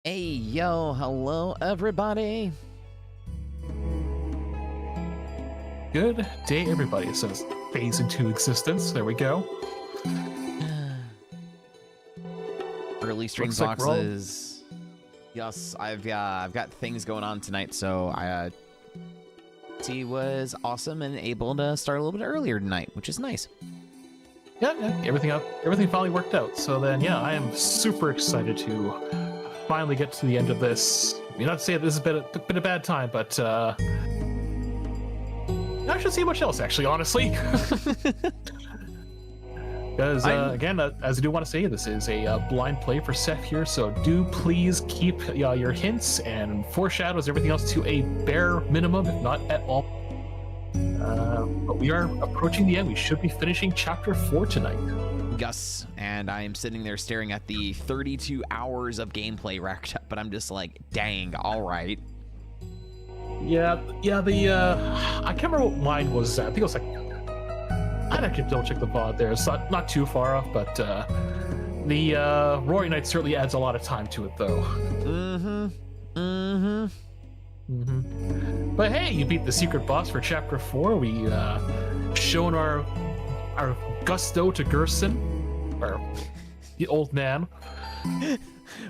Hey, yo, hello, everybody. Good day, everybody. It says phase into existence. There we go. Early stream Looks like we're all- boxes. Yes, I've got things going on tonight, so he was awesome and able to start a little bit earlier tonight, which is nice. Yeah, everything finally worked out. So then, yeah, I am super excited to finally get to the end of this. I mean, not to say this has been a bad time, but I should see much else, actually, honestly. Because, again, as I do want to say, this is a blind play for Seth here, so do please keep your hints and foreshadows everything else to a bare minimum, if not at all. But we are approaching the end. We should be finishing Chapter 4 tonight. Yes, and I am sitting there staring at the 32 hours of gameplay racked up, but I'm just like, dang, all right. Yeah, I can't remember what mine was. I think it was like, I'd actually double check the VOD there. It's not too far off, but the Roaring Knight certainly adds a lot of time to it, though. But hey, you beat the secret boss for Chapter 4. We shown our gusto to Gerson, or the old man.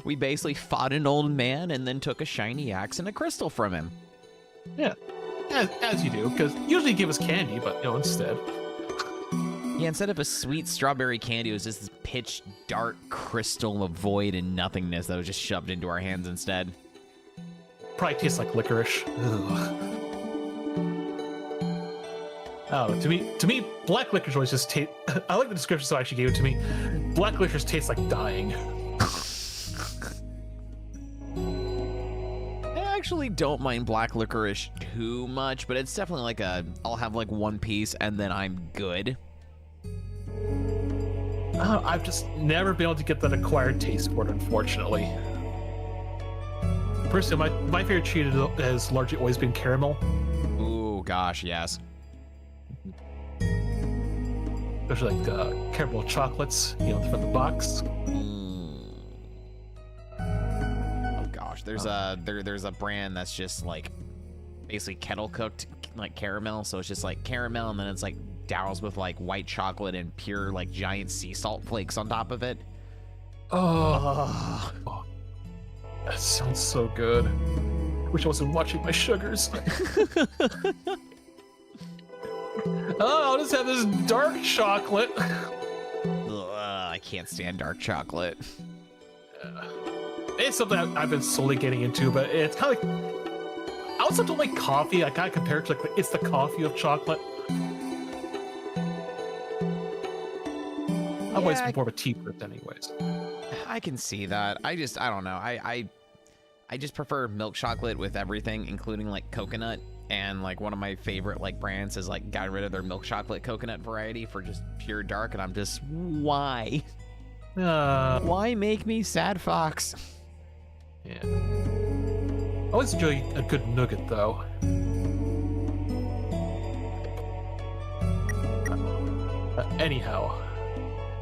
We basically fought an old man and then took a shiny axe and a crystal from him. Yeah, as you do, because usually you give us candy, but instead. Yeah, instead of a sweet strawberry candy, it was just this pitch dark crystal of void and nothingness that was just shoved into our hands instead. Probably tastes like licorice. Ugh. Oh, to me, black licorice always just taste. I like the description so I actually gave it to me. Black licorice tastes like dying. I actually don't mind black licorice too much, but it's definitely like I'll have like one piece and then I'm good. I've just never been able to get that acquired taste for it, unfortunately. Personally, my favorite treat has largely always been caramel. Ooh, gosh, yes. Especially like caramel chocolates, from the box. Oh gosh, there's a brand that's just like basically kettle cooked like caramel, so it's just like caramel and then it's like doused with like white chocolate and pure like giant sea salt flakes on top of it. Oh, that sounds so good. Wish I wasn't watching my sugars. I'll just have this dark chocolate. Ugh, I can't stand dark chocolate. It's something I've been slowly getting into, but it's kind of like, I also don't like coffee. I kind of compare it to like it's the coffee of chocolate. I've always been more of a tea person anyways. I can see that. I don't know. I just prefer milk chocolate with everything, including like coconut. And like one of my favorite like brands has like got rid of their milk chocolate coconut variety for just pure dark, and I'm just, why? Why make me sad fox? Yeah. I always enjoy a good nougat though. Anyhow,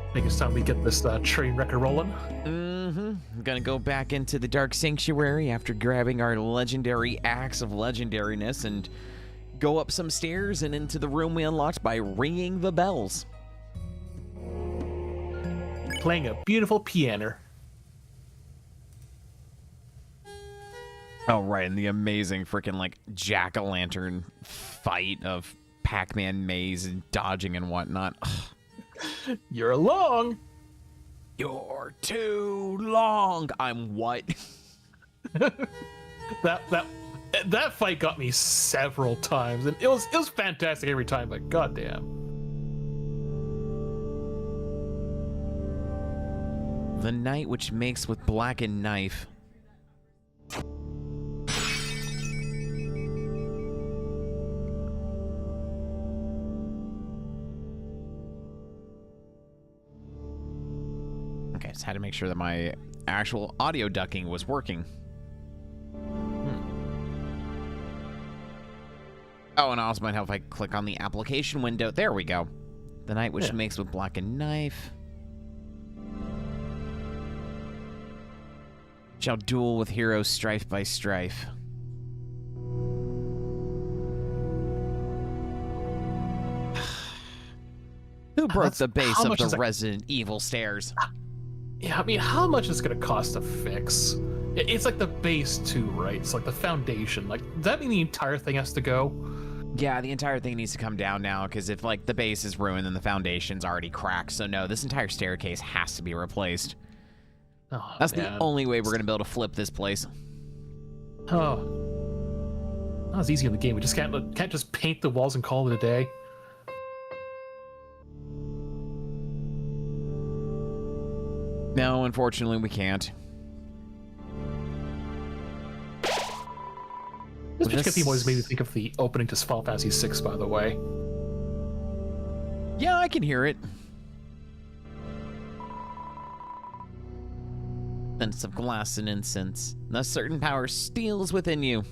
I think it's time we get this train wrecker rolling. I'm gonna go back into the Dark Sanctuary after grabbing our legendary axe of legendariness and go up some stairs and into the room we unlocked by ringing the bells. Playing a beautiful piano. Oh, right, and the amazing freaking like jack-o'-lantern fight of Pac-Man maze and dodging and whatnot. You're long. You're too long. I'm what? That fight got me several times, and it was fantastic every time. But goddamn, the night which makes with blackened knife. Okay, just had to make sure that my actual audio ducking was working. Oh, and I also might help if I click on the application window. There we go. The night which makes with blackened knife. shall duel with heroes strife by strife. Who broke the base of the Resident Evil stairs? Yeah, I mean, how much is it gonna cost to fix? It's like the base too, right? It's like the foundation. Like, does that mean the entire thing has to go? Yeah, the entire thing needs to come down now, because if, like, the base is ruined, then the foundation's already cracked. So, no, this entire staircase has to be replaced. Oh, That's man. the only way we're going to be able to flip this place. Oh. Not as easy in the game. We just can't just paint the walls and call it a day. No, unfortunately, we can't. This particular theme always made me think of the opening to Final Fantasy VI, by the way. Yeah, I can hear it. Sense of glass and incense. A certain power steals within you.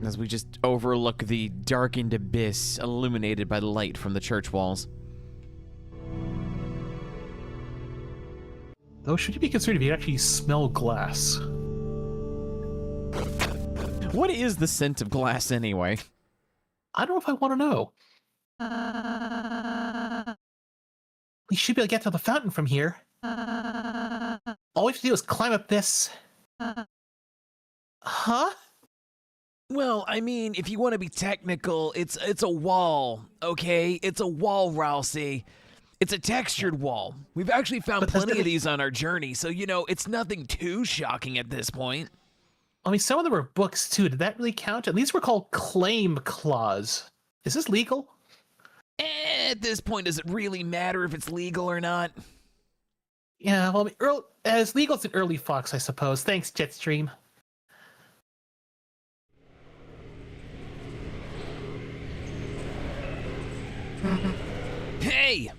As we just overlook the darkened abyss illuminated by the light from the church walls. Though, should you be concerned if you actually smell glass? What is the scent of glass anyway? I don't know if I want to know. We should be able to get to the fountain from here. All we have to do is climb up this. Huh? Well, I mean, if you want to be technical, it's a wall, okay? It's a wall, Rousey. It's a textured wall. We've actually found plenty of these on our journey, so, you know, it's nothing too shocking at this point. I mean, some of them were books, too. Did that really count? And these were called claim clause. Is this legal? At this point, does it really matter if it's legal or not? Yeah, well, I mean, as legal as an early Fox, I suppose. Thanks, Jetstream. Hey!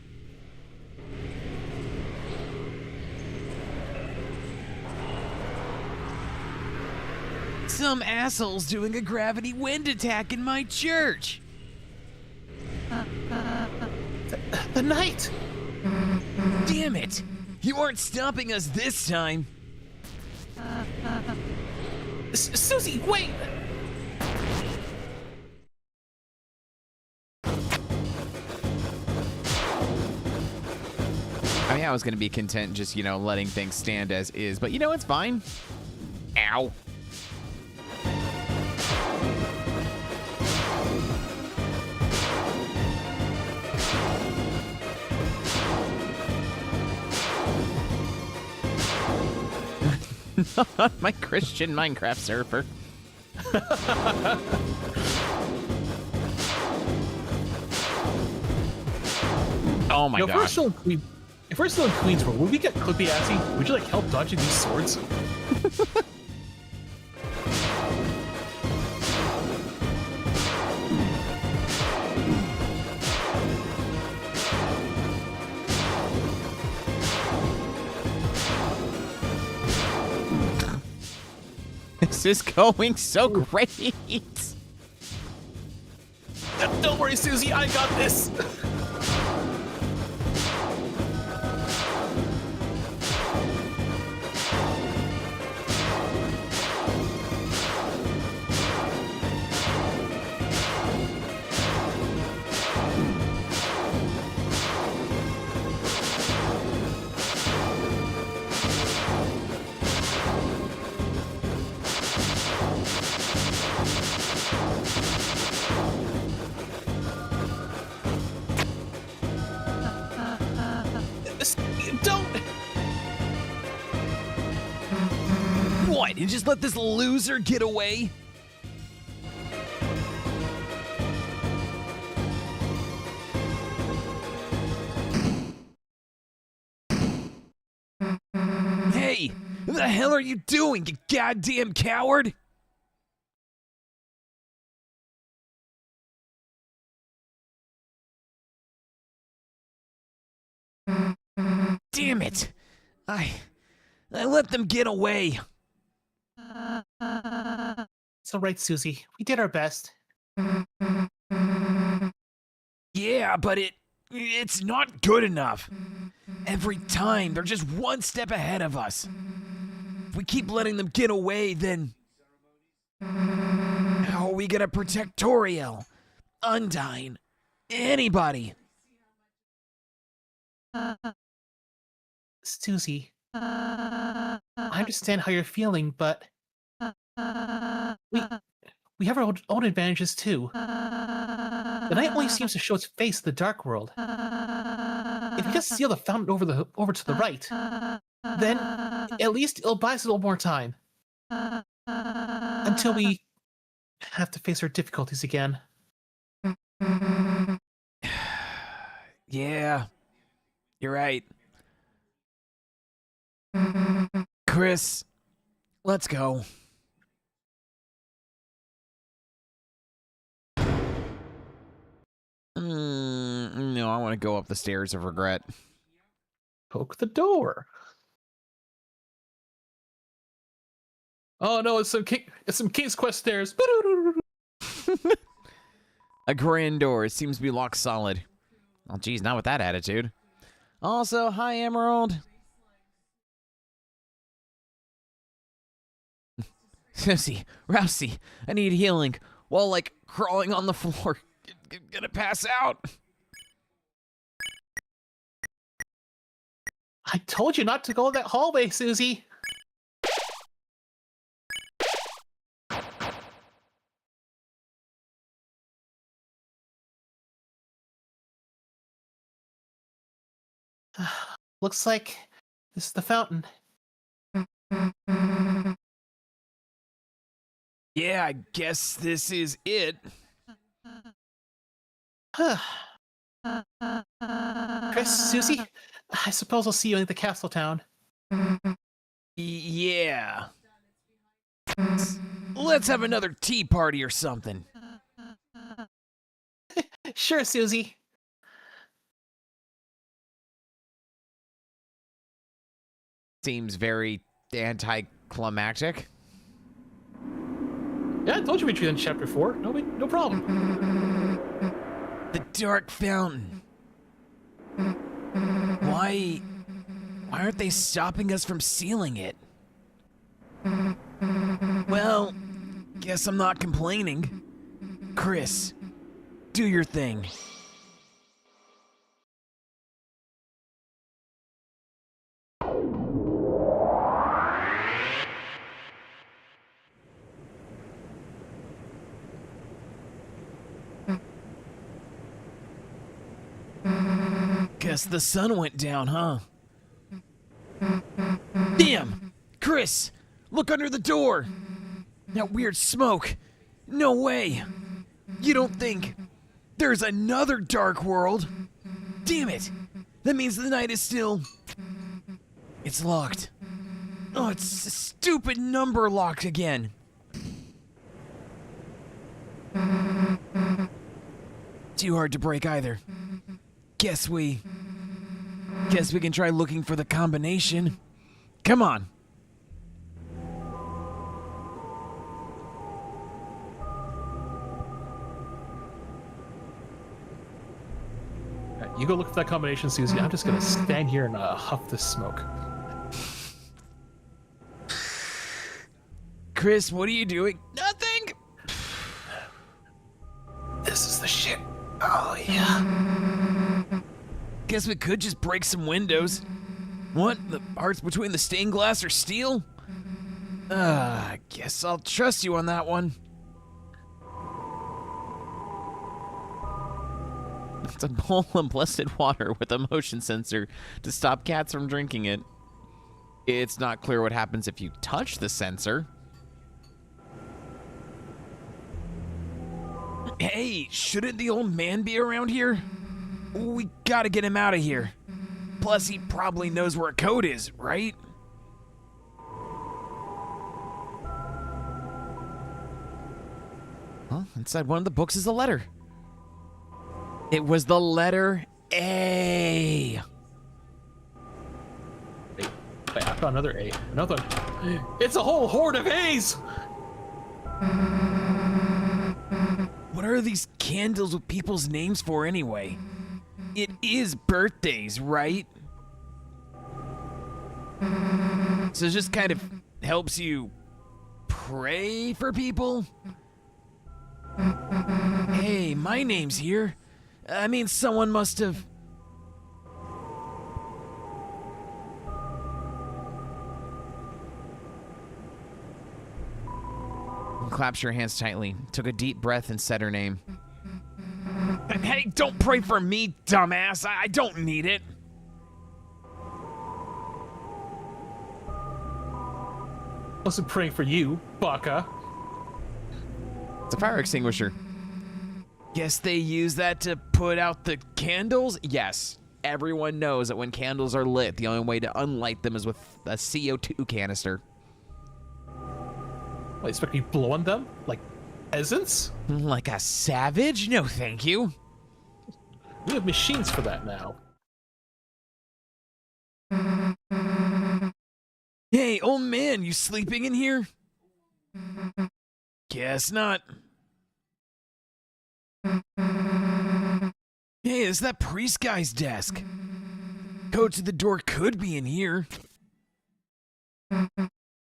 Some asshole's doing a gravity wind attack in my church. The knight! Damn it! You aren't stopping us this time. Susie, wait! I mean, I was gonna be content just, you know, letting things stand as is, but you know, it's fine. Ow. Not my Christian Minecraft surfer. Oh my gosh. If we're still in Queensboro, would we get clippy assy? Would you like help dodging these swords? This is going so great. Don't worry, Susie, I got this. What? You just let this loser get away? Hey! What the hell are you doing, you goddamn coward? Damn it! I let them get away. It's all right, Susie. We did our best. Yeah, but it It's not good enough. Every time, they're just one step ahead of us. If we keep letting them get away, then how are we gonna protect Toriel, Undyne, anybody? Susie, I understand how you're feeling, but we have our own advantages too. The night only seems to show its face in the dark world. If you just seal the fountain over to the right, then at least it'll buy us a little more time until we have to face our difficulties again. Yeah, you're right. Chris, let's go. No, I want to go up the stairs of regret. Poke the door. Oh no, it's some King's Quest stairs. A grand door. It seems to be locked solid. Oh, geez, not with that attitude. Also, hi, Emerald. Susie, Rousey, I need healing. While, like, crawling on the floor. Gonna pass out. I told you not to go that hallway, Susie. Looks like this is the fountain. Yeah, I guess this is it. Chris, Susie, I suppose I'll see you in the castle town. Yeah. Let's have another tea party or something. Sure, Susie. Seems very anticlimactic. Yeah, I told you we'd treat in chapter 4. No problem. The dark fountain. Why aren't they stopping us from sealing it? Well, guess I'm not complaining. Chris, do your thing. Guess the sun went down, huh? Damn! Chris! Look under the door! That weird smoke! No way! You don't think there's another dark world? Damn it! That means the night is still... It's locked. Oh, it's a stupid number locked again. Too hard to break either. Guess we can try looking for the combination. Come on. You go look for that combination, Susie. I'm just gonna stand here and huff this smoke. Chris, what are you doing? Nothing. This is the shit. Oh yeah. Guess we could just break some windows. What? The parts between the stained glass are steel? I guess I'll trust you on that one. It's a bowl of blessed water with a motion sensor to stop cats from drinking it. It's not clear what happens if you touch the sensor. Hey, shouldn't the old man be around here? We gotta get him out of here. Plus, he probably knows where a code is, right? Huh? Inside one of the books is a letter. It was the letter A. Wait, I found another A. Another one. It's a whole horde of A's! What are these candles with people's names for anyway? It is birthdays, right? So it just kind of helps you pray for people? Hey, my name's here. I mean, someone must have... Claps your hands tightly, took a deep breath and said her name. Hey, don't pray for me, dumbass. I don't need it. I wasn't praying for you, baka. It's a fire extinguisher. Guess they use that to put out the candles? Yes. Everyone knows that when candles are lit, the only way to unlight them is with a CO2 canister. What, you expect me blowing them? Like peasants? Like a savage? No, thank you. We have machines for that now. Hey, old man, you sleeping in here? Guess not. Hey, it's that priest guy's desk. Code to the door could be in here.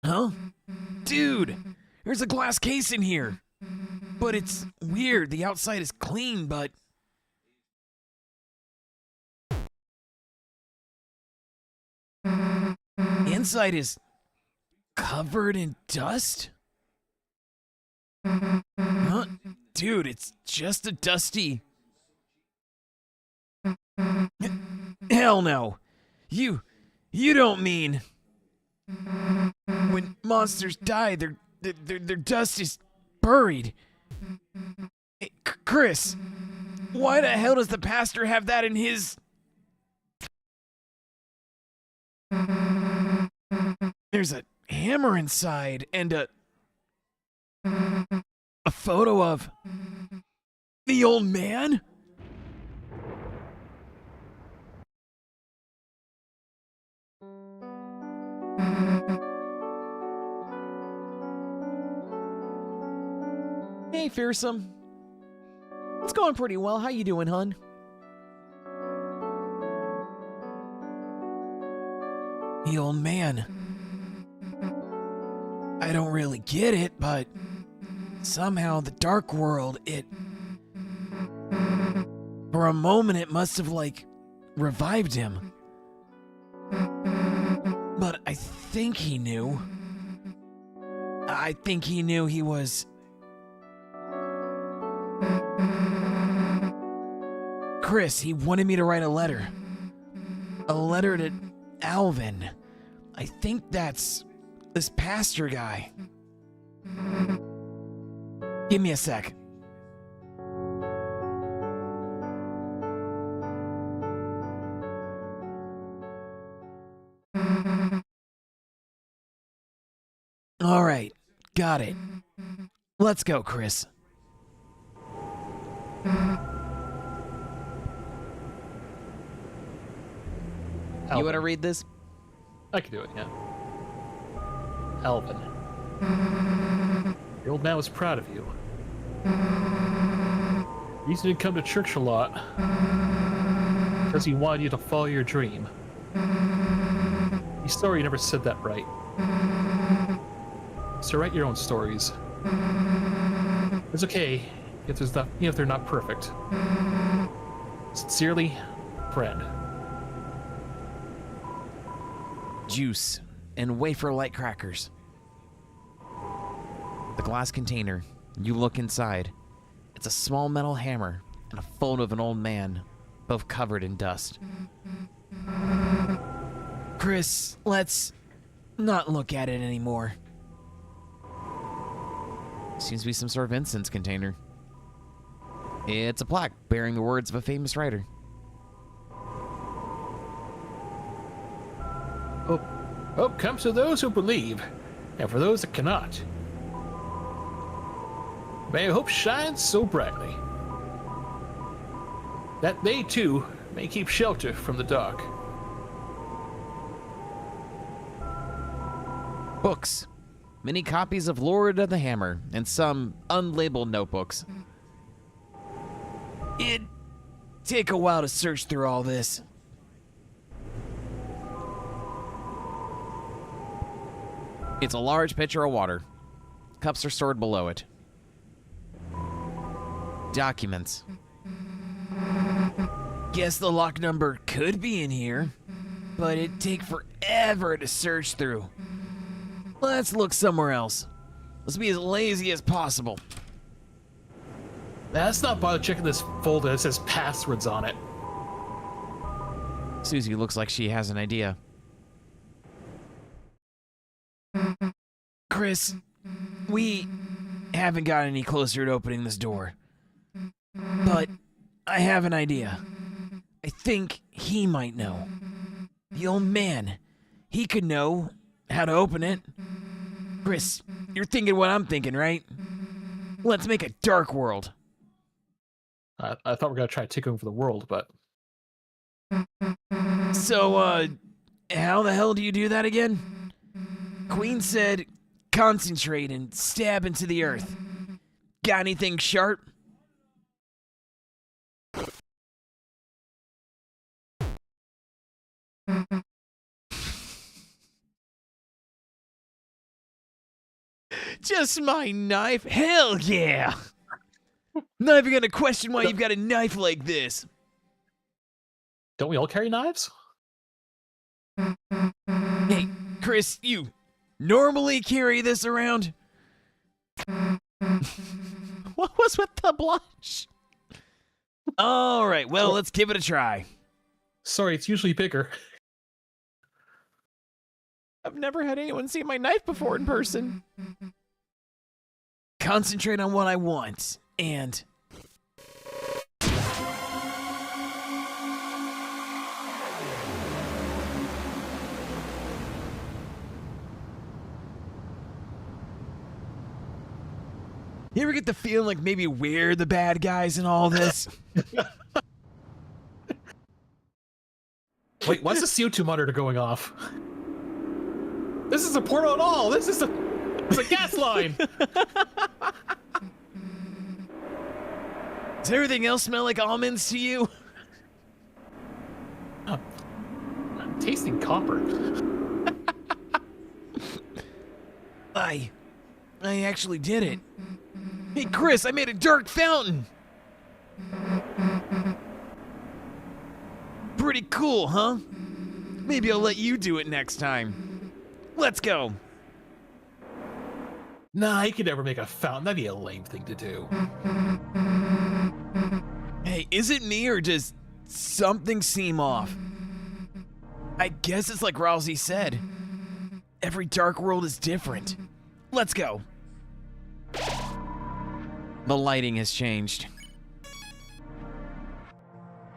Huh? Dude, there's a glass case in here. But it's weird. The outside is clean, but... the inside is covered in dust? Huh? Dude, it's just a dusty... Hell no. You don't mean... when monsters die, their dust is buried. Hey, Chris, why the hell does the pastor have that in his... There's a hammer inside and a photo of the old man? Hey, fearsome. It's going pretty well. How you doing, hun? The old man. I don't really get it, but somehow the dark world, for a moment it must have, like, revived him. But I think he knew. I think he knew he was... Chris, he wanted me to write a letter. A letter to Alvin. I think that's this pastor guy. Give me a sec. All right, got it. Let's go, Chris. You want to read this? I can do it, yeah. Alvin. The old man was proud of you. The reason you come to church a lot because he wanted you to follow your dream. He's sorry you never said that right. So write your own stories. It's okay if there's not, if they're not perfect. Sincerely, Fred. Juice and wafer-like crackers. The glass container. You look inside. It's a small metal hammer and a photo of an old man, both covered in dust. Chris, let's not look at it anymore. Seems to be some sort of incense container. It's a plaque bearing the words of a famous writer. Hope comes to those who believe, and for those that cannot. May hope shines so brightly that they too may keep shelter from the dark. Books. Many copies of Lord of the Hammer and some unlabeled notebooks. It take a while to search through all this. It's a large pitcher of water. Cups are stored below it. Documents. Guess the lock number could be in here, but it'd take forever to search through. Let's look somewhere else. Let's be as lazy as possible. Let's not bother checking this folder that says passwords on it. Susie looks like she has an idea. Chris, we haven't got any closer to opening this door. But I have an idea. I think he might know. The old man, he could know how to open it. Chris, you're thinking what I'm thinking, right? Let's make a dark world. I thought we were going to try taking over the world, but... So, how the hell do you do that again? Queen said, concentrate and stab into the earth. Got anything sharp? Just my knife? Hell yeah! Not even gonna question why you've got a knife like this. Don't we all carry knives? Hey, Chris, you normally carry this around? What was with the blush? All right, well, let's give it a try. Sorry, it's usually bigger. I've never had anyone see my knife before in person. Concentrate on what I want, and... You ever get the feeling like maybe we're the bad guys in all this? Wait, what's the CO2 monitor going off? This is a portal at all! This is it's a gas line! Does everything else smell like almonds to you? I'm tasting copper. I actually did it. Hey, Chris, I made a dark fountain. Pretty cool, huh? Maybe I'll let you do it next time. Let's go. Nah, you could never make a fountain. That'd be a lame thing to do. Hey, is it me or does something seem off? I guess it's like Rousey said. Every dark world is different. Let's go. The lighting has changed.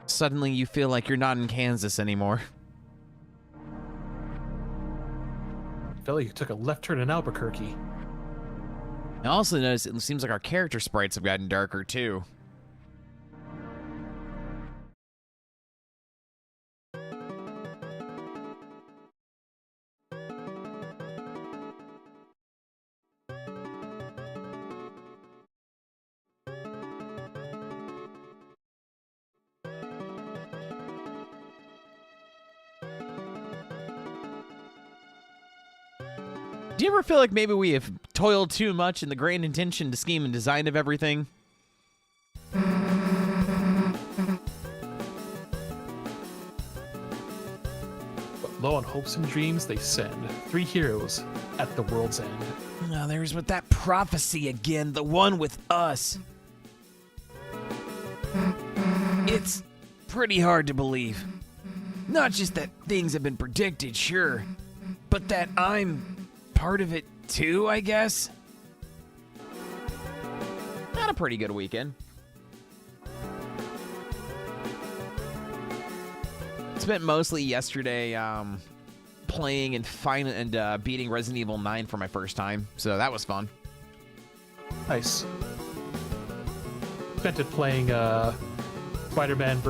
Suddenly you feel like you're not in Kansas anymore. I felt like you took a left turn in Albuquerque. I also noticed it seems like our character sprites have gotten darker too. Do you ever feel like maybe we have toiled too much in the grand intention to scheme and design of everything? But low on hopes and dreams they send. 3 heroes at the world's end. Oh, there's with that prophecy again, the one with us. It's pretty hard to believe. Not just that things have been predicted, sure, but that I'm part of it too, I guess. Had a pretty good weekend. Spent mostly yesterday playing and beating Resident Evil 9 for my first time, so that was fun. Nice. Spent it playing Spider-Man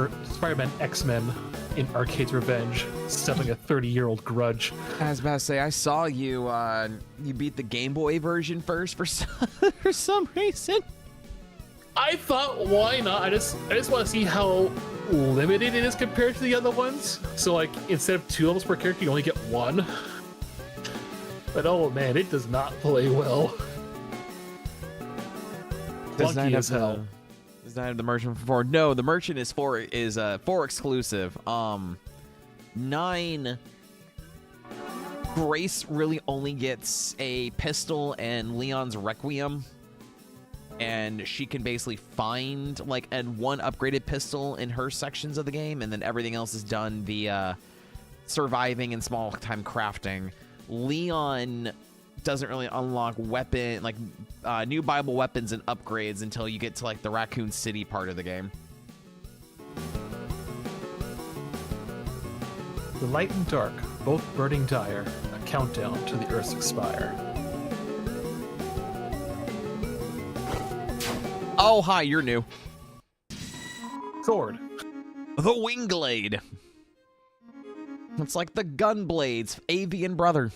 X-Men in Arcade's Revenge, settling a 30-year-old grudge. I was about to say, I saw you you beat the Game Boy version first for some reason. I thought, why not? I just want to see how limited it is compared to the other ones. So like instead of 2 levels per character, you only get 1. But oh man, it does not play well. Clunky as hell. Does that have the merchant for 4? No, the merchant is 4 exclusive. 9 Grace really only gets a pistol and Leon's Requiem. And she can basically find like one upgraded pistol in her sections of the game, and then everything else is done via surviving and small time crafting. Leon doesn't really unlock new Bible weapons and upgrades until you get to like the Raccoon City part of the game. The light and dark, both burning dire, a countdown to the Earth's expire. Oh, hi, you're new. Sword. The Wingblade. It's like the Gunblade's avian brother.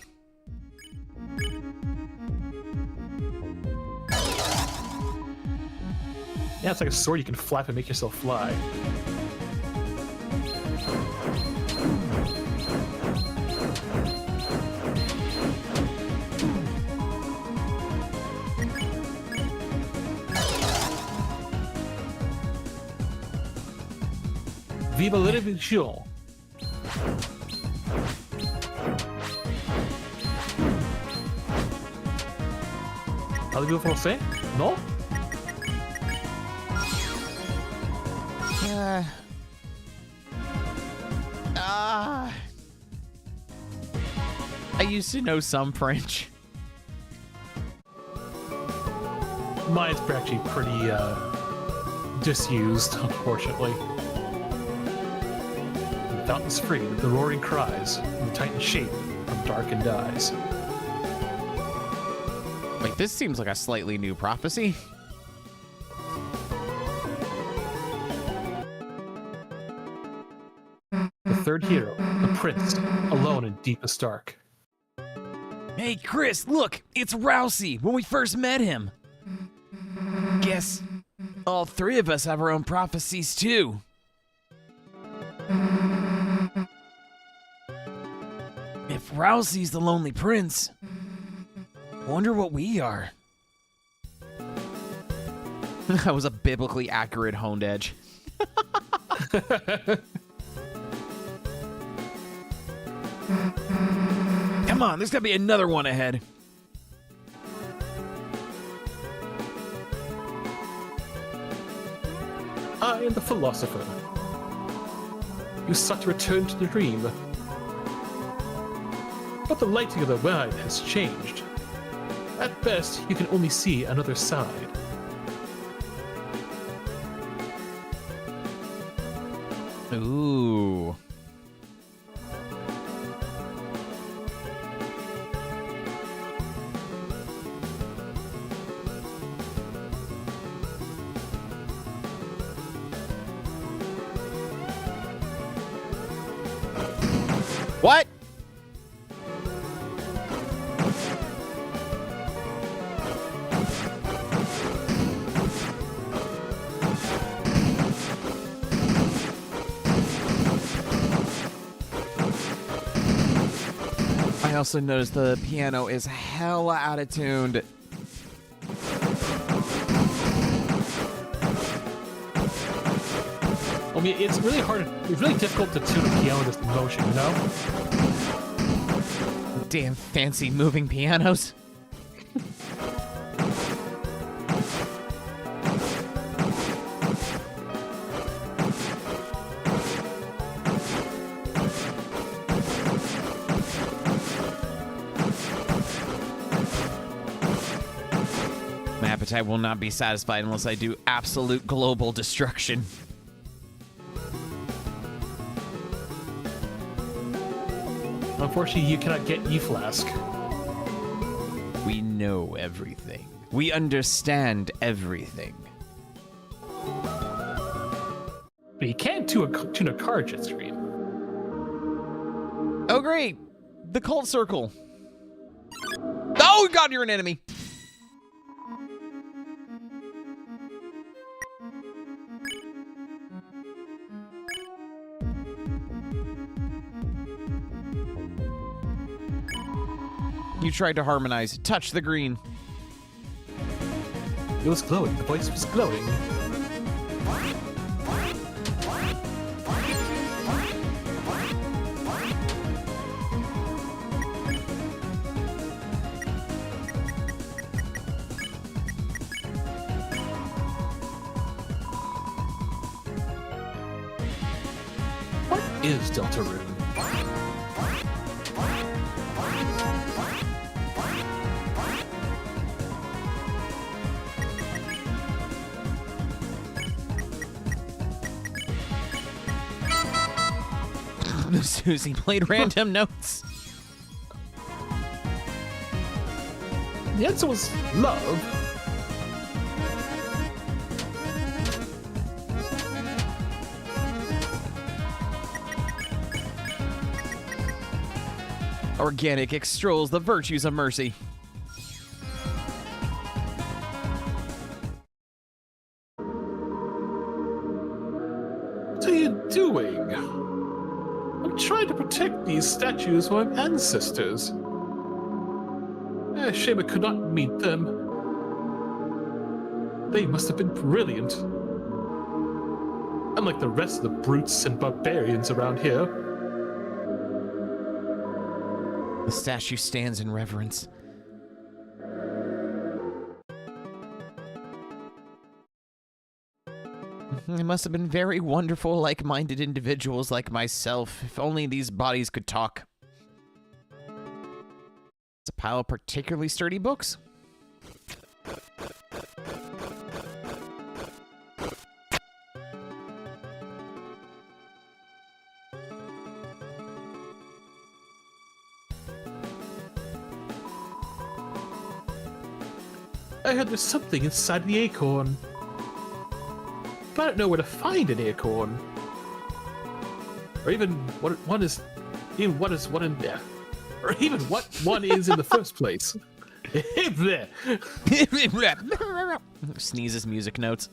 Yeah, it's like a sword you can flap and make yourself fly. Viva la révolution! Parlez-vous français? Non? I used to know some French. Mine's actually pretty disused, unfortunately. The fountain's free with the roaring cries, and the titan shape from darkened eyes. Wait, this seems like a slightly new prophecy. The third hero, the prince, alone in deepest dark. Hey, Chris, look, it's Rousey when we first met him. Guess all 3 of us have our own prophecies, too. If Rousey's the Lonely Prince, wonder what we are. That was a biblically accurate honed edge. Come on, there's gotta be another one ahead. I am the philosopher. You sought to return to the dream. But the lighting of the mind has changed. At best, you can only see another side. Ooh. What? I also noticed the piano is hella out of tune. I mean, it's really hard. It's really difficult to tune a piano to this motion, you know? Damn fancy moving pianos. My appetite will not be satisfied unless I do absolute global destruction. Unfortunately, you cannot get E-Flask. We know everything. We understand everything. But you can't tune a car jet stream. Oh, great. The cult circle. Oh, God, you're an enemy. You tried to harmonize. Touch the green. It was glowing. The voice was glowing. What is Deltarune? Susie played random notes. The answer was love. Organic extols the virtues of mercy. What are you doing? I'm trying to protect these statues from my ancestors. Shame I could not meet them. They must have been brilliant. Unlike the rest of the brutes and barbarians around here. The statue stands in reverence. It must have been very wonderful, like-minded individuals like myself. If only these bodies could talk. It's a pile of particularly sturdy books. I heard there's something inside the acorn. But I don't know where to find an acorn. Or even what one is in there. Or even what one is in the first place. Sneezes music notes.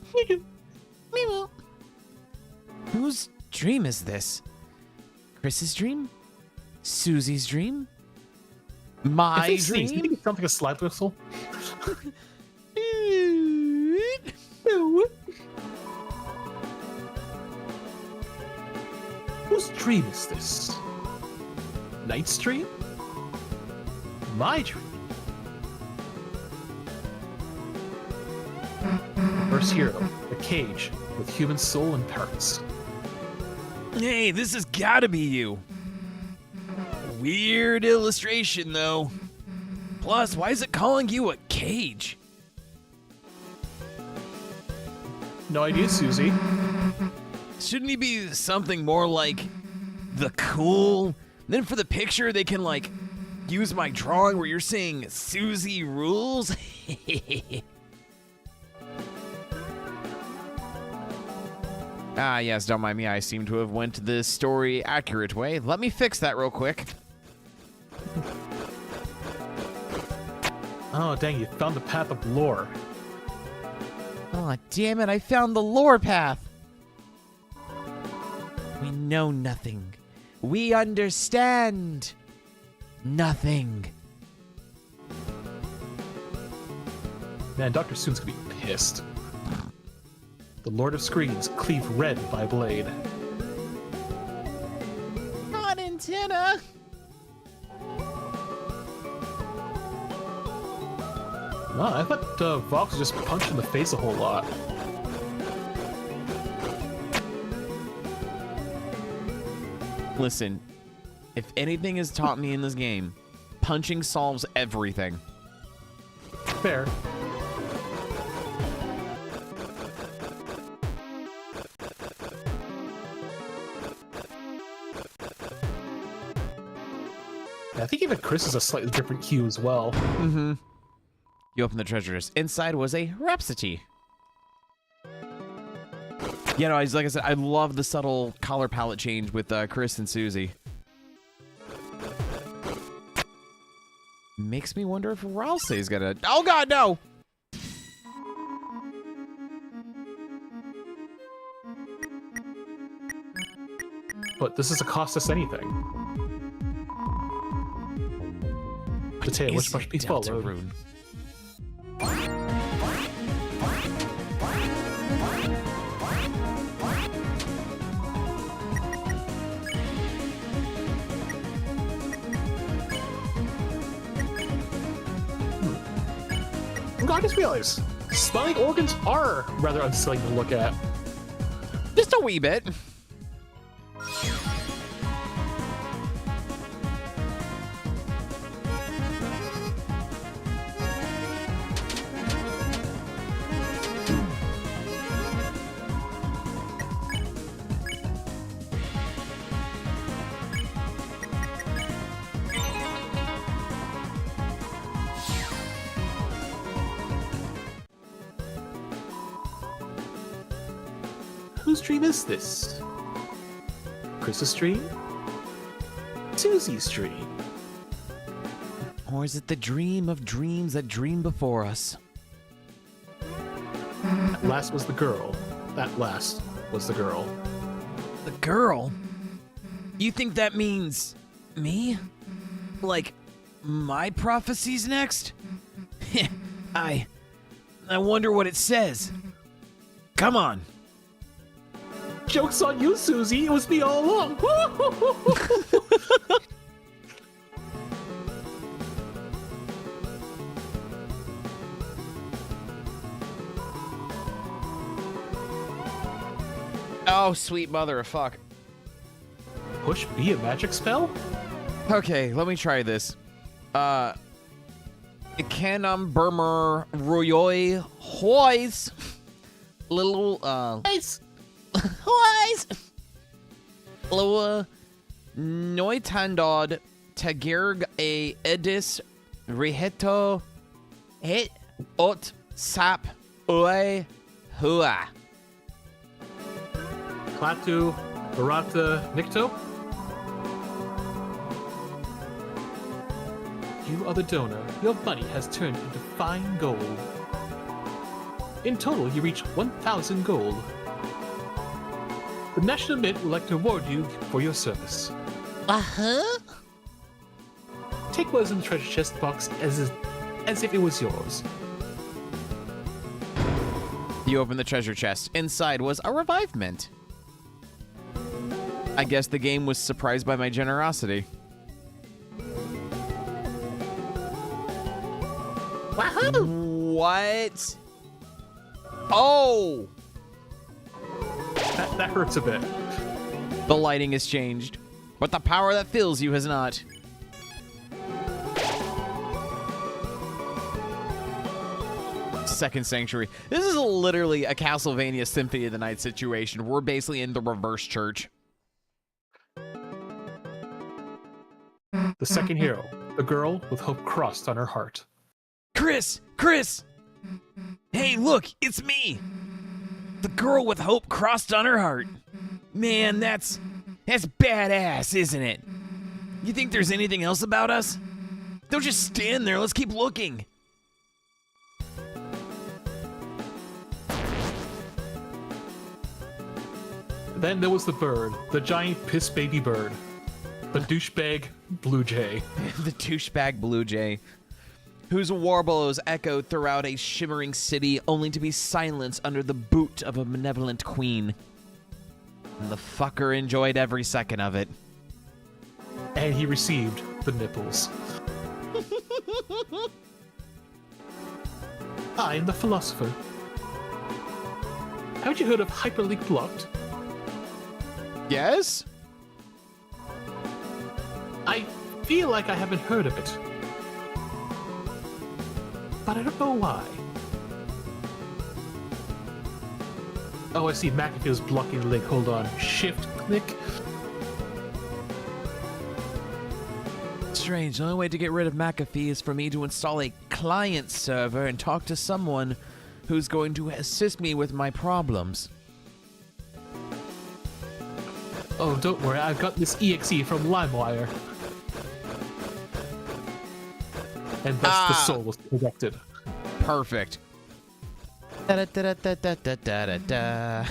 Whose dream is this? Chris's dream? Susie's dream? My If they dream? sneeze, you think it sounds like a slide whistle? Whose dream is this? Knight's dream? My dream? First hero, a cage with human soul and parts. Hey, this has gotta be you. Weird illustration, though. Plus, why is it calling you a cage? No idea, Susie. Shouldn't he be something more like the cool? Then for the picture, they can, like, use my drawing where you're saying Susie rules? Ah, yes, don't mind me. I seem to have went the story accurate way. Let me fix that real quick. Oh, dang, you found the path of lore. Oh, damn it, I found the lore path. We know nothing. We understand nothing. Man, Dr. Soon's gonna be pissed. The Lord of Screens, cleave red by blade. Not antenna. No, I thought Vox was just punched in the face a whole lot. Listen, if anything has taught me in this game, punching solves everything. Fair. I think even Chris is a slightly different hue as well. Mm-hmm. You open the treasures. Inside was a rhapsody. You know, like I said, I love the subtle color palette change with Chris and Susie. Makes me wonder if Ralsei's gonna... Oh god, no! But this doesn't cost us anything. The tail, which must be followed. Deltarune? I just realized smelling organs are rather unsettling to look at. Just a wee bit. Whose dream is this? Chris's dream? Susie's dream? Or is it the dream of dreams that dream before us? At last was the girl. At last was the girl. The girl? You think that means me? Like, my prophecy's next? I wonder what it says. Come on. Joke's on you, Susie. It was me all along. Oh, sweet mother of fuck. Push B a magic spell? Okay, let me try this. Canum Burmer Royoy Hoys. Little, Nice. Hoys. Loa Noitandod Tagirg a Edis Riheto Het Ot Sap Ue Hua. Platu, Barata, Nikto? You are the donor. Your money has turned into fine gold. In total, you reach 1,000 gold. The National Mint would like to reward you for your service. Uh-huh. Take what is in the treasure chest box as if it was yours. You opened the treasure chest. Inside was a revive mint. I guess the game was surprised by my generosity. Wahoo! What? Oh! That hurts a bit. The lighting has changed, but the power that fills you has not. Second Sanctuary. This is literally a Castlevania Symphony of the Night situation. We're basically in the reverse church. The second hero, the girl with hope crossed on her heart. Chris! Chris! Hey, look, it's me! The girl with hope crossed on her heart. Man, that's badass, isn't it? You think there's anything else about us? Don't just stand there, let's keep looking. Then there was the bird, the giant piss baby bird. The douchebag blue jay. The douchebag blue jay, whose warbles echoed throughout a shimmering city only to be silenced under the boot of a benevolent queen. And the fucker enjoyed every second of it. And he received the nipples. I am the philosopher. Haven't you heard of hyperlink blocked? Yes? I feel like I haven't heard of it. But I don't know why. Oh, I see McAfee's blocking the link. Hold on. Shift click. Strange. The only way to get rid of McAfee is for me to install a client server and talk to someone who's going to assist me with my problems. Oh, don't worry. I've got this EXE from LimeWire. And thus the soul was corrected. Perfect. Da-da-da-da-da-da-da-da.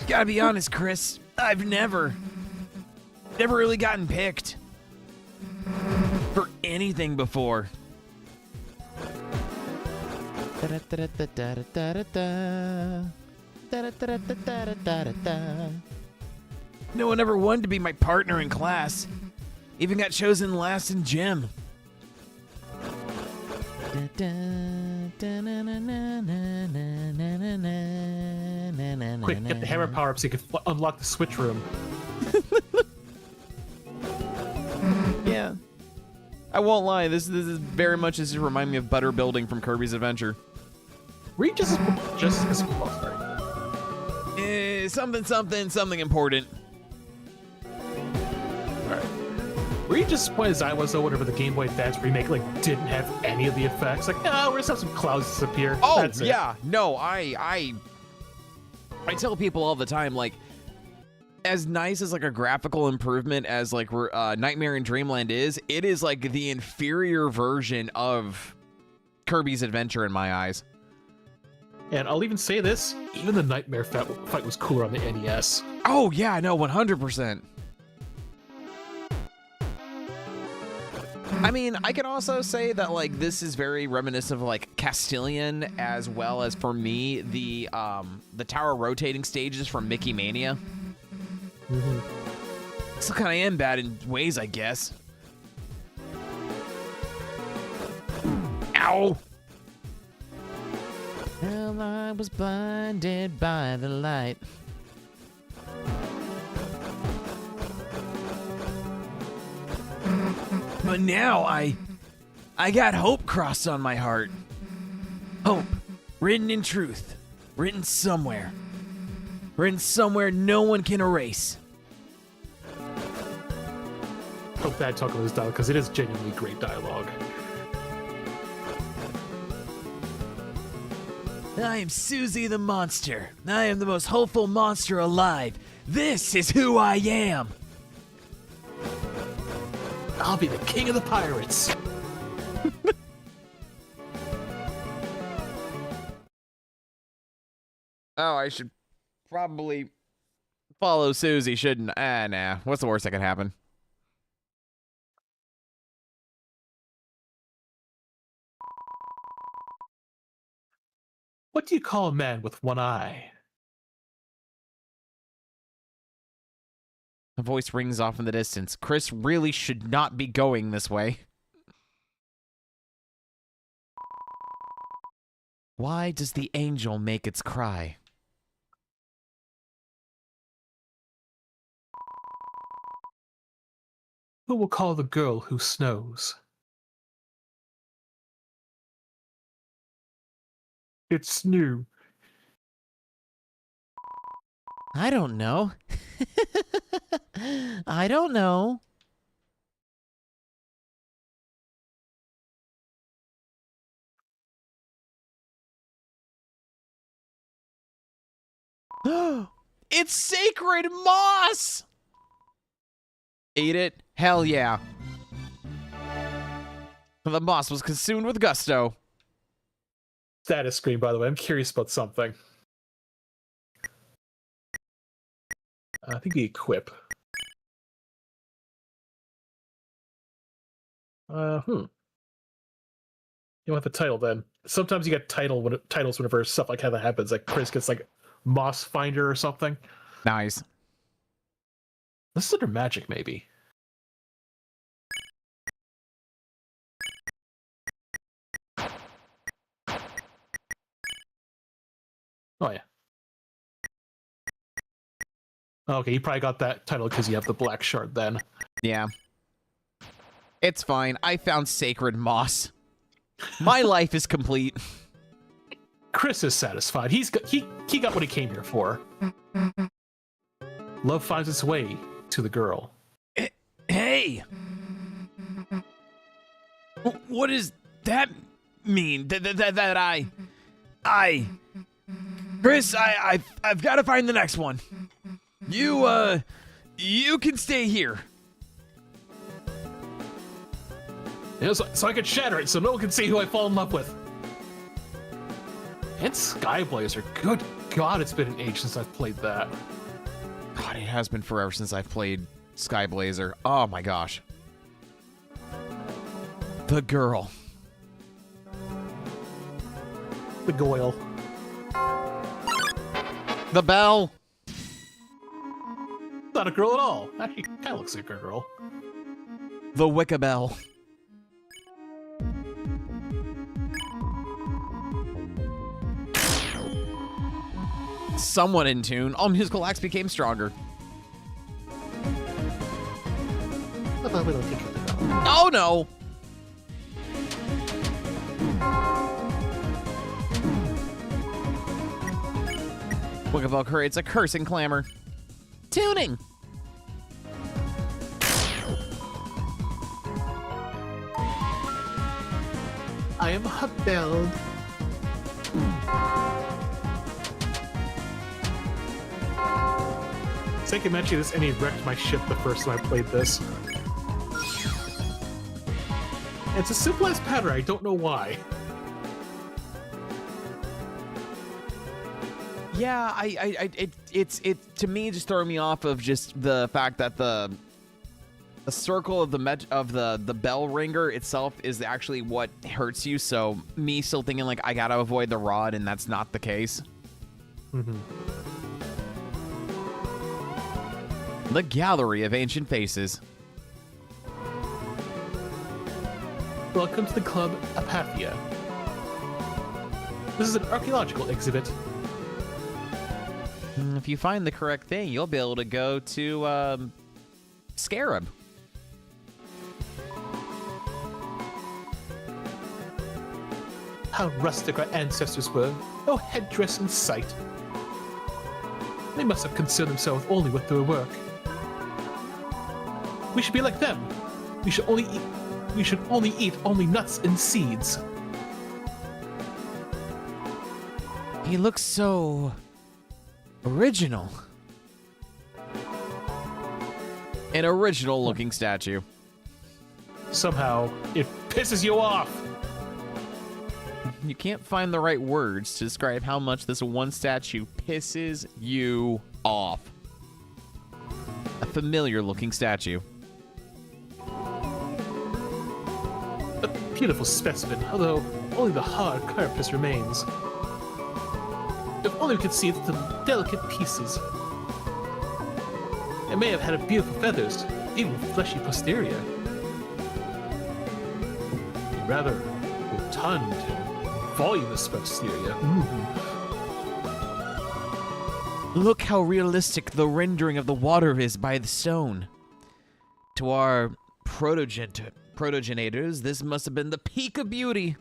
Gotta be honest, Chris. I've never really gotten picked for anything before. No one ever wanted to be my partner in class. Even got chosen last in gym. Quick, get the hammer power up so you can unlock the switch room. Yeah. I won't lie, this is very much, this is remind me of butter building from Kirby's Adventure. Were you just as Something important. Were you just disappointed as I was though whenever the Game Boy Advance remake like didn't have any of the effects? Like, no, we're just have some clouds disappear. Oh, That's yeah. No, I tell people all the time, like, as nice as like a graphical improvement as like Nightmare in Dreamland is, it is like the inferior version of Kirby's Adventure in my eyes. And I'll even say this, even the Nightmare fight was cooler on the NES. Oh, yeah, no, 100%. I mean, I can also say that like this is very reminiscent of like Castilian, as well as for me the tower rotating stages from Mickey Mania. Still kind of am bad in ways, I guess. Ow! Well, I was blinded by the light. But now I got hope crossed on my heart. Hope, written in truth, written somewhere no one can erase. Hope that talking this dialogue because it is genuinely great dialogue. I am Susie the Monster. I am the most hopeful monster alive. This is who I am. I'll be the king of the pirates. Oh, I should probably follow Susie, shouldn't I? Nah. What's the worst that could happen? What do you call a man with one eye? A voice rings off in the distance. Chris really should not be going this way. Why does the angel make its cry? Who will call the girl who snows? It's new. I don't know. I don't know. It's sacred moss! Ate it? Hell yeah. The moss was consumed with gusto. Status screen, by the way. I'm curious about something. I think the equip. You want the title then? Sometimes you get titles whenever stuff like how that happens. Like Chris gets like Moss Finder or something. Nice. This is under magic, maybe. Oh yeah. Okay, you probably got that title because you have the black shard then. Yeah. It's fine. I found sacred moss. My life is complete. Chris is satisfied. He got what he came here for. Love finds its way to the girl. Hey! What does that mean? That I... Chris, I've got to find the next one. You can stay here. Yeah, so I can shatter it so no one can see who I fall in love with. And Sky Blazer. Good God, it's been an age since I've played that. God, it has been forever since I've played Sky Blazer. Oh my gosh. The girl. The goyle. The bell. Not a girl at all. Actually, kind of looks like a girl. The Wicca bell. Somewhat in tune. All musical acts became stronger. Oh no! Wicca bell creates a cursing clamor. Tuning. I am hot-belled. Thank you mentioned this, and he wrecked my ship the first time I played this. It's a simple as pattern. I don't know why. Yeah, it's to me just throwing me off of just the fact that the circle of the bell ringer itself is actually what hurts you. So me still thinking like I gotta avoid the rod, and that's not the case. Mm-hmm. The Gallery of Ancient Faces. Welcome to the Club Apathia. This is an archaeological exhibit. If you find the correct thing, you'll be able to go to Scarab. How rustic our ancestors were. No headdress in sight. They must have concerned themselves only with their work. We should be like them. We should only eat only nuts and seeds. He looks so original. An original looking statue. Somehow, it pisses you off. You can't find the right words to describe how much this one statue pisses you off. A familiar looking statue. A beautiful specimen, although only the hard carapace remains. If only we could see the delicate pieces. It may have had beautiful feathers, even fleshy posterior. Rather rotund and voluminous posterior. Look how realistic the rendering of the water is by the stone. To our protogenators, this must have been the peak of beauty.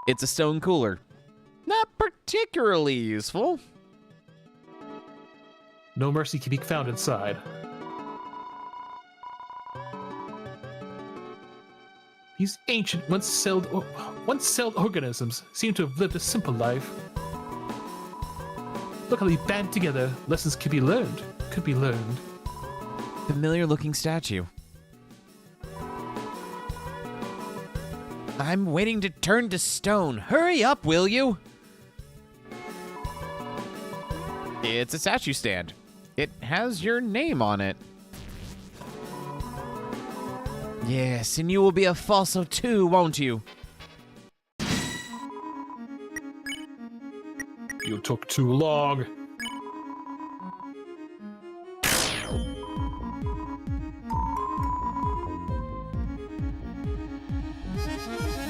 It's a stone cooler. Not particularly useful. No mercy can be found inside. These ancient, once-celled organisms seem to have lived a simple life. Look how they band together. Lessons could be learned. Familiar looking statue. I'm waiting to turn to stone. Hurry up, will you? It's a statue stand. It has your name on it. Yes, and you will be a falso too, won't you? You took too long.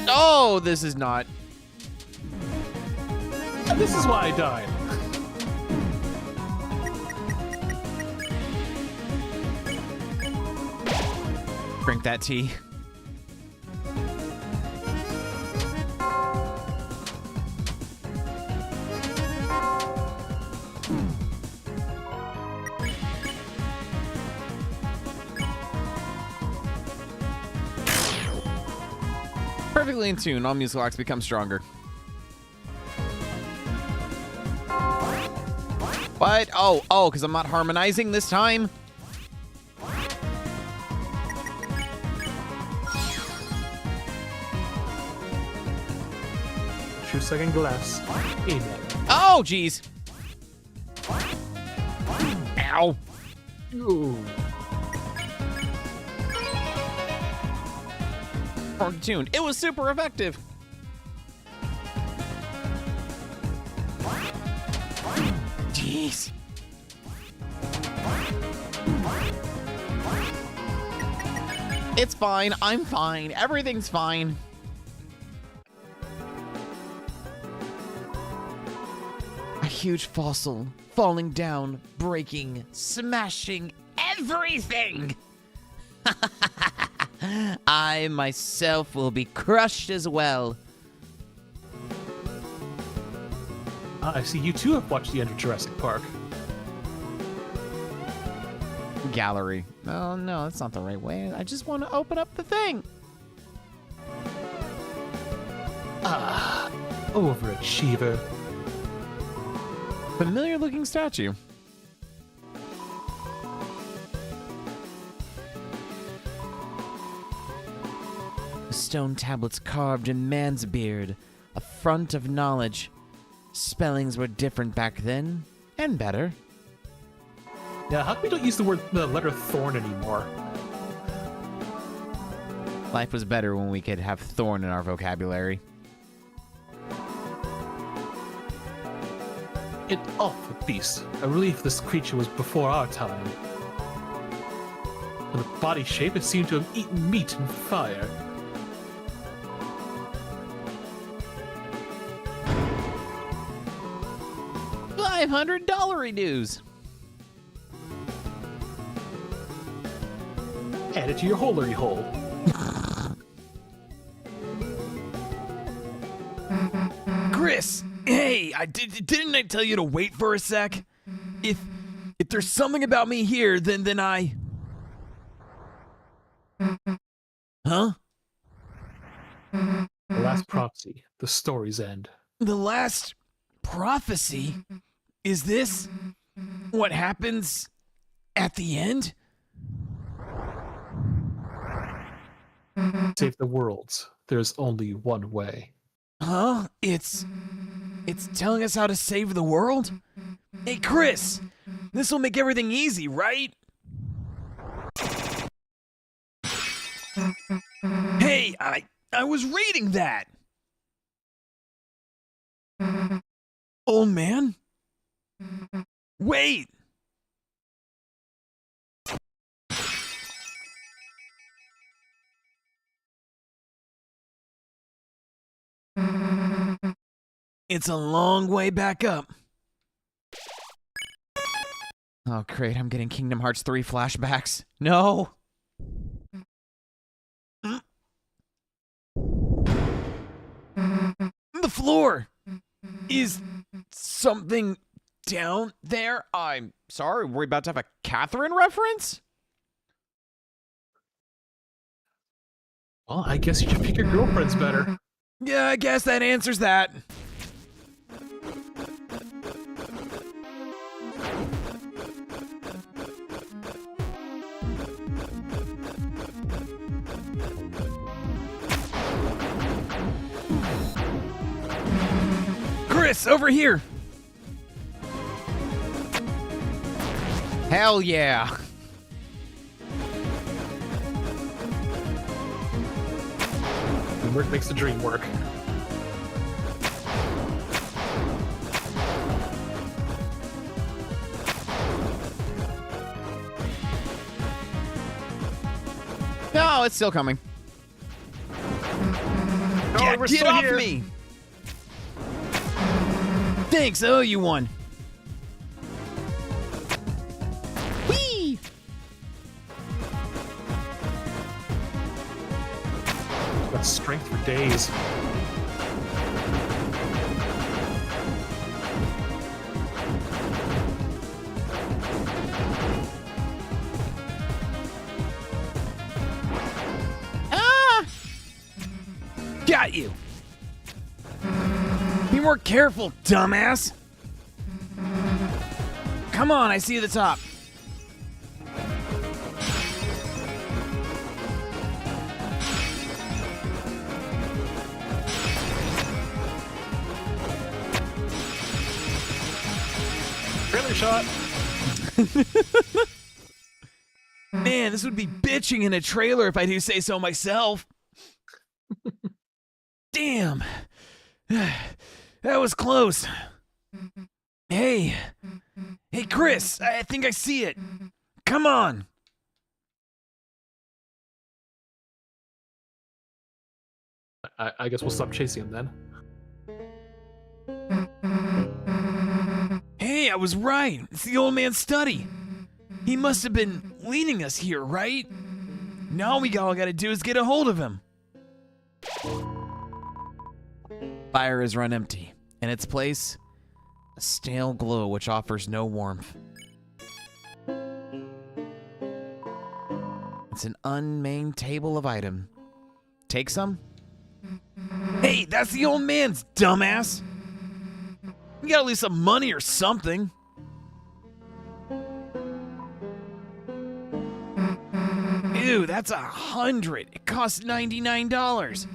Oh, this is not. And this is why I died. Drink that tea. Perfectly in tune, all musical acts become stronger. What? Oh, because I'm not harmonizing this time? Second glass. Amen. Oh, jeez. Ow. Ooh. tuned. It was super effective. Jeez. It's fine. I'm fine. Everything's fine. A huge fossil falling down, breaking, smashing everything. I myself will be crushed as well. I see you too have watched the end of Jurassic Park. Gallery. Oh, no, that's not the right way. I just want to open up the thing. Ah, overachiever. Familiar looking statue. Stone tablets carved in man's beard, a front of knowledge. Spellings were different back then, and better. Yeah, how come we don't use the letter thorn anymore? Life was better when we could have thorn in our vocabulary. An awful beast. A relief this creature was before our time. In the body shape, it seemed to have eaten meat and fire. $500 dues. Add it to your holery hole. Chris, hey, didn't I tell you to wait for a sec? If there's something about me here, then I... Huh? The last prophecy, the story's end. The last prophecy? Is this what happens at the end? Save the worlds. There's only one way. Huh? It's telling us how to save the world? Hey, Chris, this will make everything easy, right? Hey, I was reading that. Old man? Wait. It's a long way back up. Oh, great. I'm getting Kingdom Hearts 3 flashbacks. No. The floor. Is something down there? I'm sorry. We're about to have a Catherine reference? Well, I guess you should pick your girlfriends better. Yeah, I guess that answers that. Chris, over here. Hell yeah. Teamwork makes the dream work. No, it's still coming. Yeah, we're get still off here. me. Thanks, I owe you one. Whee! Got strength for days. Ah! Got you. Be more careful, dumbass. Come on, I see the top. Trailer shot. Man, this would be bitching in a trailer if I do say so myself. Damn. That was close. Hey. Hey, Chris, I think I see it. Come on. I guess we'll stop chasing him then. Hey, I was right. It's the old man's study. He must have been leading us here, right? Now all gotta do is get a hold of him. Fire is run empty. In its place, a stale glow which offers no warmth. It's an unnamed table of item. Take some? Hey, that's the old man's, dumbass. We gotta leave some money or something. Ew, that's 100. It costs $99.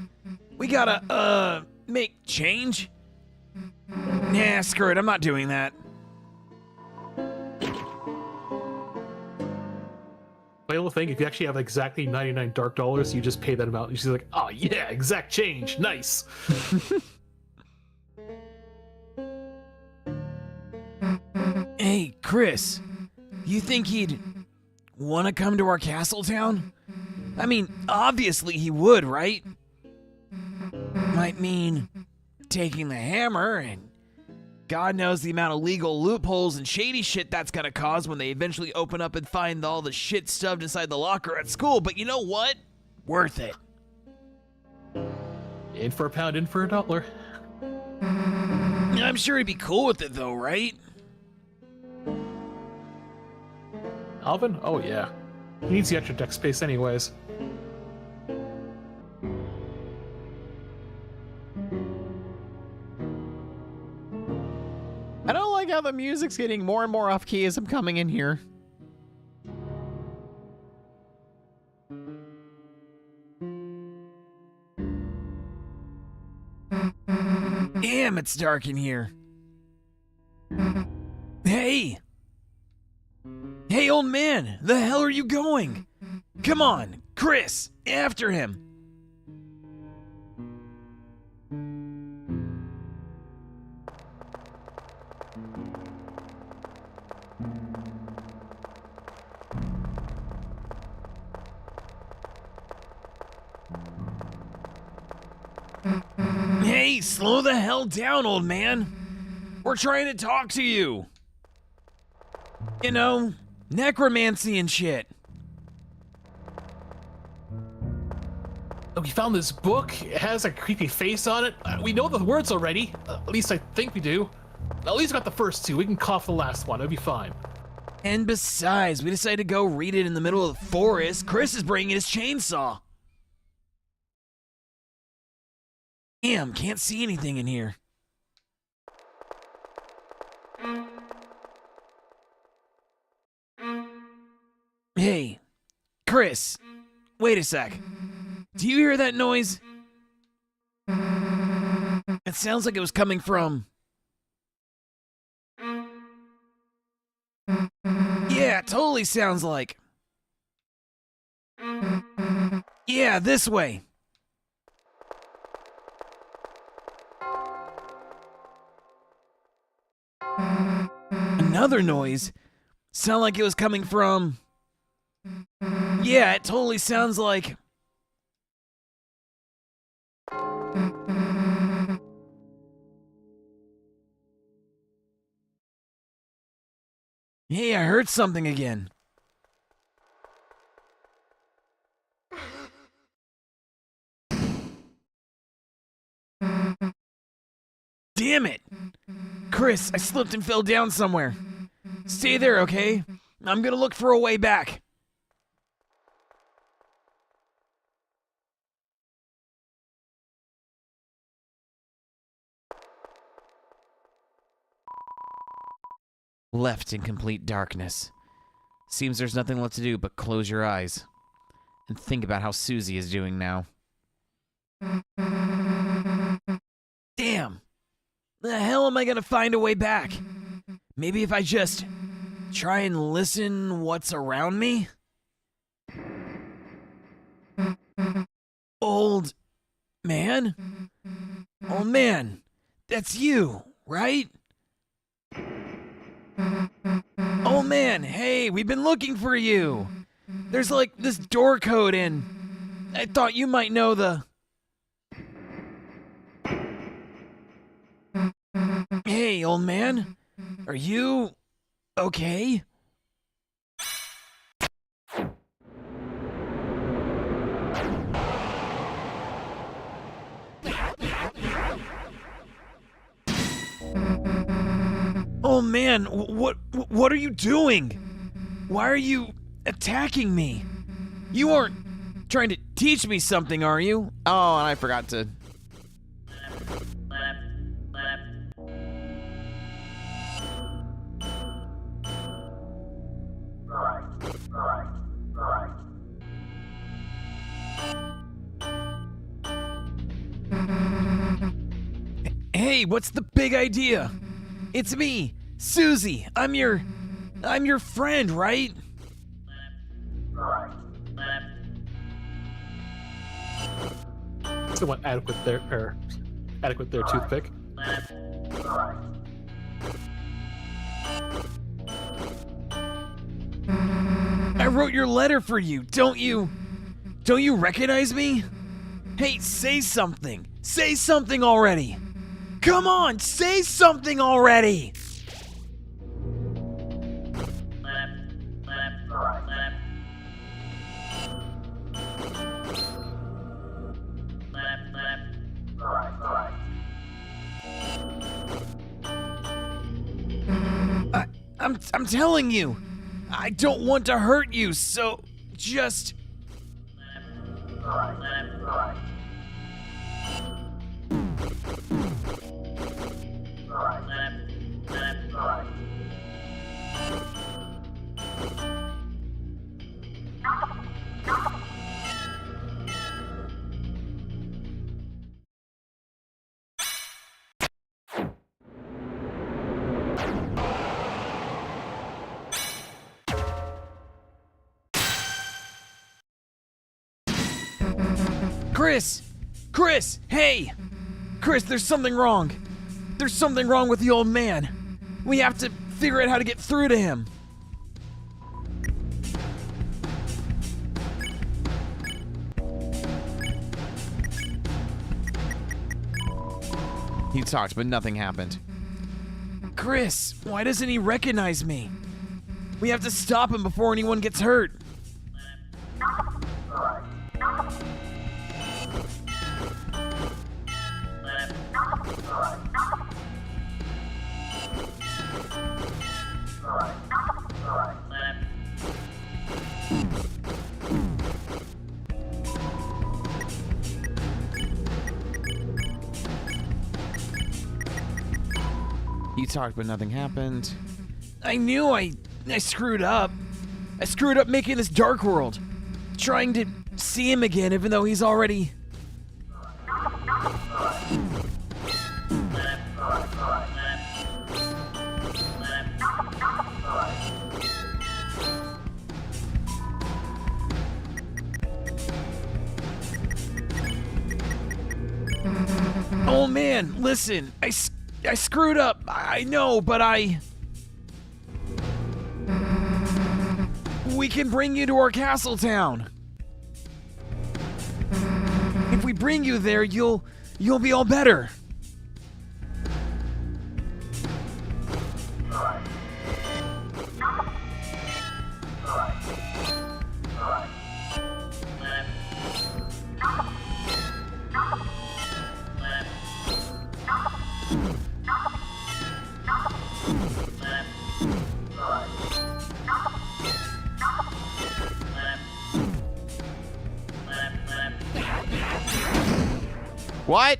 We gotta, make change? Nah, screw it, I'm not doing that. My little thing, if you actually have exactly 99 dark dollars, you just pay that amount. And she's like, oh yeah, exact change, nice. Hey, Chris, you think he'd want to come to our castle town? I mean, obviously he would, right? Might mean taking the hammer, and God knows the amount of legal loopholes and shady shit that's gonna cause when they eventually open up and find all the shit stuffed inside the locker at school, but you know what? Worth it. In for a pound, in for a dollar. I'm sure he'd be cool with it though, right? Alvin? Oh yeah. He needs the extra deck space anyways. I don't like how the music's getting more and more off key as I'm coming in here. Damn, it's dark in here. Hey! Hey, old man, the hell are you going? Come on, Chris, after him. Hey, slow the hell down, old man. We're trying to talk to you. You know, necromancy and shit. We found this book. It has a creepy face on it. We know the words already. At least I think we do. At least we got the first two. We can cough the last one. It'll be fine. And besides, we decided to go read it in the middle of the forest. Chris is bringing his chainsaw. Damn, can't see anything in here. Hey, Chris, wait a sec. Do you hear that noise? It sounds like it was coming from... Yeah, it totally sounds like... Yeah, this way. Another noise. Sound like it was coming from... Yeah, it totally sounds like... Hey, I heard something again. Damn it! Chris, I slipped and fell down somewhere. Stay there, okay? I'm gonna look for a way back. Left in complete darkness. Seems there's nothing left to do but close your eyes and think about how Susie is doing now. Damn! The hell am I gonna find a way back? Maybe if I just try and listen what's around me? Old man? Old man, that's you, right? Old man, hey, we've been looking for you. There's like this door code and I thought you might know the... Hey, old man, are you okay? Oh man, what are you doing? Why are you attacking me? You aren't trying to teach me something, are you? Oh, and I forgot to. Hey, what's the big idea? It's me, Susie. I'm your friend, right? Someone adequate their toothpick. I wrote your letter for you. Don't you recognize me? Hey, say something. Say something already. Come on, say something already. I'm telling you, I don't want to hurt you, so just... Chris, hey! Chris, there's something wrong. There's something wrong with the old man. We have to figure out how to get through to him. He talked, but nothing happened. Chris, why doesn't he recognize me? We have to stop him before anyone gets hurt. He talked, but nothing happened. I knew I screwed up. I screwed up making this dark world. Trying to see him again even though he's already... Oh man, listen, I screwed up. I know, but we can bring you to our castle town. If we bring you there, you'll be all better. What?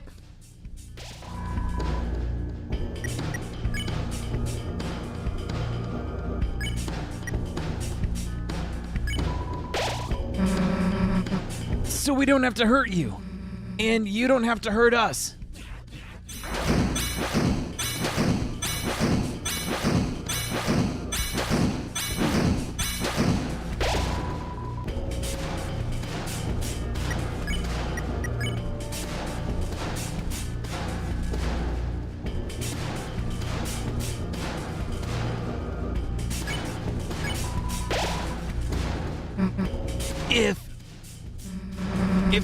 So we don't have to hurt you. And you don't have to hurt us.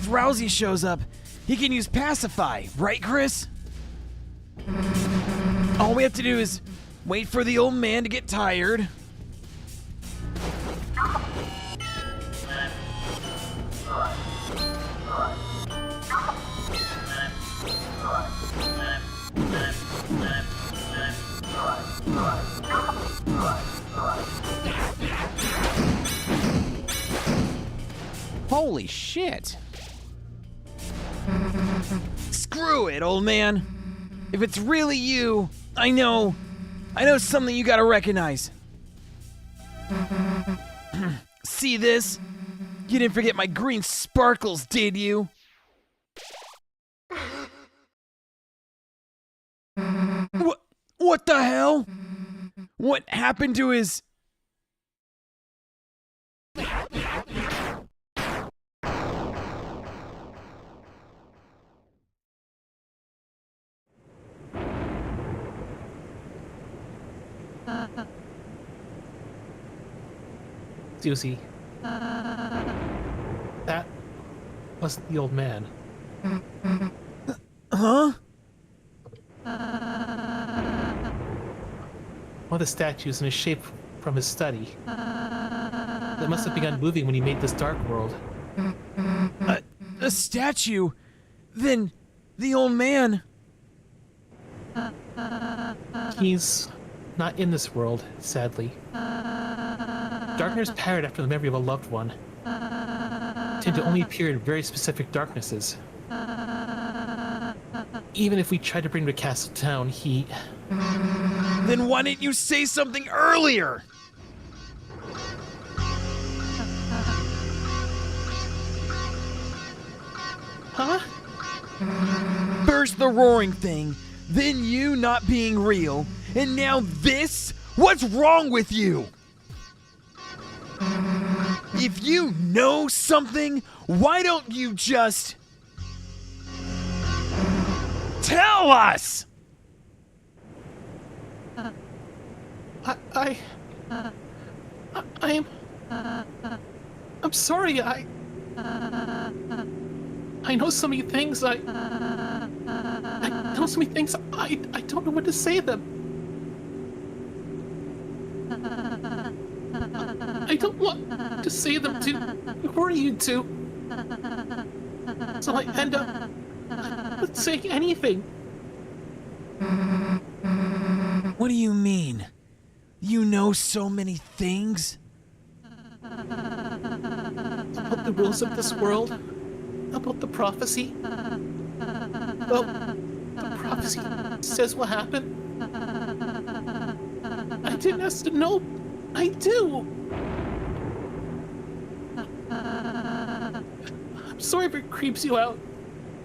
Rousey shows up, he can use Pacify, right, Chris? All we have to do is wait for the old man to get tired. Holy shit. Screw it, old man. If it's really you, I know something you gotta recognize. See this? You didn't forget my green sparkles, did you? What the hell? What happened to his... Susie. That wasn't the old man. Huh? One of the statues in his shape from his study. That must have begun moving when he made this dark world. A statue? Then the old man... He's not in this world, sadly. Darkness parrot after the memory of a loved one tend to only appear in very specific darknesses. Even if we tried to bring him to Castle Town, he... Then why didn't you say something earlier? Huh? First the roaring thing, then you not being real, and now this? What's wrong with you? If you know something, why don't you just... tell us? I'm sorry, I know so many things, I know so many things, I don't know what to say them. I don't want to say them to worry you two. So I end up not saying anything. What do you mean? You know so many things? About the rules of this world, about the prophecy. Well, the prophecy says what happened. I didn't ask to know. I do. I'm sorry if it creeps you out.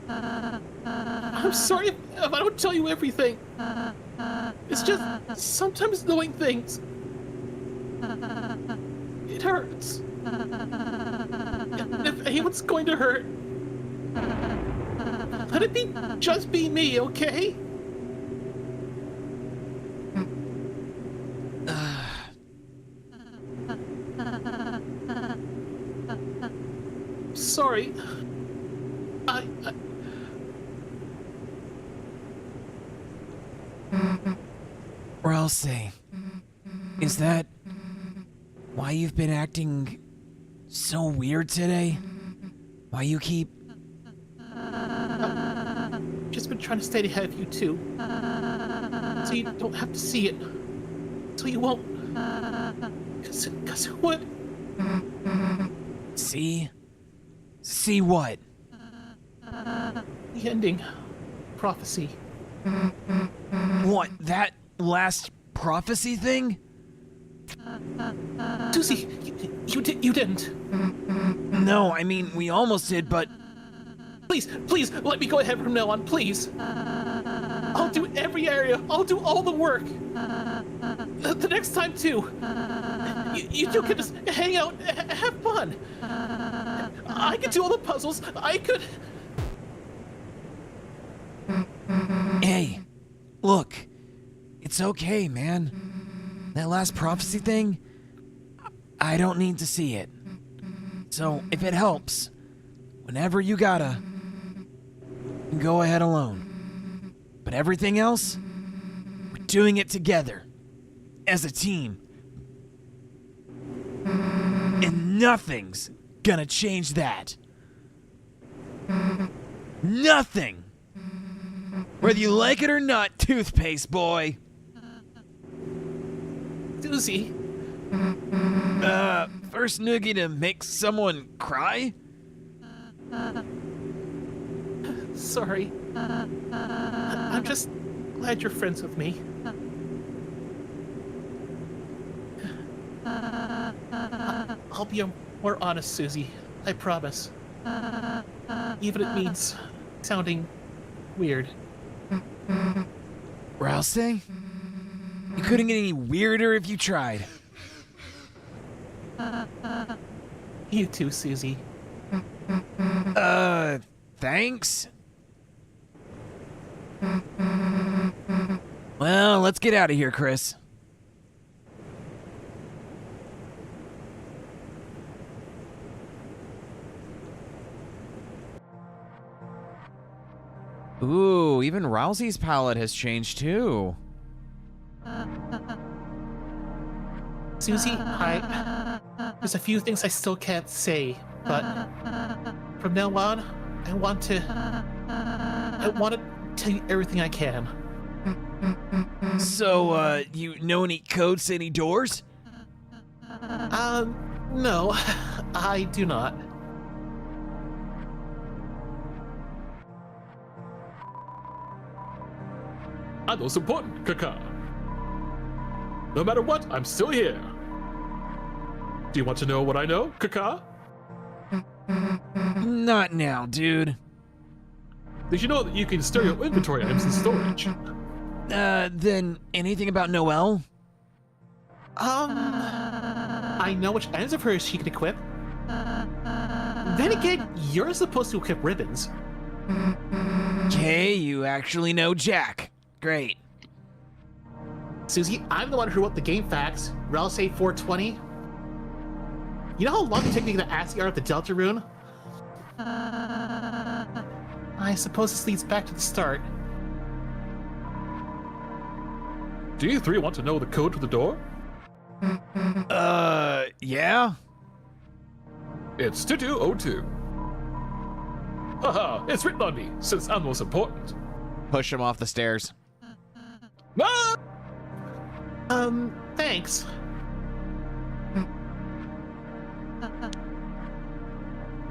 I'm sorry if I don't tell you everything. It's just sometimes knowing things. It hurts. And if anyone's going to hurt, let it just be me, okay? Sorry. Ralsei, is that why you've been acting so weird today? Why you keep... Just been trying to stay ahead of you too. So you don't have to see it. So you won't. Cause it would. See? See what? The ending. Prophecy. What, that last prophecy thing? Susie, you didn't. No, I mean, we almost did, but... Please, let me go ahead from now on, please. I'll do every area. I'll do all the work. The next time, too. You two can just hang out, have fun. I could do all the puzzles. I could... Hey, look. It's okay, man. That last prophecy thing, I don't need to see it. So, if it helps, whenever you gotta, go ahead alone. But everything else, we're doing it together, as a team. And nothing's gonna change that. Nothing! Whether you like it or not, toothpaste boy. Susie. First noogie to make someone cry? Sorry. I'm just glad you're friends with me. I'll be more honest, Susie. I promise. Even if it means sounding weird. Rouse? You couldn't get any weirder if you tried. You too, Susie. Thanks? Well, let's get out of here, Chris. Ooh, even Rousey's palette has changed too. Susie, there's a few things I still can't say, but from now on, I want to tell you everything I can. So, you know any codes to any doors? No, I do not. I'm most important, Kaka. No matter what, I'm still here. Do you want to know what I know, Kaka? Not now, dude. Did you know that you can store your inventory items in storage? Then anything about Noelle? I know which items of hers she can equip. Then again, you're supposed to equip ribbons. Okay, you actually know Jack. Great. Susie, I'm the one who wrote the game facts. Relic 420. You know how long it took me to get the ASCII art of the Deltarune? I suppose this leads back to the start. Do you three want to know the code to the door? Yeah? It's 2202. Haha, it's written on me, since I'm most important. Push him off the stairs. Ah! Thanks.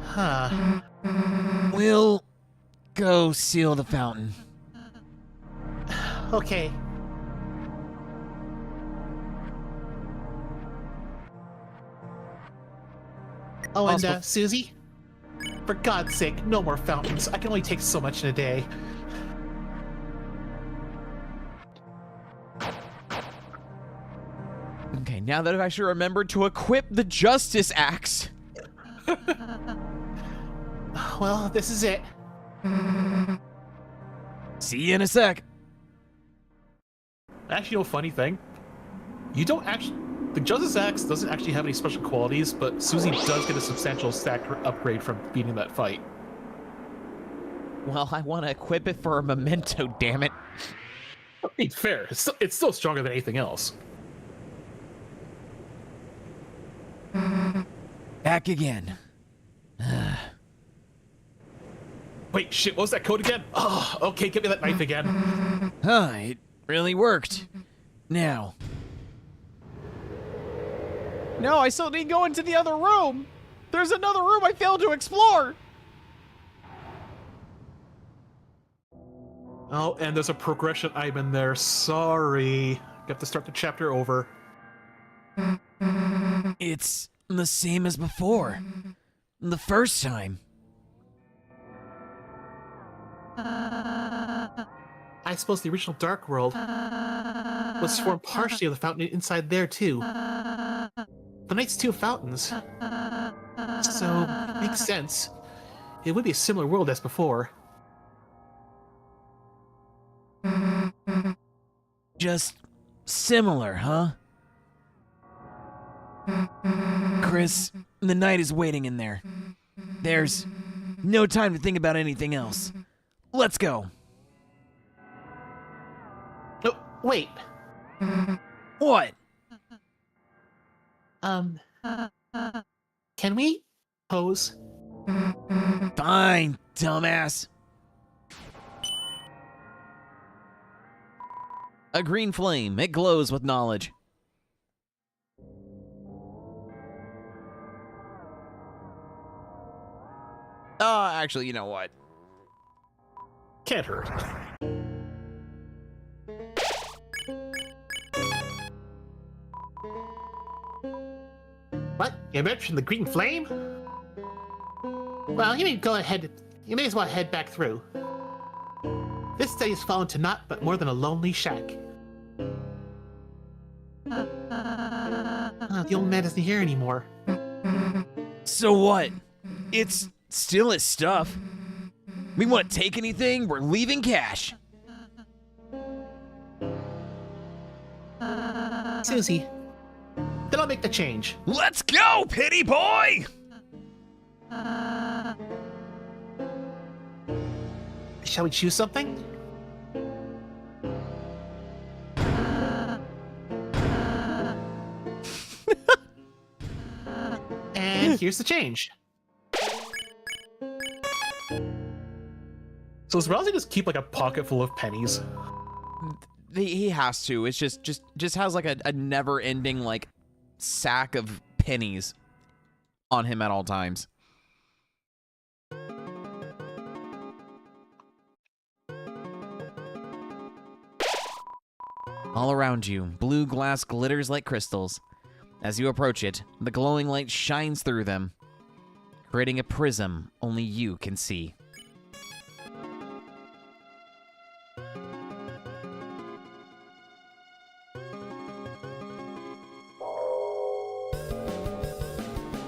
Huh. We'll go seal the fountain. Okay. Oh, and Also- Susie? For God's sake, no more fountains. I can only take so much in a day. Okay, now that I've actually remembered to equip the Justice Axe. Well, this is it. See you in a sec. Actually, no funny thing. You don't actually... The Justice Axe doesn't actually have any special qualities, but Susie does get a substantial stack upgrade from beating that fight. Well, I want to equip it for a memento, damn it. I mean, fair. It's still stronger than anything else. Back again. Wait, shit, what was that code again? Oh, okay, give me that knife again. Huh, it really worked. Now, No, I still need to go into the other room. There's another room I failed to explore. Oh, and there's a progression item in there. Sorry. You have to start the chapter over. it's the same as before. The first time. I suppose the original Dark World was formed partially of the fountain inside there, too. The Knight's two fountains. So, makes sense. It would be a similar world as before. Just similar, huh? Chris, the Knight is waiting in there. There's No time to think about anything else. Let's go. No, wait. What? Can we pose? Fine, dumbass. A green flame. It glows with knowledge. Actually, you know what? Can't hurt. What? You mentioned the green flame? Well, you may go ahead. You may as well head back through. This day has fallen to naught but more than a lonely shack. The old man isn't here anymore. So what? It's still his stuff. We want to take anything, we're leaving cash. Susie, then I'll make the change. Let's go, pity boy! Shall we choose something? And here's the change. So does Rousey just keep like a pocket full of pennies? He has to. It's just has like a never-ending like sack of pennies on him at all times. All around you, blue glass glitters like crystals. As you approach it, the glowing light shines through them, creating a prism only you can see.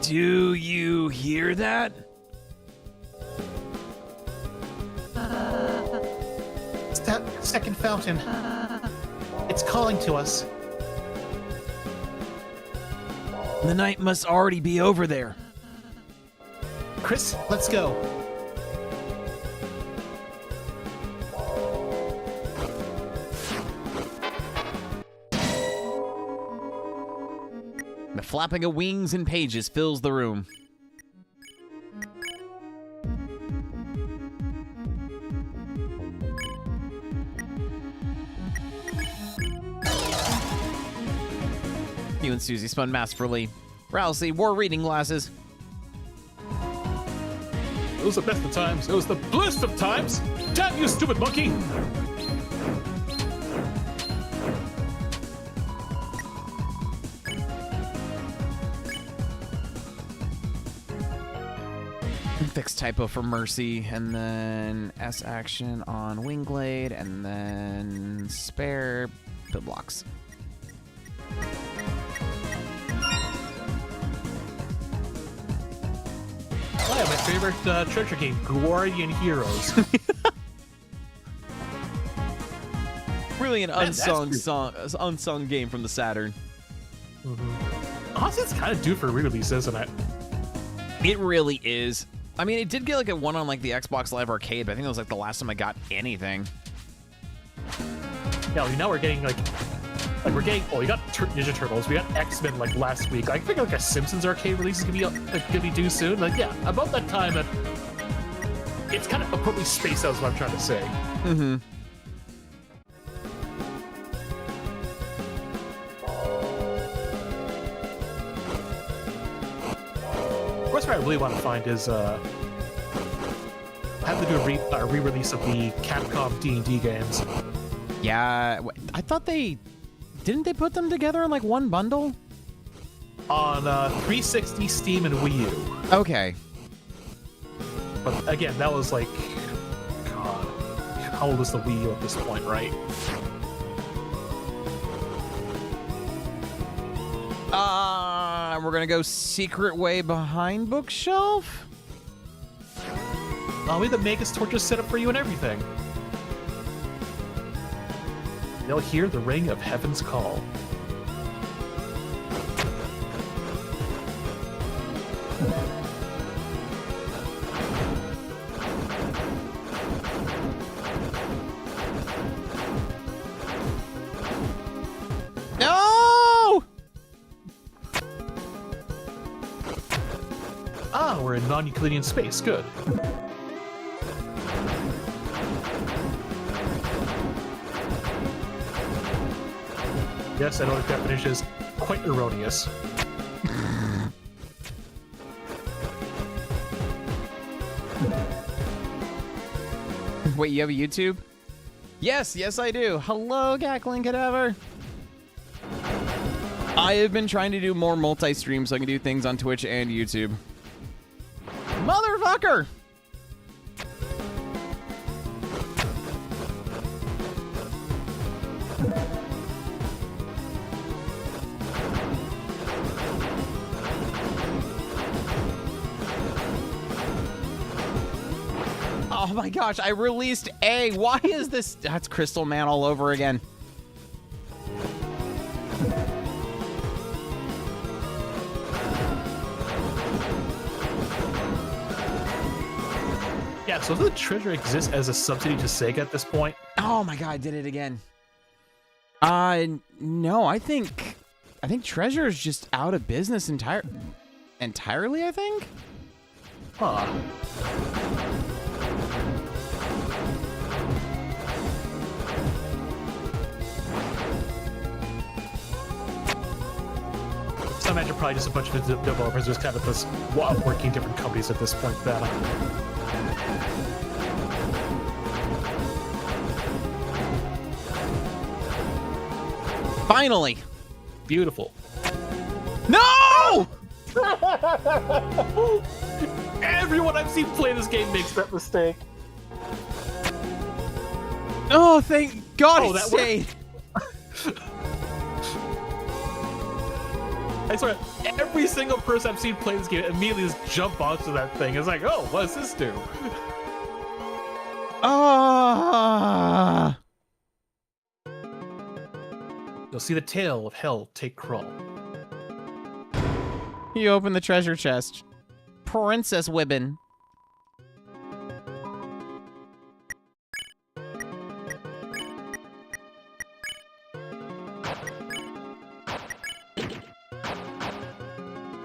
Do you hear that? It's that second fountain. It's calling to us. The night must already be over there. Chris, let's go. The flapping of wings and pages fills the room. You and Susie spun masterfully. Rousey wore reading glasses. It was the best of times. It was the bliss of times. Damn you, stupid monkey! Fix typo for Mercy, and then S action on Wingblade, and then spare build blocks. Oh yeah, my favorite treasure game, Guardian Heroes. Really an that's unsung game from the Saturn. Honestly, it's kind of due for re-release, isn't it? It really is. I mean, it did get like a one on like the Xbox Live Arcade, but I think it was like the last time I got anything. Yeah, now we're getting like we're getting. Oh, we got Ninja Turtles. We got X-Men like last week. I think like a Simpsons arcade release is gonna be due soon. Like yeah, about that time. It's kind of appropriately spaced out, is what I'm trying to say. Mm-hmm. Of course, what I really want to find is I have to do a re-release of the Capcom D&D games. Yeah, I thought didn't they put them together in like one bundle? On 360, Steam, and Wii U. Okay. But again, that was like, God, how old is the Wii U at this point, right? We're gonna go secret way behind bookshelf. We have the Magus torches set up for you and everything. They'll hear the ring of heaven's call. non-Euclidean space. Good. Yes, I know the definition is quite erroneous. Wait, you have a YouTube? Yes, yes I do. Hello, Gackling Cadaver. I have been trying to do more multi-stream so I can do things on Twitch and YouTube. Motherfucker! Oh my gosh, I released A. Why is this? That's Crystal Man all over again. Yeah, so does the treasure exist as a subsidy to Sega at this point? Oh my god, I did it again. No, I think Treasure is just out of business entirely, I think? Huh. So I imagine probably just a bunch of developers just kind of just working different companies at this point. Finally! Beautiful. No! Everyone I've seen play this game makes that mistake. Oh, thank God Oh, it that stayed. I swear, every single person I've seen play this game immediately just jump onto that thing. It's like, oh, what does this do? Ah. You'll see the tail of hell take crawl. You open the treasure chest. Princess Wibbin.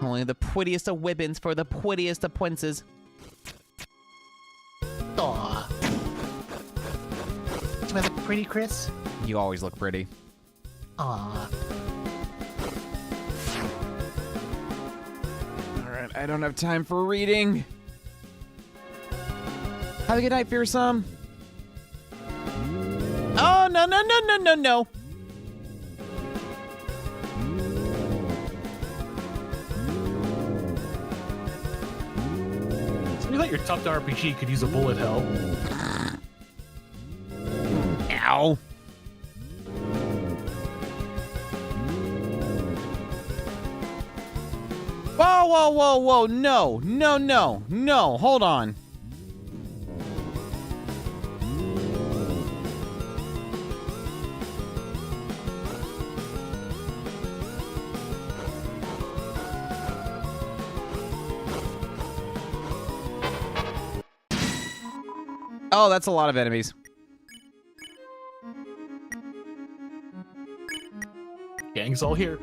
Only the prettiest of Wibbins for the prettiest of princes. Aw. Do I look pretty, Chris? You always look pretty. Aw. Alright, I don't have time for reading. Have a good night, Fearsome. Oh, no, no, no, no, no, no. So you thought your top-down RPG could use a bullet hell. Ow. Whoa, whoa, whoa, whoa, no, no, no, no, hold on. Oh, that's a lot of enemies. Gang's all here.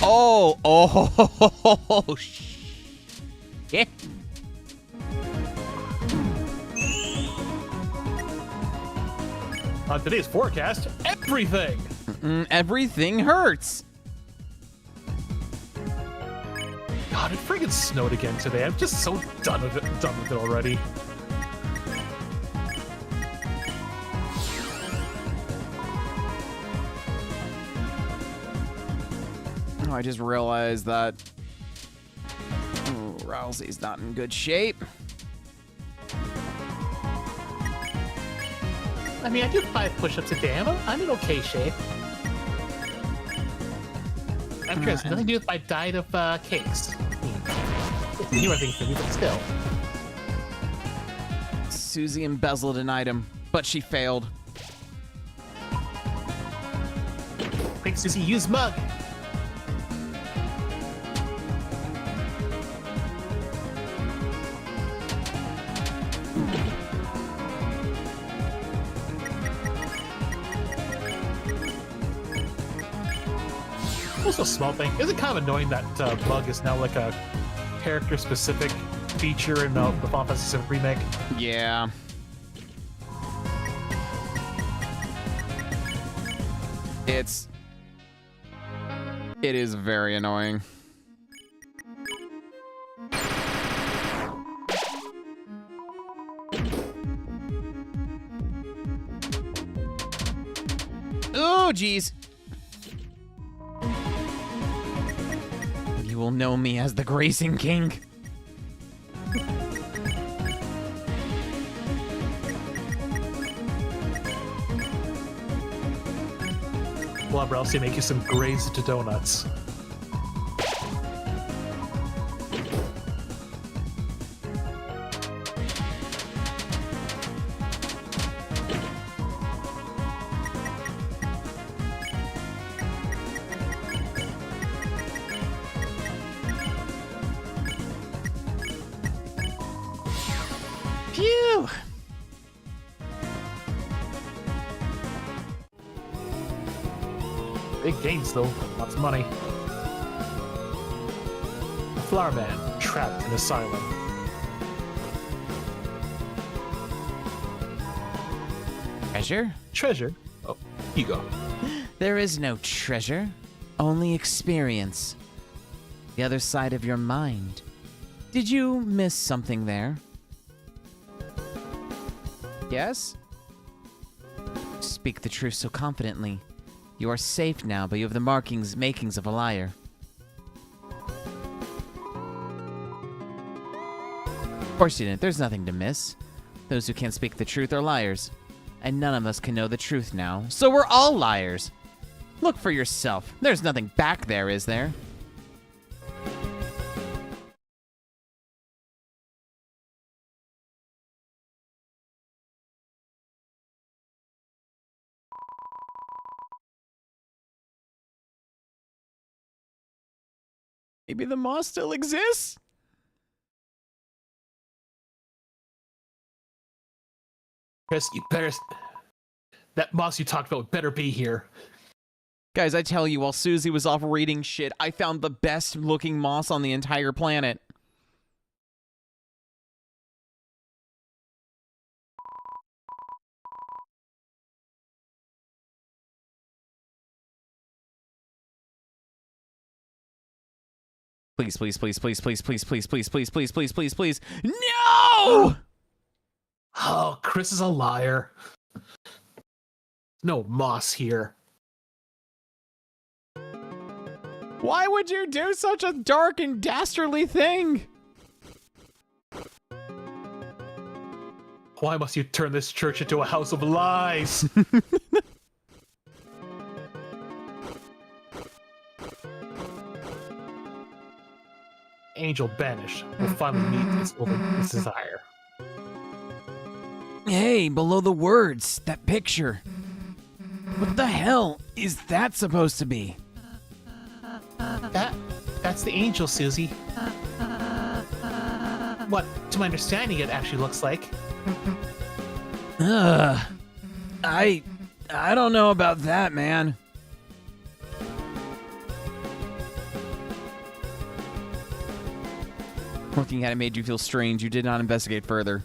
Oh, oh, shit. On today's forecast, everything! Everything hurts. God, it friggin' snowed again today. I'm just so done with it already. Oh, I just realized that Rousey's not in good shape. I mean, I do 5 push-ups a day. I'm in okay shape. I'm Chris. Nothing to do with my diet of cakes. It's a newer thing for me, but still. Susie embezzled an item, but she failed. Quick, Susie, use mug. Also, a small thing. Is it kind of annoying that bug is now like a character-specific feature in the Final Fantasy VII Remake? Yeah. It is very annoying. Oh, jeez. You will know me as the Grayson King. Well, bro, I'll see make you some grays to donuts. Phew. Big gains, though. Lots of money. A flower man trapped in an asylum. Treasure? Treasure? Oh, here you go. There is no treasure, only experience. The other side of your mind. Did you miss something there? Yes? Speak the truth so confidently. You are safe now, but you have the makings of a liar. Of course you didn't. There's nothing to miss. Those who can't speak the truth are liars. And none of us can know the truth now, so we're all liars. Look for yourself. There's nothing back there, is there? Maybe the moss still exists? Chris, you better... That moss you talked about better be here. Guys, I tell you, while Susie was off reading shit, I found the best looking moss on the entire planet. Please, please, please, please, please, please, please, please, please, please, please, please, please. No! Oh, Chris is a liar. No moss here. Why would you do such a dark and dastardly thing? Why must you turn this church into a house of lies? Angel banished will finally meet its desire. Hey, below the words, that picture. What the hell is that supposed to be? That's the angel, Susie. What, to my understanding, it actually looks like. I don't know about that, man. Looking at it made you feel strange. You did not investigate further.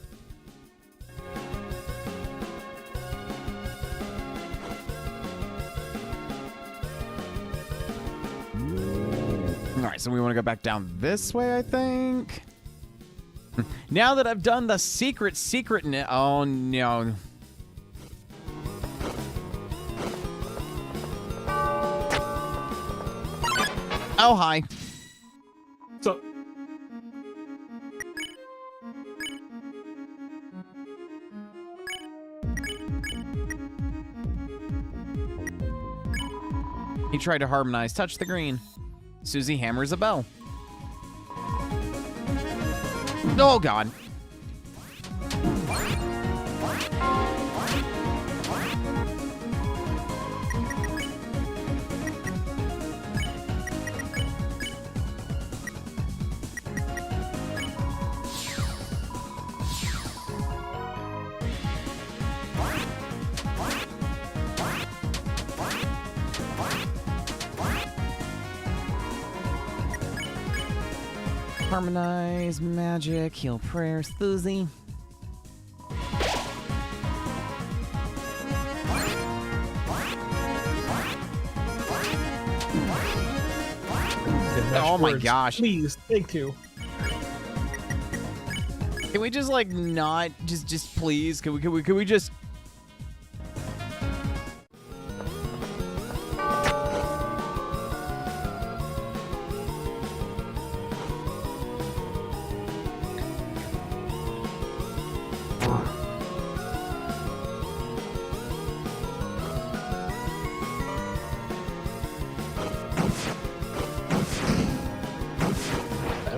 Alright, so we want to go back down this way, I think. Now that I've done the secret... Oh, no. Oh, hi. So, He tried to harmonize. Touch the green. Susie hammers a bell. Oh, God. Harmonize, magic, heal prayers, Thuzy. Oh my gosh. Please, thank you. Can we just like not just please? Can we just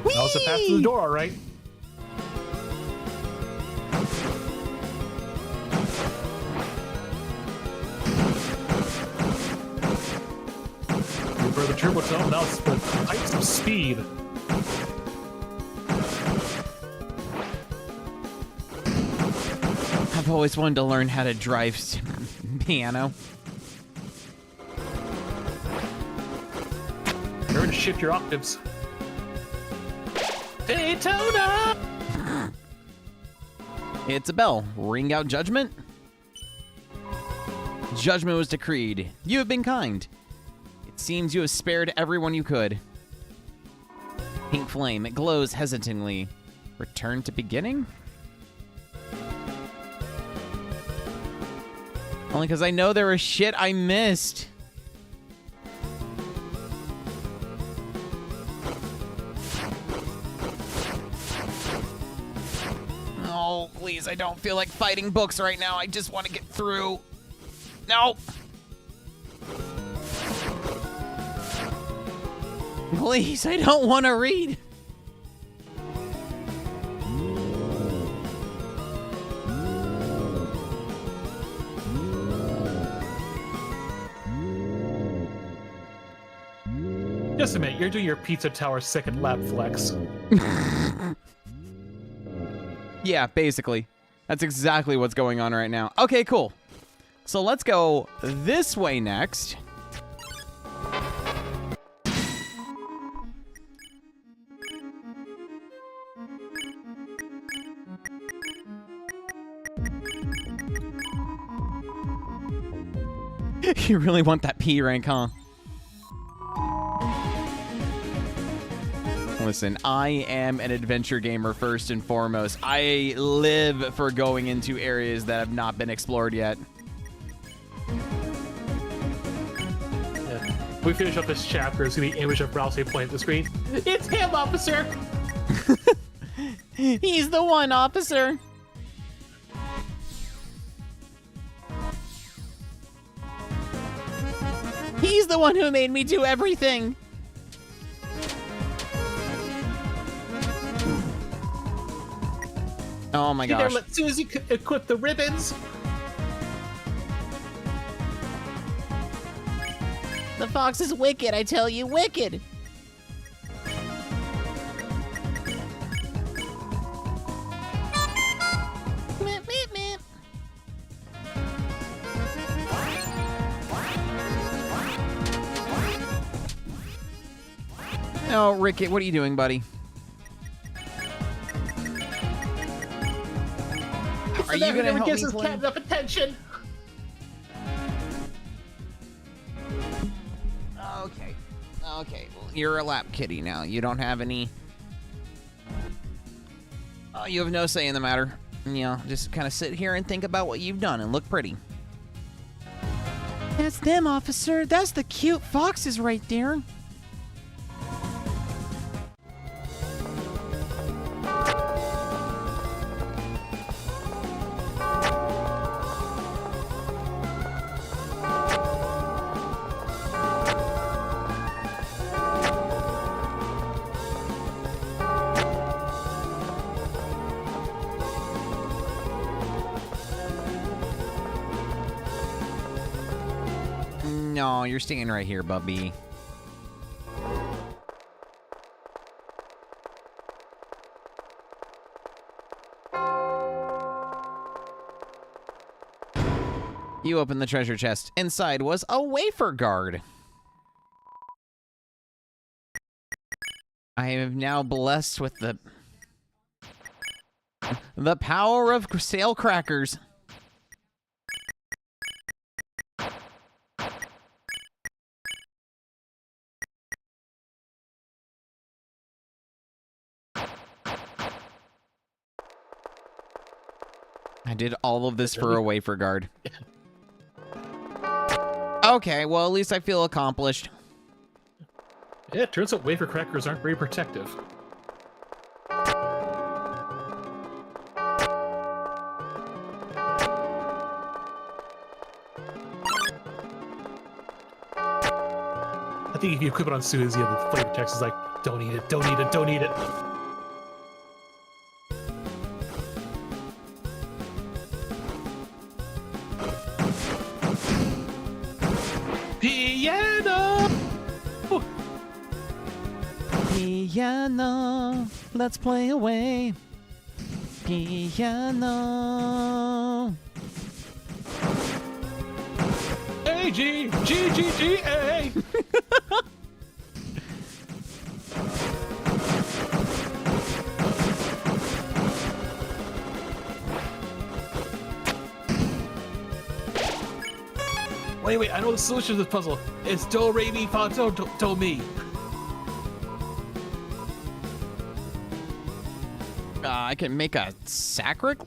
That was a path to the door, all right. For the turbo tunnel, now it's the heights of speed. I've always wanted to learn how to drive piano. Remember to shift your octaves. Daytona! It's a bell. Ring out judgment. Judgment was decreed. You have been kind. It seems you have spared everyone you could. Pink flame. It glows hesitantly. Return to beginning? Only because I know there was shit I missed. Oh, please, I don't feel like fighting books right now. I just want to get through. No. Please, I don't want to read. Just a minute, you're doing your Pizza Tower second lap flex. Yeah, basically. That's exactly what's going on right now. Okay, cool. So let's go this way next. You really want that P rank, huh? Listen, I am an adventure gamer first and foremost. I live for going into areas that have not been explored yet. Yeah. We finish up this chapter, it's gonna be an image of Rousey pointing at the screen. It's him, officer! He's the one, officer! He's the one who made me do everything! Oh my You never gosh. let Susie equip the ribbons. The fox is wicked, I tell you, wicked! Meep, meep, meep. Oh, Ricket, what are you doing, buddy? Are you gonna help me gives his play? cat enough attention. Okay. Okay. Well, you're a lap kitty now. You don't have any... Oh, you have no say in the matter. You know, just kind of sit here and think about what you've done and look pretty. That's them, officer. That's the cute foxes right there. No, you're staying right here, Bubby. You opened the treasure chest. Inside was a wafer guard. I am now blessed with the power of sail crackers. I did all of this for a wafer guard. Okay, well, at least I feel accomplished. Yeah, it turns out wafer crackers aren't very protective. I think if you equip it on Susie, the flavor text is like, don't eat it, don't eat it, don't eat it. Piano! Piano, let's play away. Piano. A G G G G A. Wait, I know the solution to this puzzle. It's do re mi fa do mi. I can make a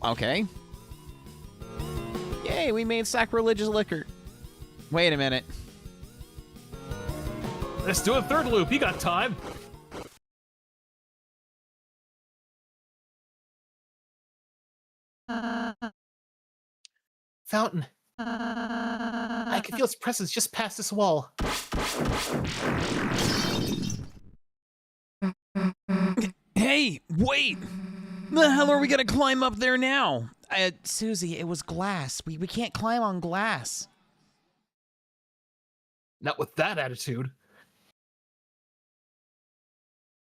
okay. Yay, we made sacrilegious liquor. Wait a minute. Let's do a third loop. You got time. Fountain. I can feel its presence just past this wall. Hey, wait! The hell are we gonna climb up there now? Susie, it was glass. We can't climb on glass. Not with that attitude.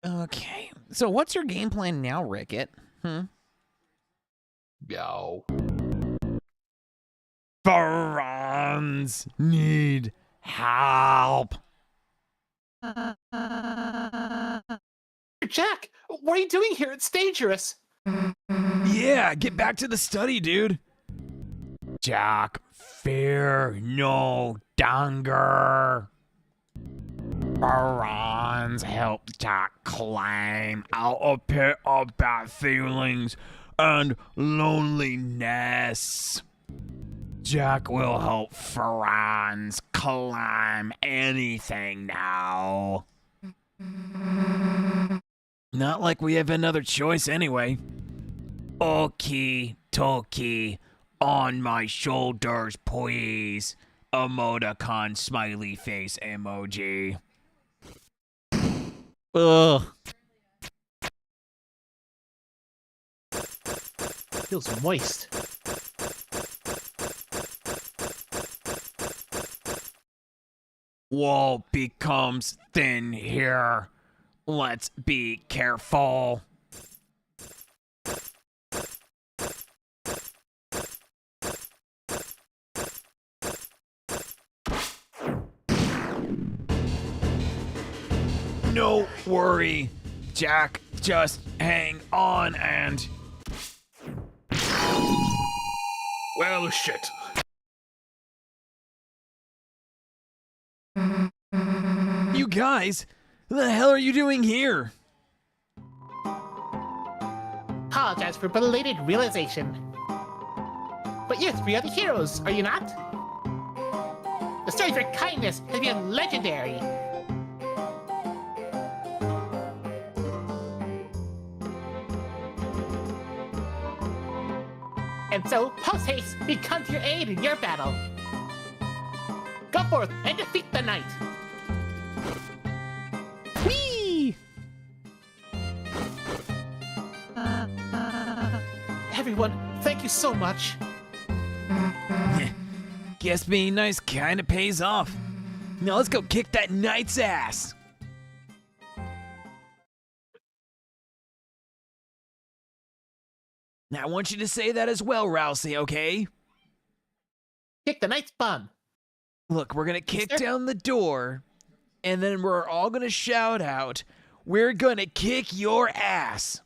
Okay. So what's your game plan now, Ricket? Yow. Farons need help. Jack, what are you doing here? It's dangerous. Yeah, get back to the study, dude. Jack, fear no danger. Farons help Jack climb out of pit of bad feelings and loneliness. Jack will help Farons climb anything now. Not like we have another choice anyway. Okie dokie, on my shoulders, please. Emoticon smiley face emoji. Ugh. Feels moist. Wall becomes thin here. Let's be careful. No worry, Jack. Just hang on and... Well, shit. You guys, the hell are you doing here? Apologize for belated realization. But you're three other heroes, are you not? The story of your kindness has been legendary. And so, post haste, we come to your aid in your battle. Go forth and defeat the knight. Whee! Everyone, thank you so much. Guess being nice kinda pays off. Now let's go kick that knight's ass. Now I want you to say that as well, Rousey, okay? Kick the knight's bum. Look, we're gonna kick there- down the door, and then we're all gonna shout out, we're gonna kick your ass.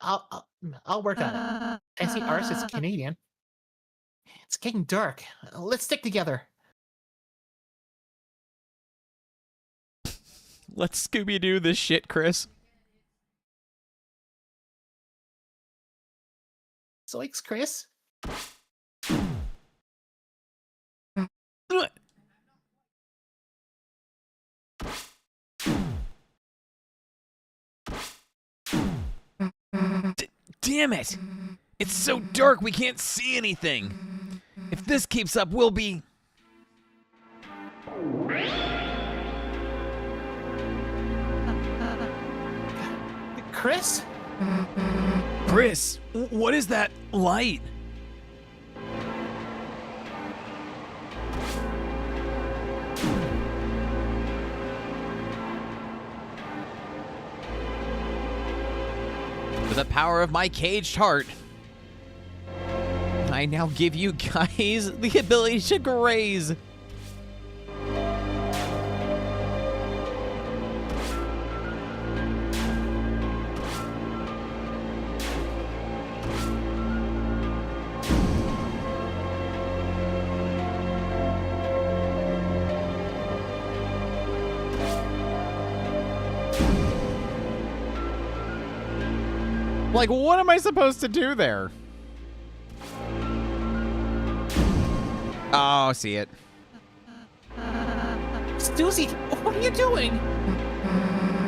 I'll work on it. I see ours is Canadian. It's getting dark. Let's stick together. Let's Scooby-Doo this shit, Chris. Zoinks, Chris. Damn it! It's so dark we can't see anything. If this keeps up, we'll be... Chris? Chris, what is that light? With the power of my caged heart, I now give you guys the ability to graze. Like, what am I supposed to do there? Oh, see it. Stussy, what are you doing?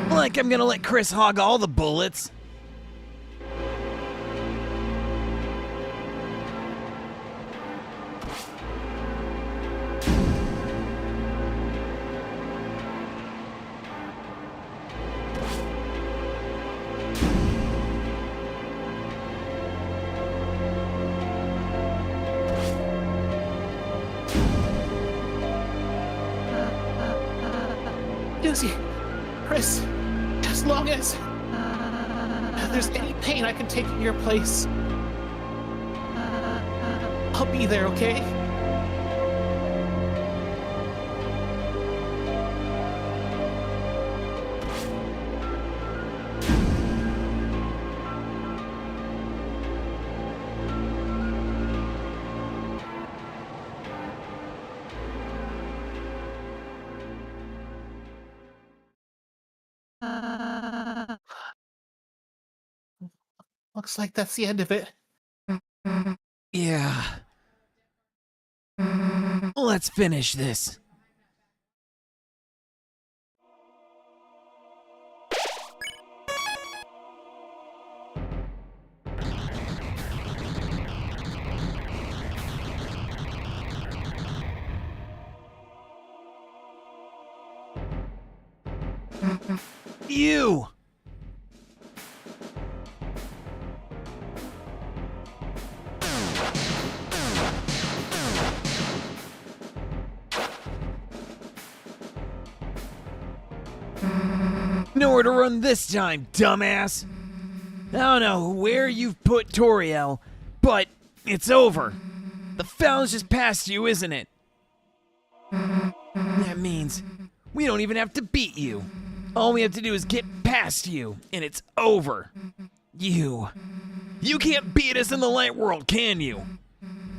Like I'm gonna let Chris hog all the bullets. Stussy, Chris, as long as there's any pain I can take in your place, I'll be there, okay? Looks like that's the end of it. Yeah. Let's finish this. You! Nowhere to run this time, dumbass. I don't know where you've put Toriel, but it's over. The foul's just past you, isn't it? That means we don't even have to beat you. All we have to do is get past you, and it's over. You can't beat us in the light world, can you?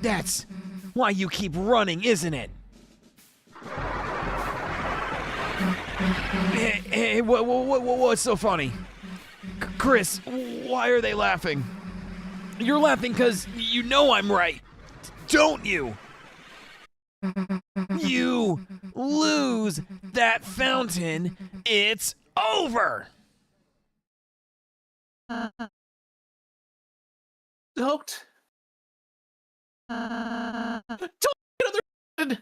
That's why you keep running, isn't it? Hey, what's so funny? Chris, why are they laughing? You're laughing because you know I'm right, don't you? You lose that fountain, it's over! Don't get another.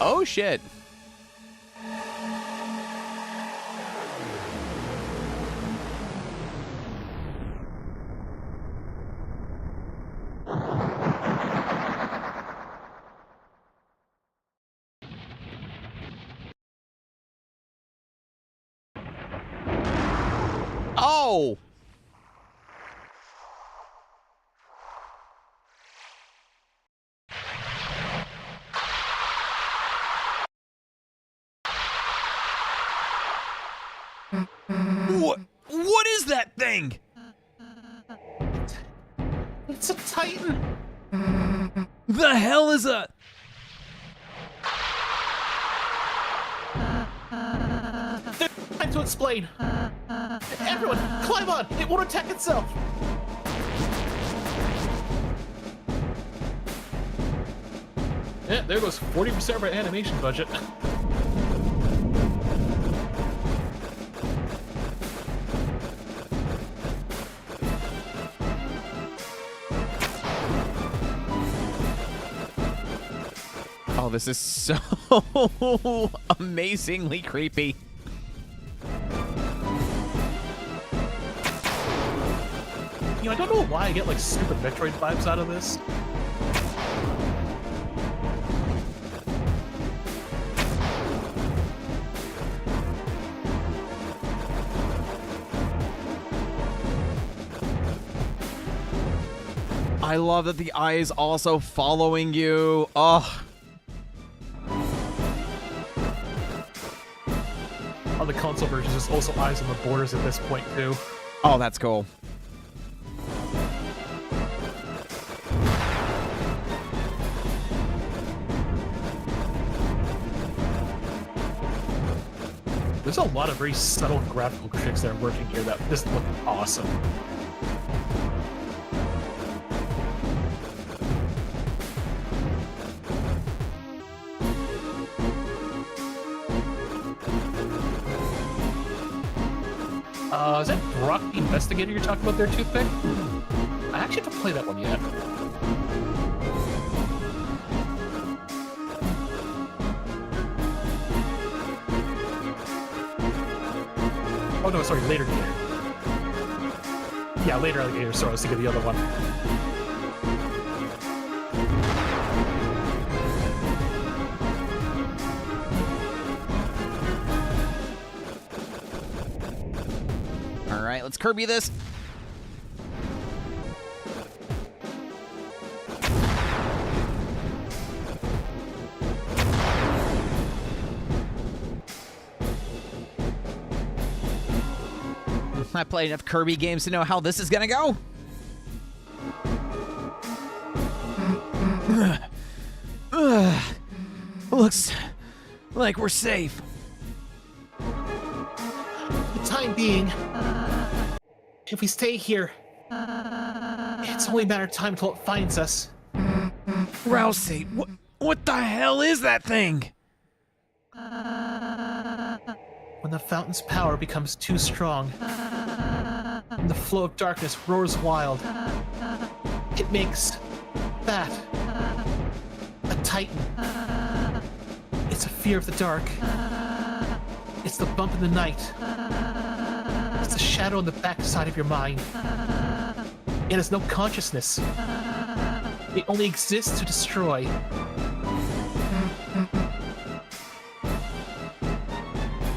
Oh, shit. Oh! that thing? It's a Titan. The hell is a... Time to explain. Everyone, climb on. It won't attack itself. Yeah, there goes 40% of our animation budget. Oh, this is so amazingly creepy. You know, I don't know why I get like Super Metroid vibes out of this. I love that the eye is also following you. Oh, On the console versions, there's also eyes on the borders at this point too. oh, that's cool. There's a lot of very subtle graphical tricks that are working here that just look awesome. Is that Brock the Investigator you're talking about there, Toothpick? I actually haven't played that one yet. Oh no, sorry, Later Gator. Yeah, Later Alligator, sorry, I was thinking of the other one. All right, let's Kirby this. I played enough Kirby games to know how this is gonna go. Looks like we're safe. For the time being, if we stay here, it's only a matter of time until it finds us. Rousey, what the hell is that thing? When the fountain's power becomes too strong, and the flow of darkness roars wild, it makes that a Titan. It's a fear of the dark. It's the bump in the night. It's the shadow on the backside of your mind. It has no consciousness. It only exists to destroy.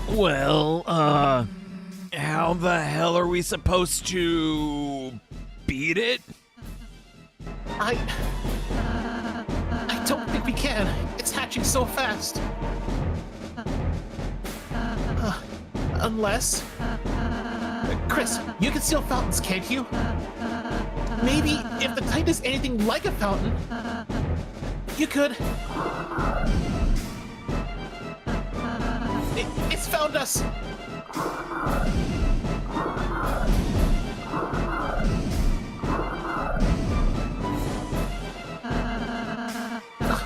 Well, how the hell are we supposed to beat it? I don't think we can. It's hatching so fast. Unless... Chris, you can seal fountains, can't you? Maybe if the Titan is anything like a fountain, you could... It's found us!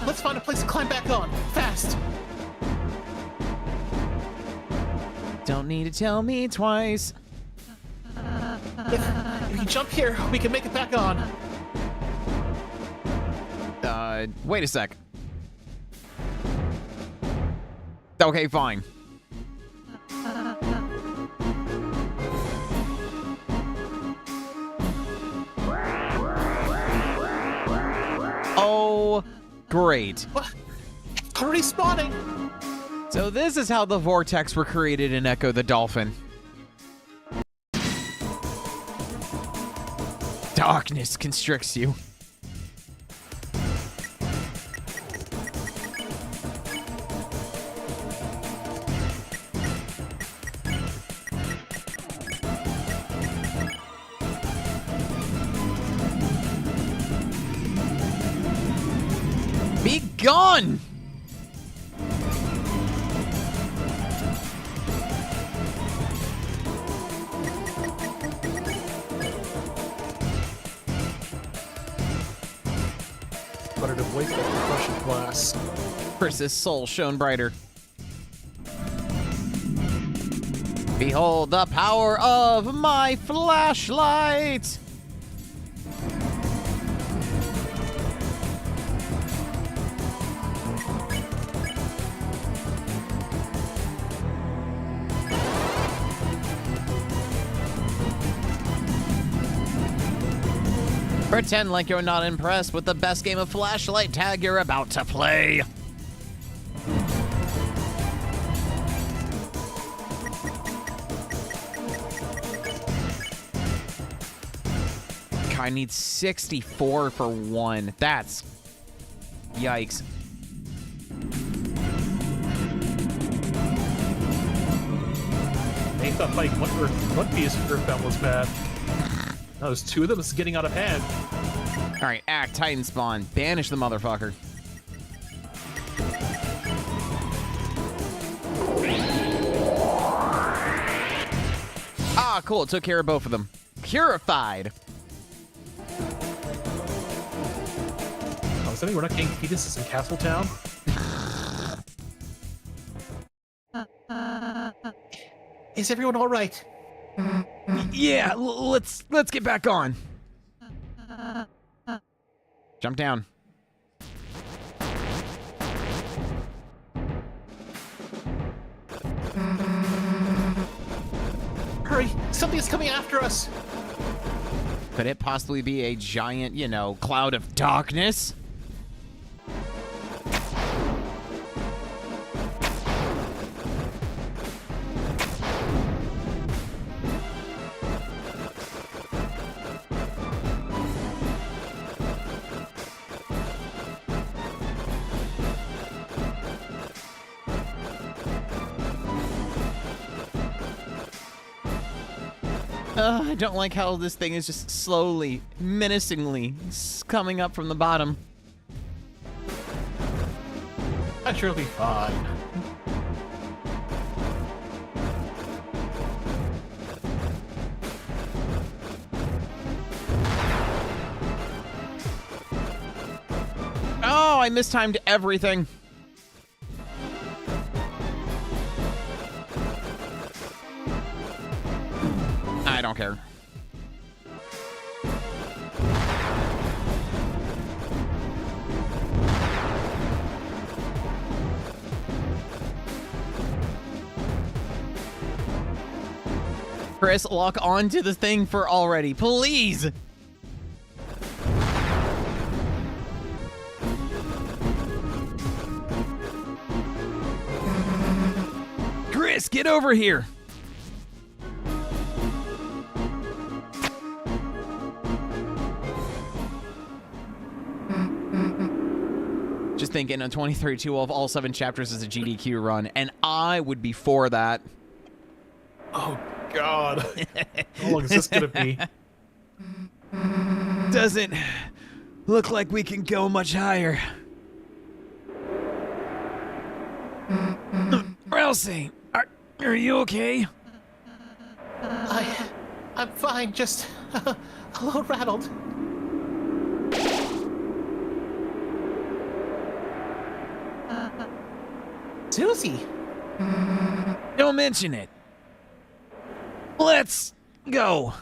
Let's find a place to climb back on, fast! Don't need to tell me twice. If you jump here, we can make it back on. Wait a sec. Okay, fine. Oh, great. What? It's already spawning! So this is how the vortex were created in Echo the Dolphin. Darkness constricts you. gone! Better to avoid that percussion glass. Chris's soul shone brighter. Behold the power of my flashlight! Pretend like you're not impressed with the best game of flashlight tag you're about to play. I need 64 for one. That's... yikes. They thought fighting one piece of Earthbound was bad. Now there's two of them. This is getting out of hand. All right, act Titan spawn. Banish the motherfucker. Ah, cool. It took care of both of them. Purified. Oh, is that we're not getting fetuses in Castletown? Is everyone all right? Yeah, let's get back on. Jump down. Hurry! Something's coming after us! Could it possibly be a giant, you know, cloud of darkness? I don't like how this thing is just slowly, menacingly coming up from the bottom. That sure will be fine. Oh, I mistimed everything. I don't care. Chris, lock onto the thing for already, please. Chris, get over here. Just thinking on 23-2 of all 7 chapters is a GDQ run, and I would be for that. Oh, God. How long is this gonna be? Doesn't look like we can go much higher. Elsie, are you okay? I'm fine, just a little rattled. Susie! Don't mention it. Let's go.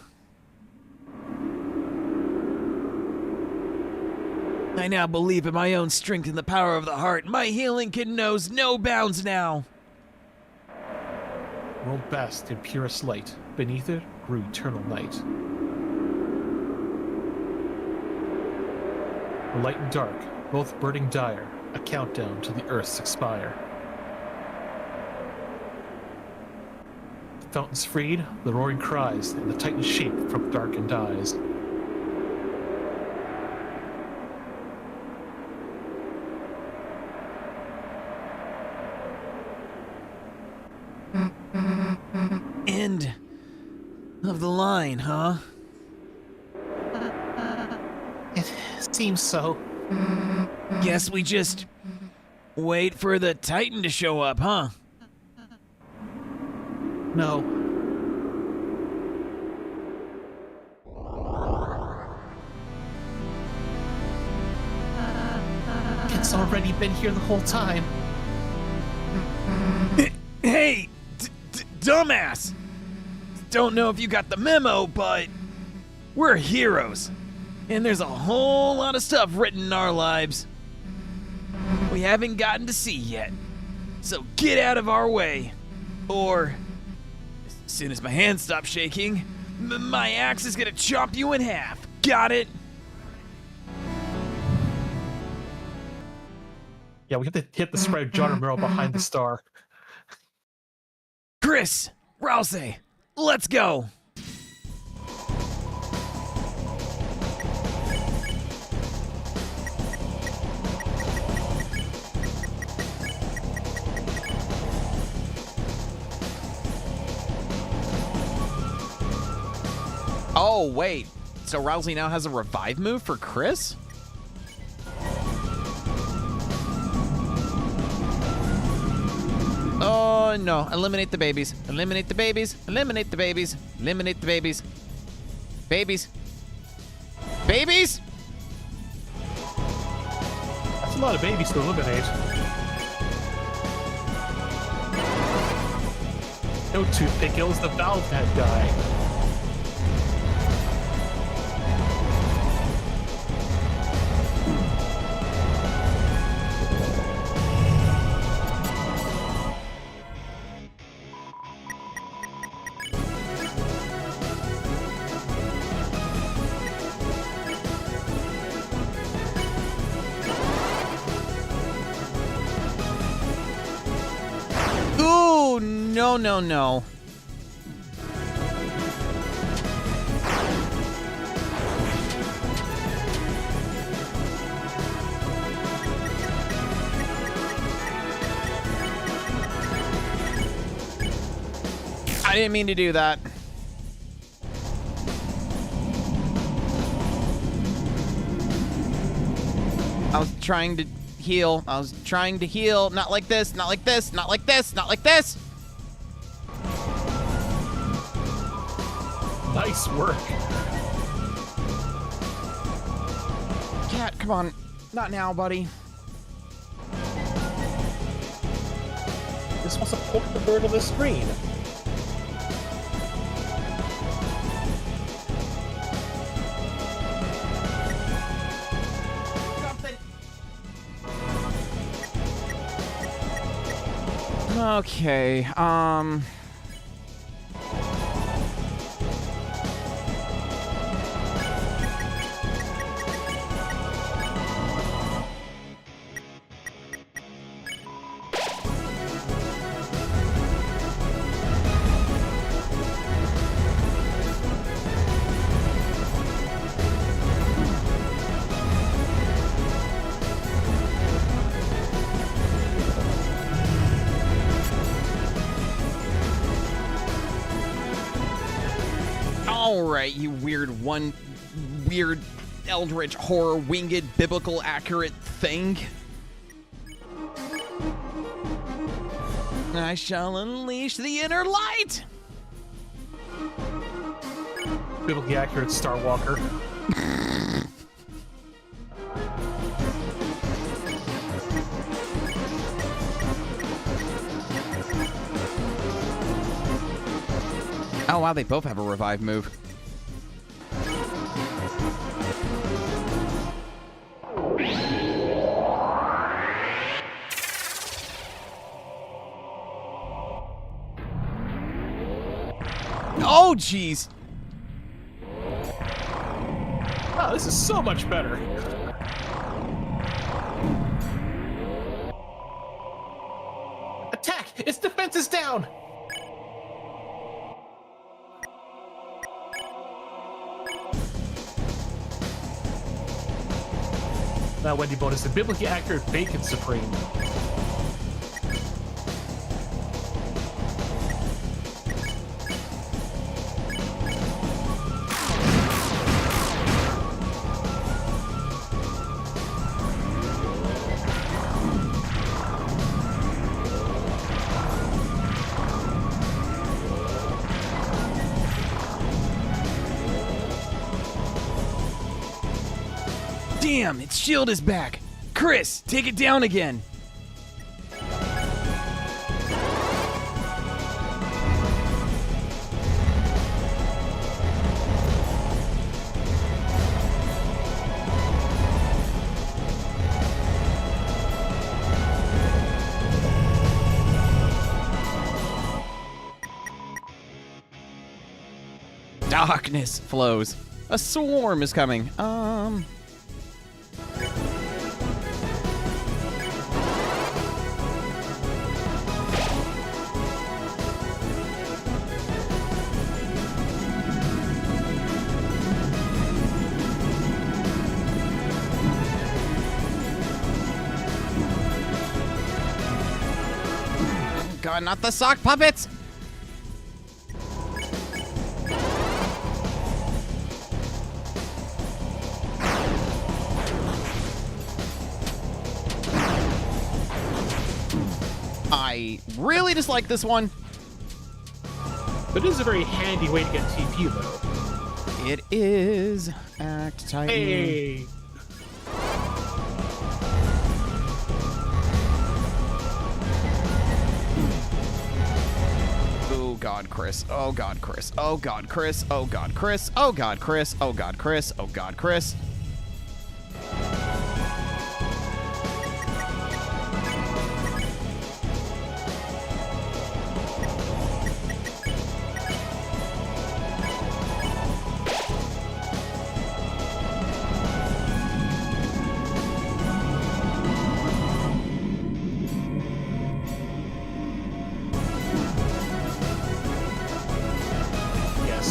I now believe in my own strength and the power of the heart. My healing knows no bounds now. World best in purest light. Beneath it grew eternal night. The light and dark, both burning dire, a countdown to the earth's expire. The fountains freed, the roaring cries, and the titan shape from darkened eyes. End of the line, huh? It seems so. Guess we just wait for the Titan to show up, huh? No. It's already been here the whole time. Hey, dumbass! Don't know if you got the memo, but we're heroes. And there's a whole lot of stuff written in our lives we haven't gotten to see yet. So get out of our way. Or, as soon as my hand stops shaking, my axe is gonna chop you in half. Got it? Yeah, we have to hit the spread John Romero behind the star. Chris, Rouse, let's go. Oh, wait. So Rousey now has a revive move for Chris? Oh, no. Eliminate the babies. Eliminate the babies. Eliminate the babies. Eliminate the babies. Babies. Babies? That's a lot of babies to eliminate. No toothpick, it was the valve head guy. Ooh, no, no, no. I didn't mean to do that. I was trying to heal. I was trying to heal. Not like this, not like this, not like this, not like this. Nice work. Cat, come on. Not now, buddy. This wants to poke the bird on the screen. Okay, Alright, you weird eldritch horror winged biblical accurate thing. I shall unleash the inner light! Biblically accurate Star Walker. Oh wow, they both have a revive move. Oh jeez! Wow, this is so much better. Attack! Its defense is down! That Wendy bonus, the biblically accurate Bacon Supreme. Damn, its shield is back. Chris, take it down again. Darkness flows. A swarm is coming. God, not the sock puppets! I really dislike this one. But it is a very handy way to get TP, though. It is. Act Titan. Hey! Oh God, Chris. Oh God, Chris. Oh God, Chris. Oh God, Chris. Oh God, Chris. Oh God, Chris. Oh God, Chris.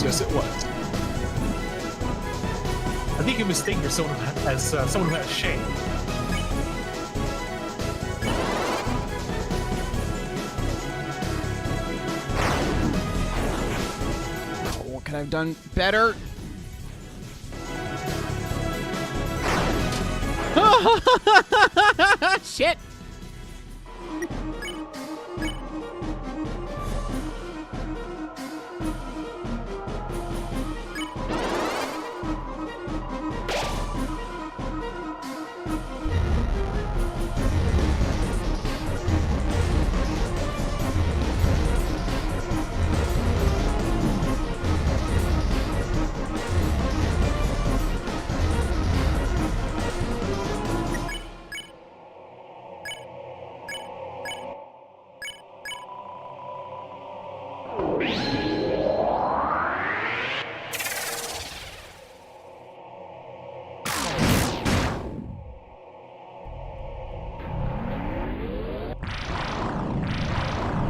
Yes, it was. I think you mistake for someone as someone who has shame. Oh, what could I have done better? Shit.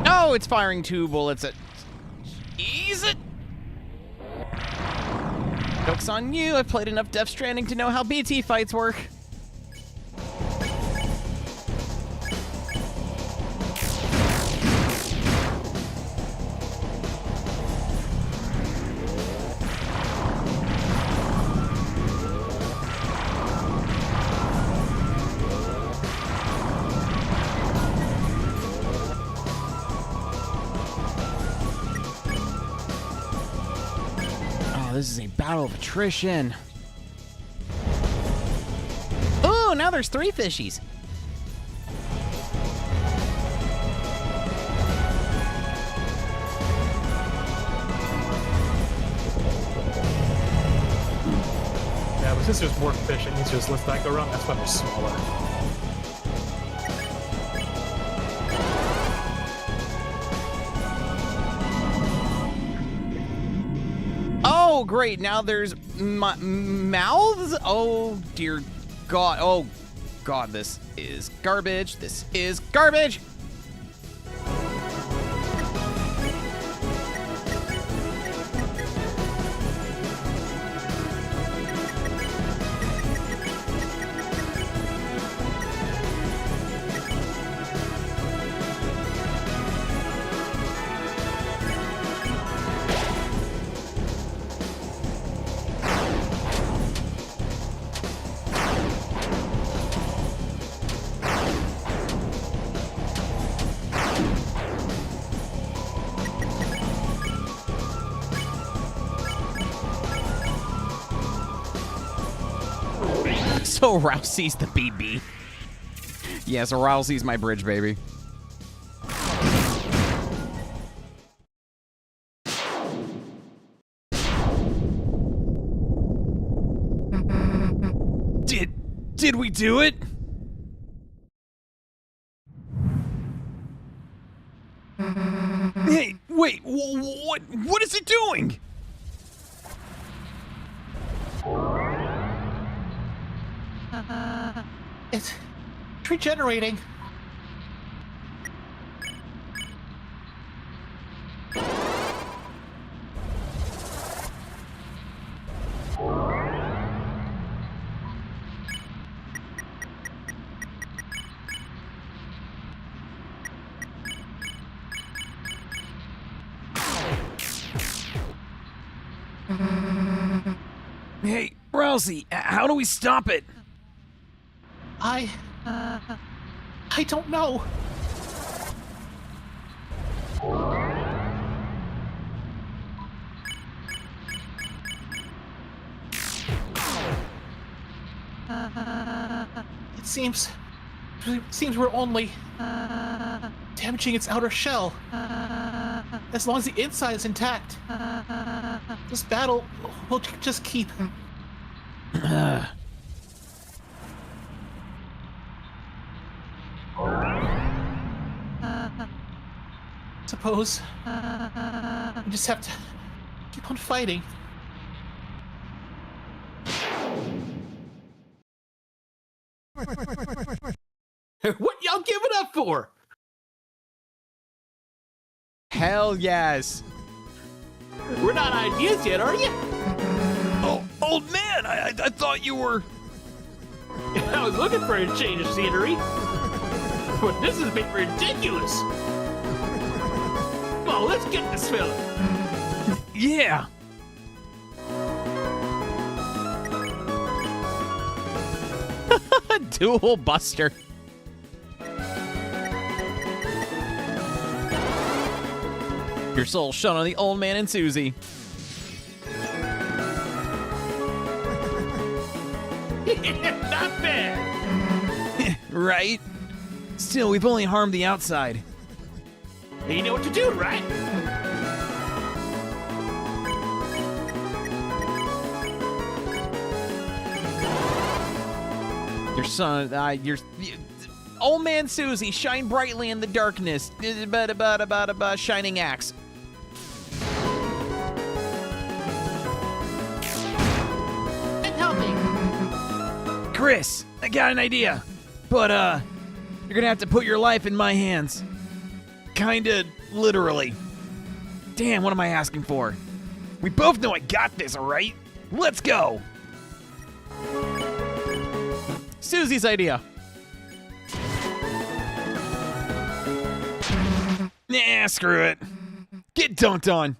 Oh, it's firing 2 bullets at... Ease it! Joke's on you. I've played enough Death Stranding to know how BT fights work. This is a battle of attrition. Oh, now there's 3 fishies. Yeah, but since there's more fish, it means there's less that go around. That's why they're smaller. Oh, great. Now there's mouths? Oh, dear God. Oh, God, this is garbage. This is garbage. So Rousey's the BB. Yeah, so Rousey's my bridge, baby. Did we do it? Hey, wait, what is it doing? It's regenerating. Hey, Rousey, how do we stop it? I don't know. It seems we're only damaging its outer shell. As long as the inside is intact, this battle will just keep. Suppose we just have to keep on fighting. What y'all give it up for? Hell yes. We're not ideas yet, are you? Oh, old man, I thought you were... I was looking for a change of scenery. But this has been ridiculous. Well, let's get this fella. Yeah. Dual Buster. Your soul shone on the old man and Susie. Not bad. Right? Still, we've only harmed the outside. You know what to do, right? Your son, old man Susie, shine brightly in the darkness. Shining axe. And help me. Chris, I got an idea. But, you're gonna have to put your life in my hands. Kinda literally. Damn, what am I asking for? We both know I got this, alright? Let's go! Susie's idea. Nah, screw it. Get dunked on.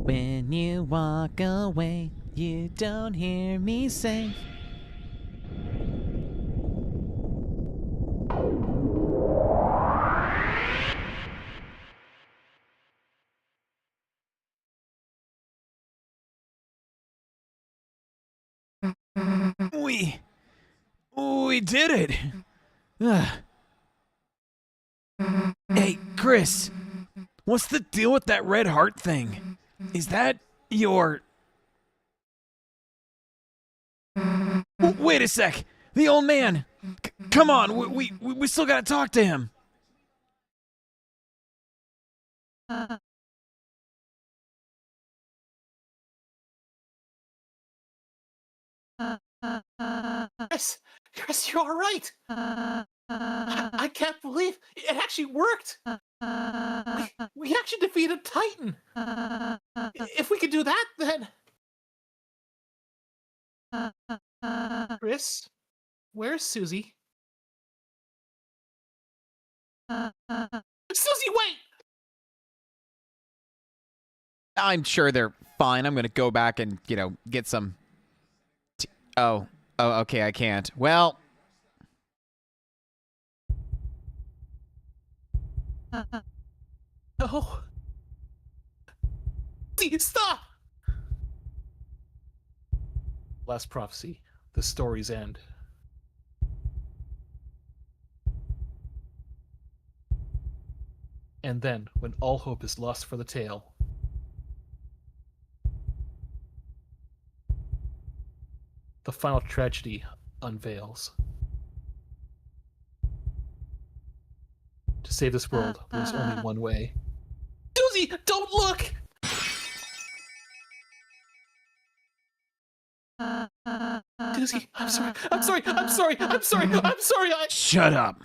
When you walk away, you don't hear me say. We did it. Ugh. Hey, Chris, what's the deal with that red heart thing? Is that your... Wait a sec. The old man. Come on, we still gotta talk to him. Chris, you're all right. I can't believe it actually worked. We actually defeated Titan. If we could do that, then... Chris, where's Susie? Susie, wait! I'm sure they're fine. I'm gonna go back and, get some... Oh. Oh, okay, I can't. Well, No. Please stop. Last prophecy. The story's end. And then, when all hope is lost for the tale, the final tragedy unveils. To save this world, there's only one way. Susie, don't look. Susie, I'm sorry. I'm sorry. I'm sorry. I'm sorry. I'm sorry. Shut up.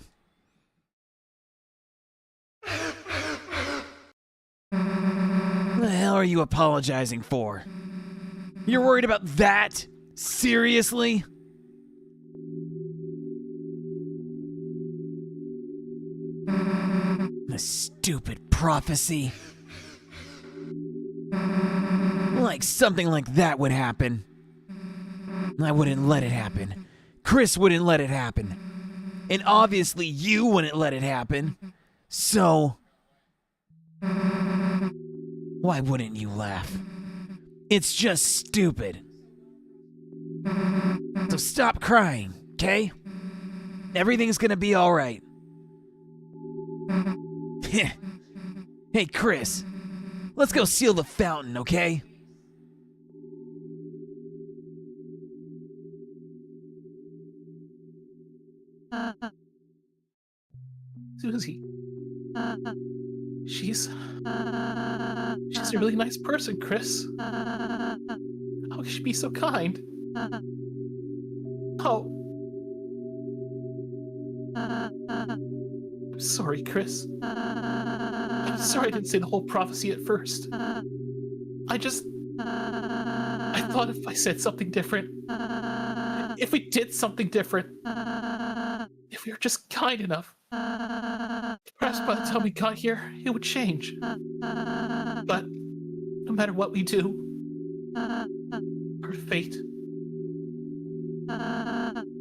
What the hell are you apologizing for? You're worried about that? Seriously? The stupid prophecy. Like something like that would happen. I wouldn't let it happen. Chris wouldn't let it happen. And obviously you wouldn't let it happen. So, why wouldn't you laugh? It's just stupid. So stop crying, okay? Everything's gonna be alright. Hey, Chris. Let's go seal the fountain, okay? Susie. She's a really nice person, Chris. How could she be so kind? Oh. I'm sorry, Chris. I'm sorry I didn't say the whole prophecy at first. I thought if I said something different, if we did something different, if we were just kind enough, perhaps by the time we got here, it would change. But no matter what we do, our fate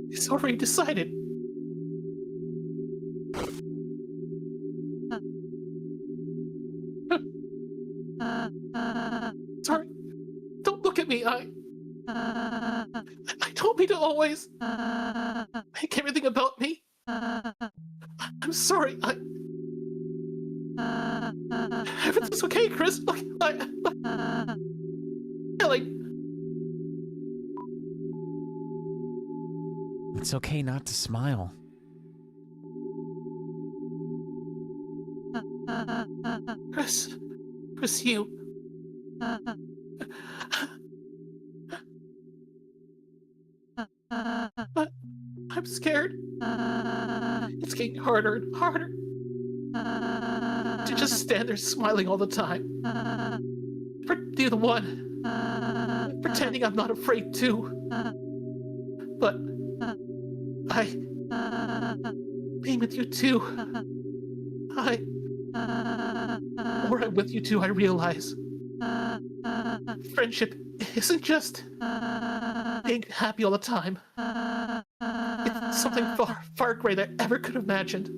is already decided. Sorry, don't look at me. I don't mean to always make everything about me. I'm sorry. Everything's okay, Chris. Like, it's okay not to smile. Chris, you. I'm scared. It's getting harder and harder to just stand there smiling all the time. Be the one pretending I'm not afraid too. But being with you too, more I'm with you too, I realize friendship isn't just being happy all the time. It's something far, far greater than I ever could have imagined.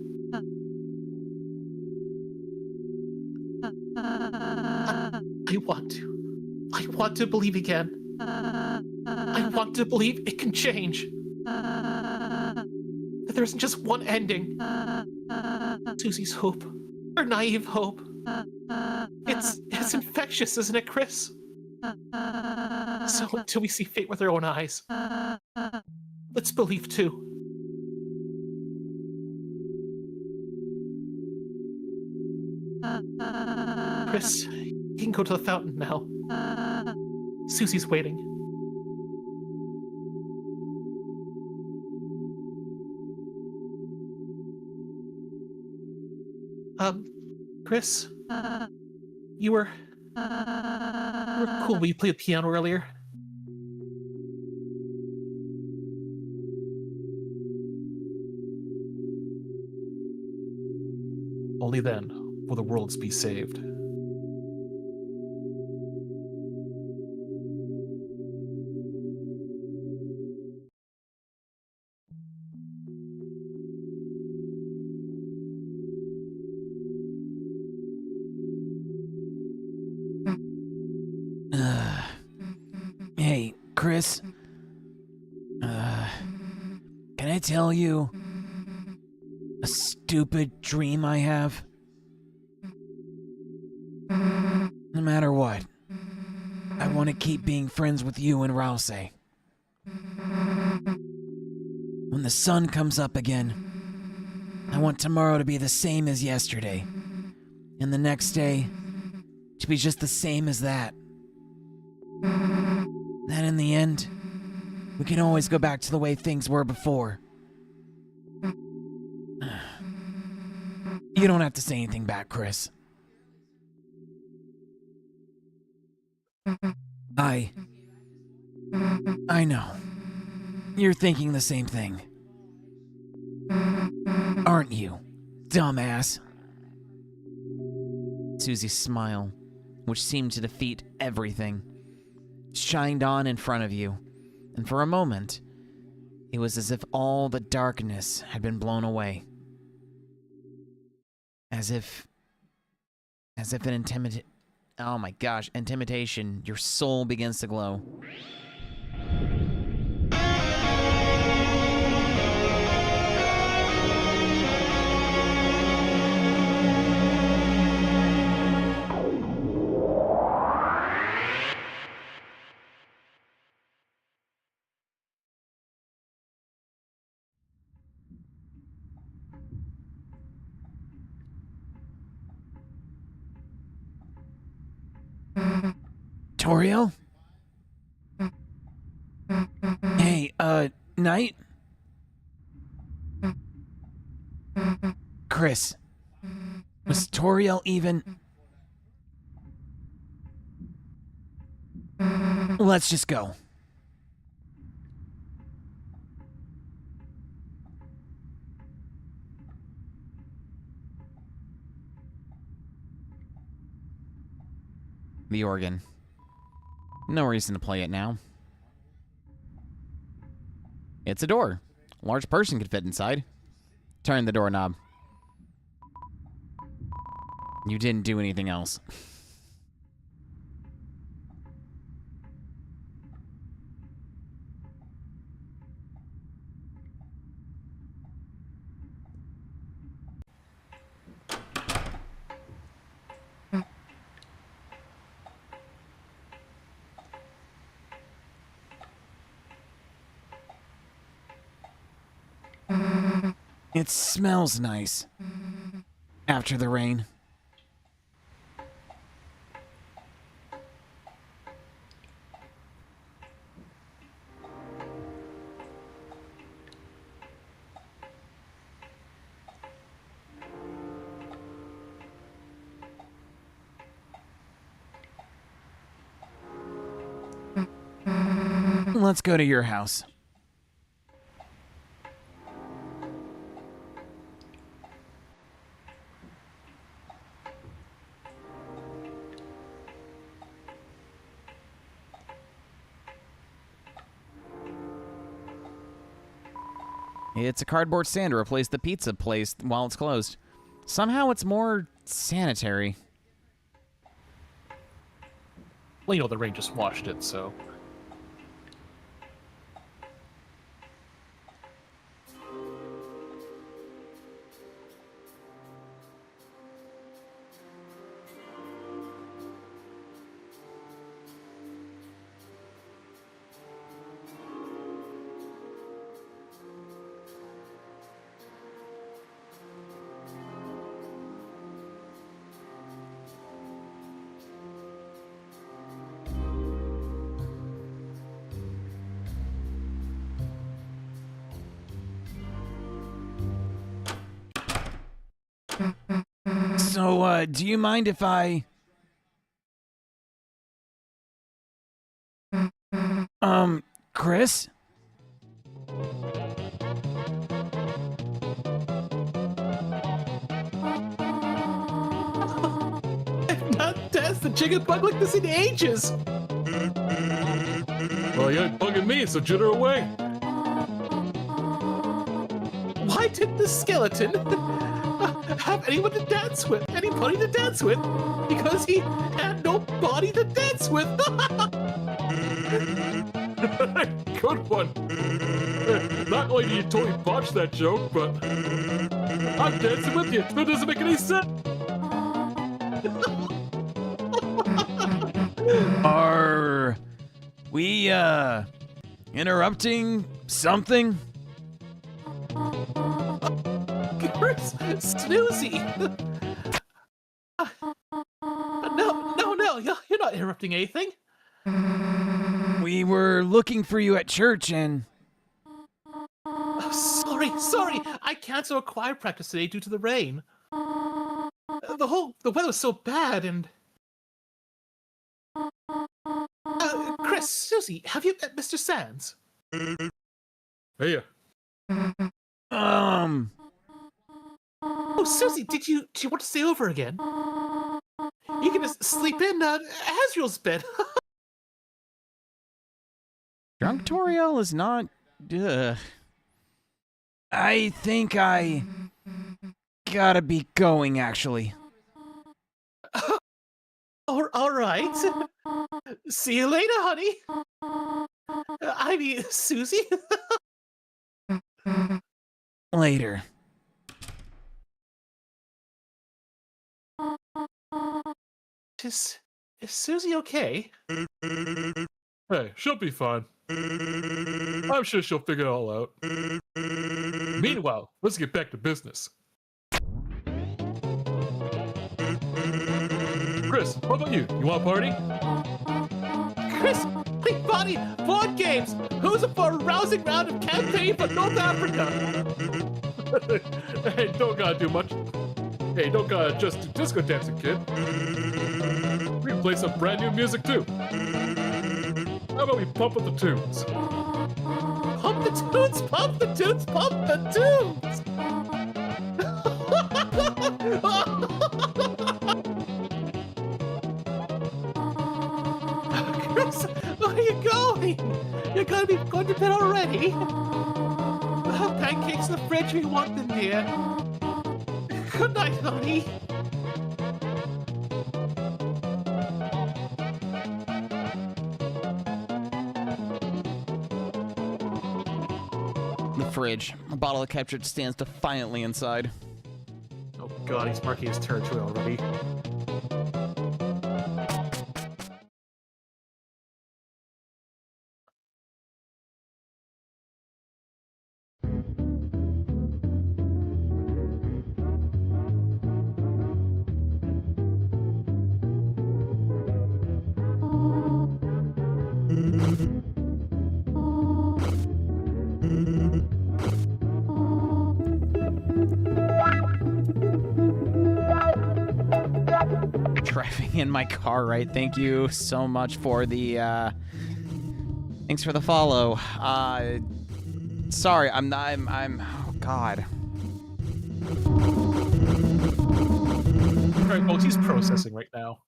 I want to believe again. I want to believe it can change. That there isn't just one ending. Susie's hope, her naive hope. It's infectious, isn't it, Chris? So until we see fate with our own eyes, let's believe too. Chris, you can go to the fountain now. Susie's waiting. Chris, you were cool when you played the piano earlier. Only then will the worlds be saved. Chris? Can I tell you a stupid dream I have? No matter what, I want to keep being friends with you and Rouse. When the sun comes up again, I want tomorrow to be the same as yesterday, and the next day to be just the same as that. Then in the end, we can always go back to the way things were before. You don't have to say anything back, Chris. I know. You're thinking the same thing. Aren't you, dumbass? Susie's smile, which seemed to defeat everything, shined on in front of you, and for a moment, it was as if all the darkness had been blown away. As if an oh my gosh, intimidation, your soul begins to glow. Toriel? Hey, Knight? Chris, was Toriel even... Let's just go. The organ. No reason to play it now. It's a door. A large person could fit inside. Turn the doorknob. You didn't do anything else. It smells nice. After the rain. Let's go to your house. It's a cardboard stand to replace the pizza place while it's closed. Somehow it's more sanitary. Well, you know, the rain just washed it, so... So, do you mind if I... Chris? I've not danced a chicken bug like this in ages. Well, you ain't bugging me, so jitter away. Why didn't the skeleton have anyone to dance with? Anybody to dance with? Because he had no body to dance with. Good one. Not only do you totally botch that joke, but I'm dancing with you. That doesn't make any sense. Are we, interrupting something? Chris, Snoozy! No, you're not interrupting anything. We were looking for you at church and... Oh, sorry, I canceled a choir practice today due to the rain. The weather was so bad and... Chris, Susie, have you met Mr. Sands? Hey, Oh, Susie, do you want to stay over again? You can just sleep in Asriel's bed. Drunk Toriel is not... I think I... gotta be going, actually. All right. See you later, honey. I mean, Susie. Later. Is Susie okay? hey, she'll be fine. I'm sure she'll figure it all out. Meanwhile, let's get back to business. Chris, how about you? You want a party? Chris, quick buddy, board games. Who's up for a rousing round of campaign for North Africa? Hey, don't gotta do much. Hey, don't gotta just do disco dancing, kid. We can play some brand new music too. How about we pump up the tunes? Pump the tunes, pump the tunes, pump the tunes. Chris, where are you going? You're gonna be going to bed already? Pancakes in the fridge, we want them here. Good night, honey. The fridge. A bottle of ketchup stands defiantly inside. Oh god, he's marking his territory already. Driving in my car, right? Thank you so much for the, thanks for the follow. Sorry, oh god. Alright, well, he's processing right now.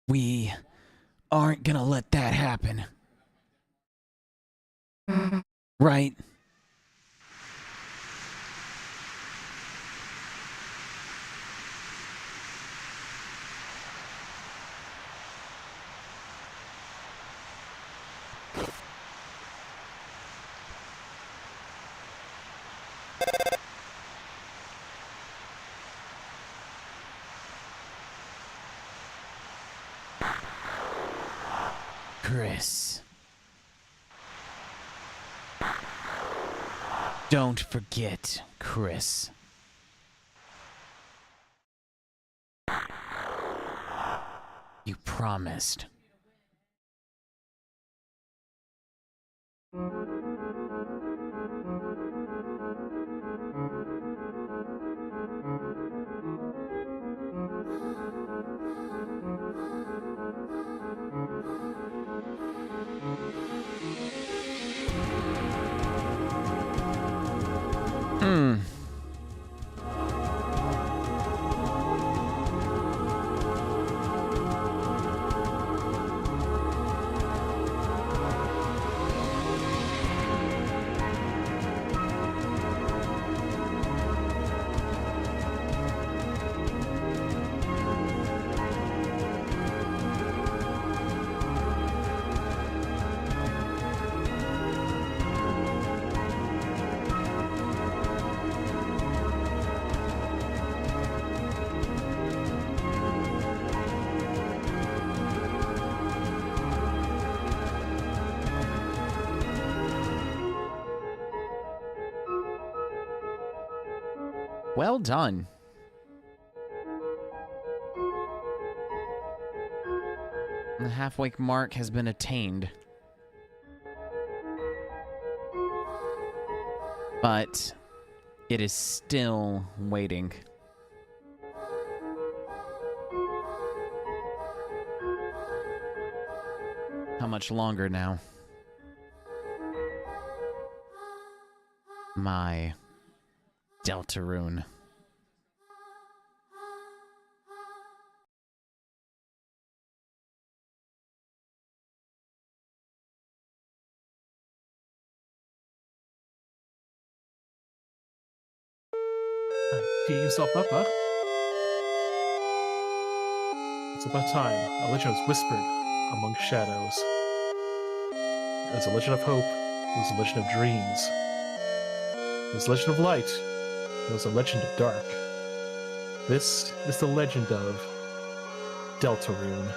We aren't gonna let that happen. Right? Chris. Don't forget, Chris. You promised. Hmm. Well done. The halfway mark has been attained. But it is still waiting. How much longer now? My Deltarune. Tee yourself up, huh? It's about time. A legend was whispered among shadows. There's a legend of hope. There's a legend of dreams. There's a legend of light. There's a legend of dark. This is the legend of Deltarune.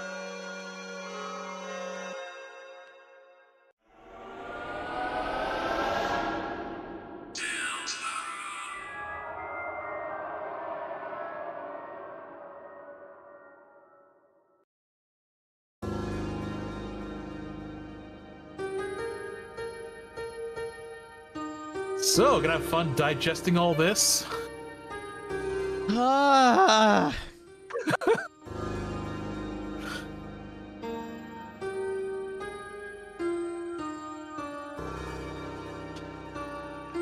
So, gonna have fun digesting all this? Ah.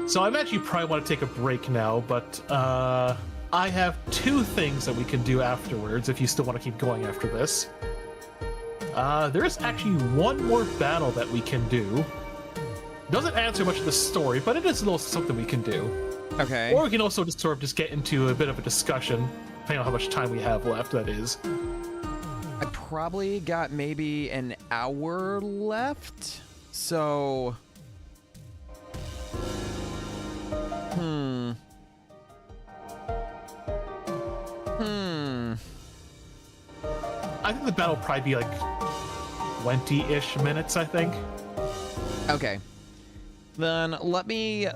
So I imagine you probably want to take a break now, but I have two things that we can do afterwards if you still want to keep going after this. There is actually one more battle that we can do. Doesn't answer much of the story, but it is a little something we can do. Okay. Or we can also just sort of just get into a bit of a discussion, depending on how much time we have left, that is. I probably got maybe an hour left, so... I think the battle will probably be like 20-ish minutes, I think. Okay. Then let me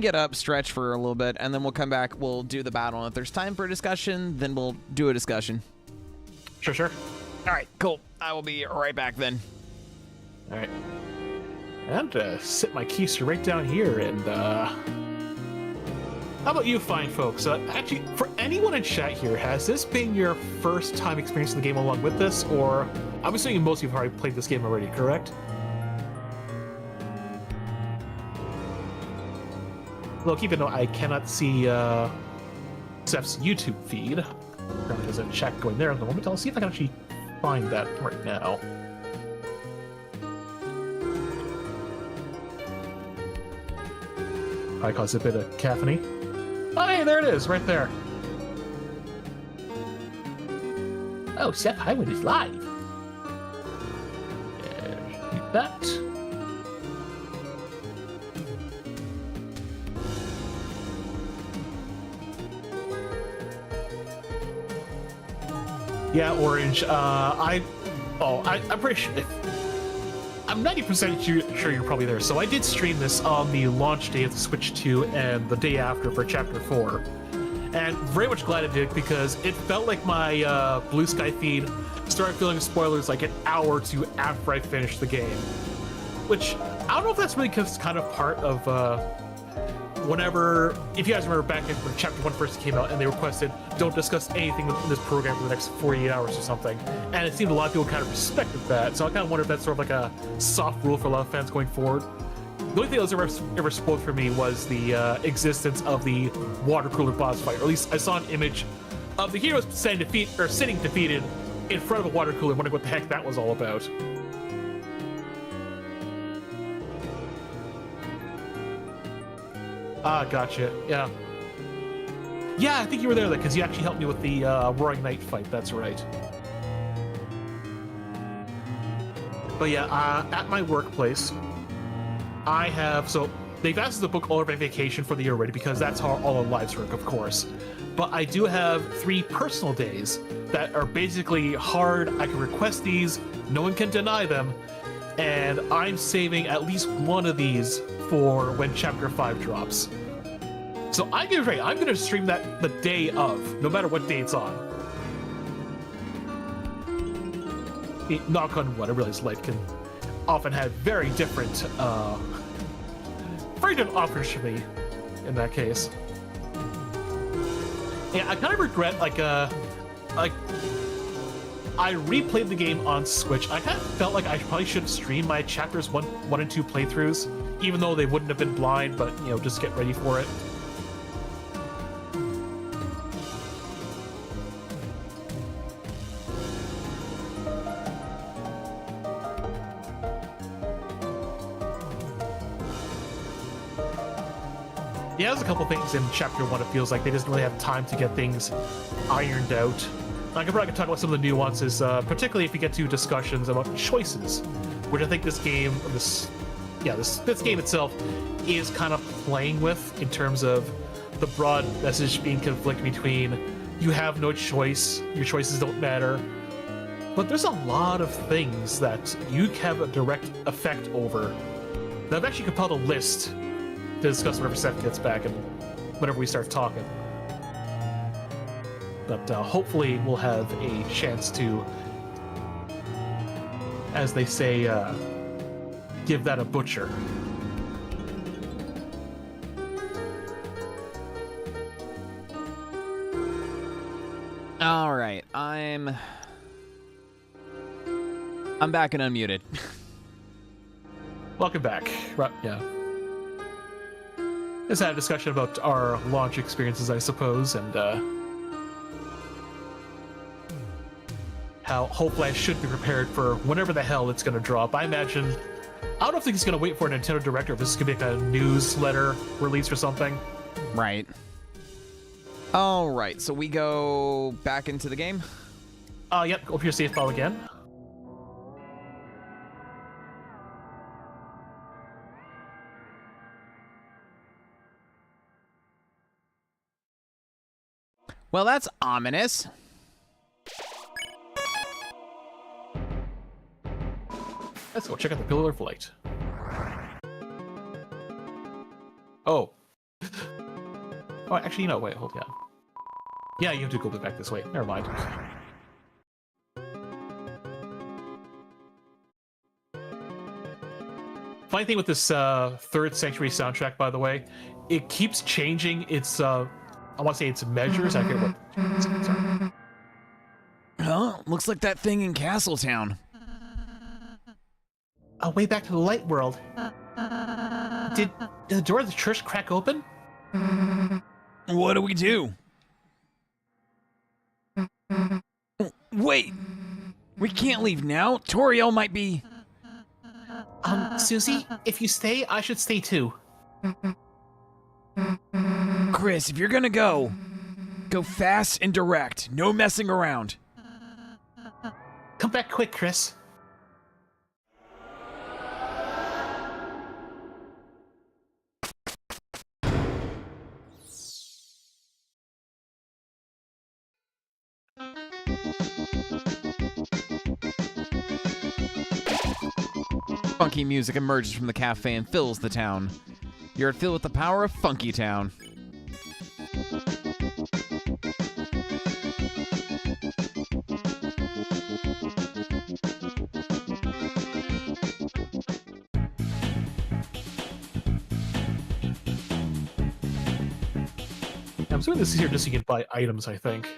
get up, stretch for a little bit, and then we'll come back. We'll do the battle. And if there's time for a discussion, then we'll do a discussion. Sure, sure. All right, cool. I will be right back then. All right. And sit my keister right down here, and how about you fine folks? Actually, for anyone in chat here, has this been your first time experiencing the game along with this, or I'm assuming most of you have already played this game already, correct? Look, even though I cannot see Seth's YouTube feed, apparently there's a chat going there at the moment. I'll see if I can actually find that right now. Probably cause a bit of cacophony. Oh, hey, there it is, right there. Oh, Seth Highwood is live. Mute that. Yeah, Orange. I'm pretty sure. I'm 90% sure you're probably there. So I did stream this on the launch day of the Switch 2 and the day after for Chapter 4. And very much glad I did, because it felt like my Blue Sky feed started feeling spoilers like an hour or two after I finished the game. Which, I don't know if that's really kind of part of whenever, if you guys remember back when Chapter 1 first came out and they requested, don't discuss anything in this program for the next 48 hours or something. And it seemed a lot of people kind of respected that. So I kind of wonder if that's sort of like a soft rule for a lot of fans going forward. The only thing that was ever spoiled for me was the existence of the water cooler boss fight, or at least I saw an image of the heroes sitting defeated in front of a water cooler, wondering what the heck that was all about. Ah, gotcha. Yeah. Yeah, I think you were there because you actually helped me with the Roaring Knight fight. That's right. But yeah, at my workplace, I have... So, they've asked us to book all of our vacation for the year already because that's how all our lives work, of course. But I do have 3 personal days that are basically hard. I can request these. No one can deny them. And I'm saving at least one of these for when Chapter 5 drops. So I'm going to stream that the day of, no matter what day it's on. Knock on wood, I realize life can often have very different offers for me in that case. Yeah, I kind of regret, like I replayed the game on Switch. I kind of felt like I probably should have streamed my chapters 1 and 2 playthroughs, even though they wouldn't have been blind, but, you know, just get ready for it. Yeah, there's a couple things in Chapter 1 it feels like they just really have time to get things ironed out. I could probably talk about some of the nuances, particularly if you get to discussions about choices, which I think this game, this game itself is kind of playing with in terms of the broad message being conflicted between you have no choice, your choices don't matter, but there's a lot of things that you have a direct effect over. Now, I've actually compiled a list to discuss whenever Seth gets back and whenever we start talking. But hopefully we'll have a chance to, as they say, give that a butcher. All right, I'm back and unmuted. Welcome back. Right, yeah. Let's have a discussion about our launch experiences, I suppose, and how hopefully I should be prepared for whenever the hell it's going to drop. I imagine... I don't think he's going to wait for a Nintendo Direct, or if this is going to be like a newsletter release or something. Right. All right, so we go back into the game? Yep, go up your save file again. Well, that's ominous. Let's go check out the Pillar of Light. Oh. Oh, actually, no, wait, hold on. Yeah, you have to go back this way. Never mind. Funny thing with this Third Sanctuary soundtrack, by the way, it keeps changing its, I want to say its measures. I forget what. Sorry. Huh? Looks like that thing in Castletown. Way back to the light world. Did the door of the church crack open? What do we do? Wait! We can't leave now. Toriel might be... Susie, if you stay, I should stay too. Chris, if you're gonna go fast and direct. No messing around. Come back quick, Chris. Funky music emerges from the cafe and fills the town. You're filled with the power of Funky Town. I'm assuming this is here just so you can buy items, I think.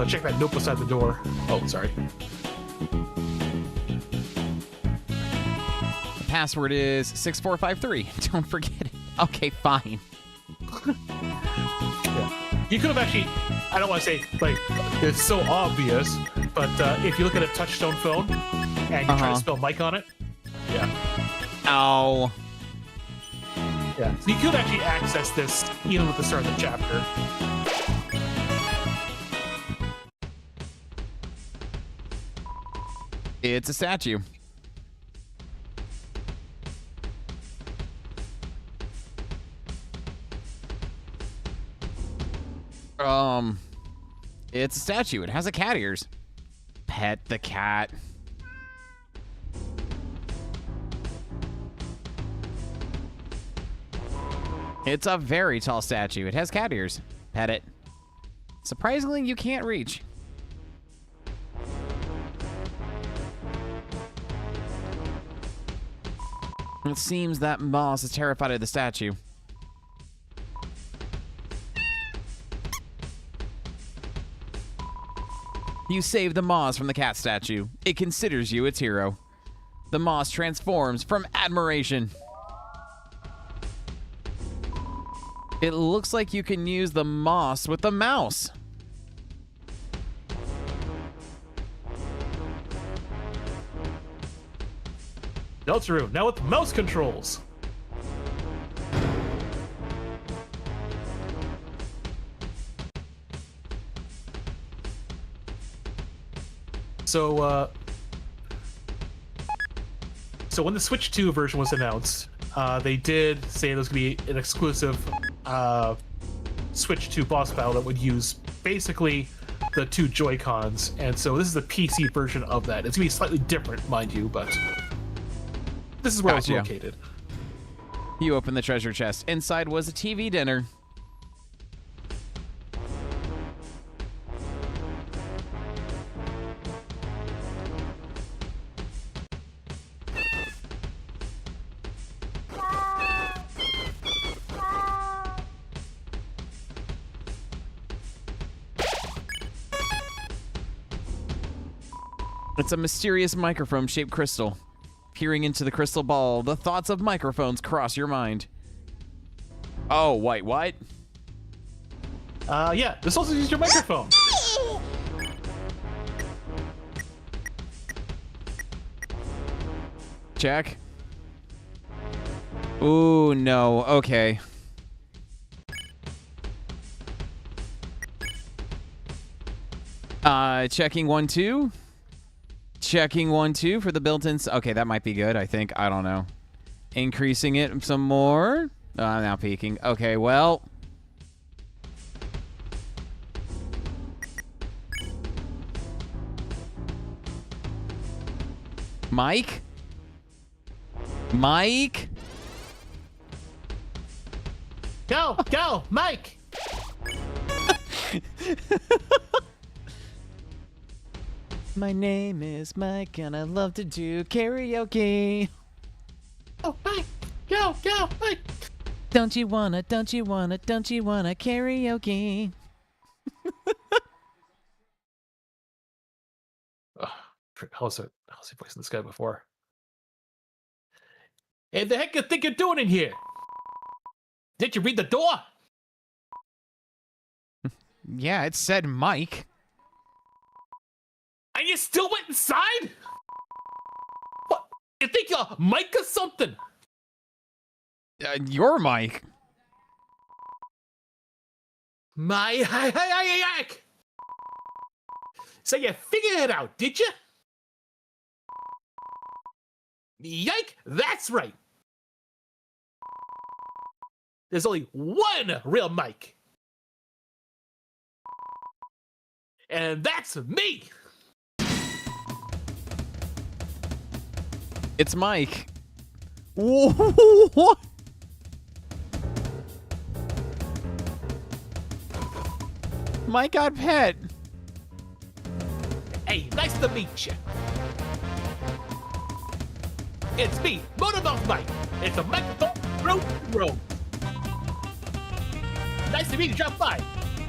check that note beside the door. Oh, sorry. The password is 6453. Don't forget it. Okay, fine. Yeah. You could have actually, I don't want to say, like, it's so obvious, but if you look at a touchtone phone and you try to spell Mike on it, yeah. Oh. Yeah. So you could actually access this even with the start of the chapter. It's a statue. It's a statue. It has a cat ears. Pet the cat. It's a very tall statue. It has cat ears. Pet it. Surprisingly, you can't reach. It seems that Moss is terrified of the statue. You save the Moss from the cat statue. It considers you its hero. The Moss transforms from admiration. It looks like you can use the Moss with the mouse. Deltarune, now with mouse controls. So when the Switch 2 version was announced, they did say there was going to be an exclusive Switch 2 boss battle that would use basically the two Joy-Cons, and so this is the PC version of that. It's going to be slightly different, mind you, but this is where it's located. You open the treasure chest. Inside was a TV dinner. It's a mysterious microphone-shaped crystal. Peering into the crystal ball, the thoughts of microphones cross your mind. Oh, wait, what? Yeah, this also uses your microphone. Check. Ooh, no. Okay. Checking 1, 2. Checking 1, 2 for the built-ins. Okay, that might be good, I think. I don't know. Increasing it some more. Now peaking. Okay, well. Mike? Mike? Go, Mike! My name is Mike and I love to do karaoke. Oh, Mike! Go, Mike! Don't you wanna karaoke? How's he voicing this guy before? Hey, the heck you think you're doing in here? Did you read the door? Yeah, it said Mike. And you still went inside? What? You think you're Mike or something? You're Mike. Mike. So you figured it out, did you? Yike, that's right. There's only one real Mike. And that's me. It's Mike. What? Mike got pet. Hey, nice to meet you. It's me, Motormouth Mike. It's a microphone road to road. Nice to meet you, drop by.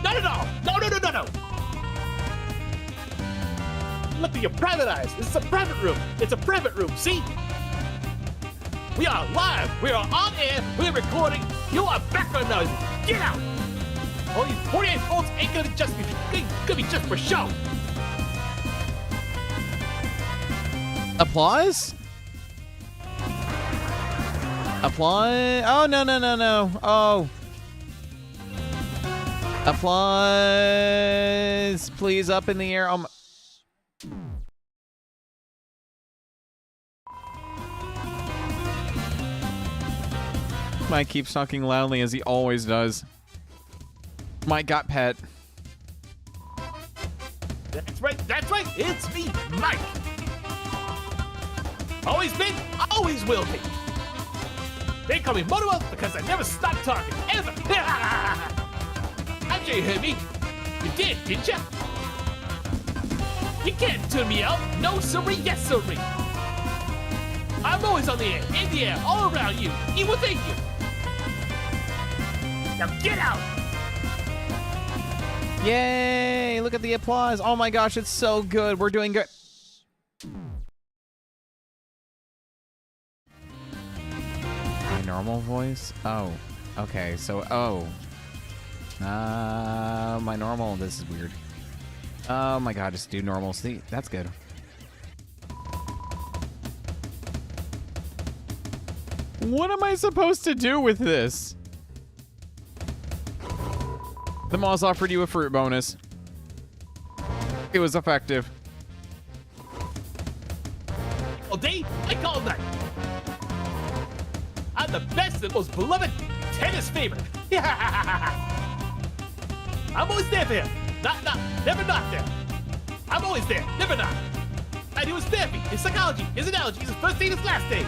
Not at all. No. look at your private eyes. This is a private room. It's a private room, see? We are live. We are on air. We are recording. You are background noise. Get out. All these 48 volts ain't gonna be just for show. Applause? Applause? Oh, no, no, no, no. Oh. Applause. Please, up in the air. Mike keeps talking loudly as he always does. Mike got pet. That's right, it's me, Mike. Always been, always will be. They call me Moto because I never stop talking, ever. I'm sure you heard me. You did, didn't you? You can't tune me out. No siree, yes siree. I'm always on the air, in the air, all around you. Evil thank you. Now get out. Yay! Look at the applause. Oh my gosh, it's so good. We're doing good. My normal voice? Oh. Okay, so, my normal, this is weird. Oh my god, just do normal. See, that's good. What am I supposed to do with this? The Moz offered you a fruit bonus. It was effective. All day, I call night. I'm the best and most beloved tennis favorite. I'm always there for him. Never not there. I'm always there, never not. I do his therapy, his psychology, his analogy, his first date, his last date.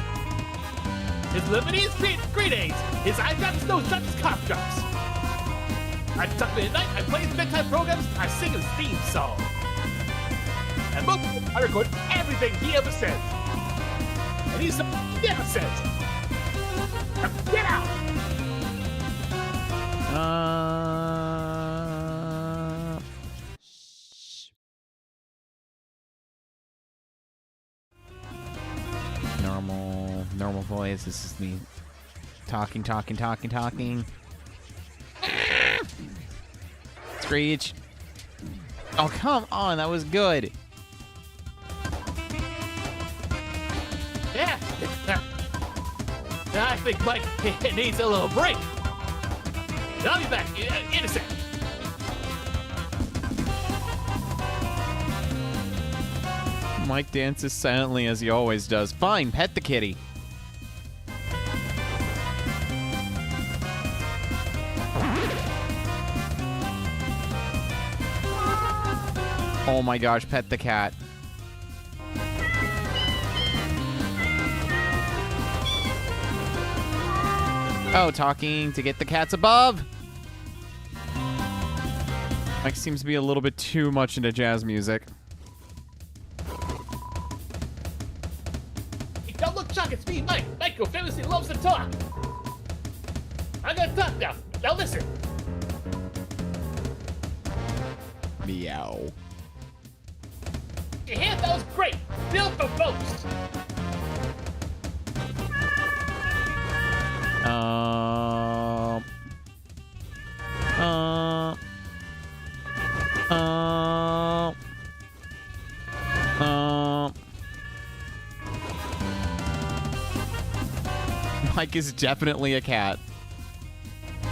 His lemonade, his grade A's, his eye drops, his nose drops, his cough drops. I tuck him in at night, I play his bedtime programs, I sing his theme song. And most of I record everything he ever says. And he's never says. Now get out! Normal voice. This is me talking. Screech. Oh, come on. That was good. Yeah. I think Mike needs a little break. I'll be back in a sec. Mike dances silently as he always does. Fine, pet the kitty. Oh my gosh, pet the cat. Oh, talking to get the cats above. Mike seems to be a little bit too much into jazz music. Hey, don't look shocked, it's me, Mike. Mike who famously loves to talk. I'm gonna talk now. Now listen. Meow. Your hand, that was great. Build the boast. Mike is definitely a cat. A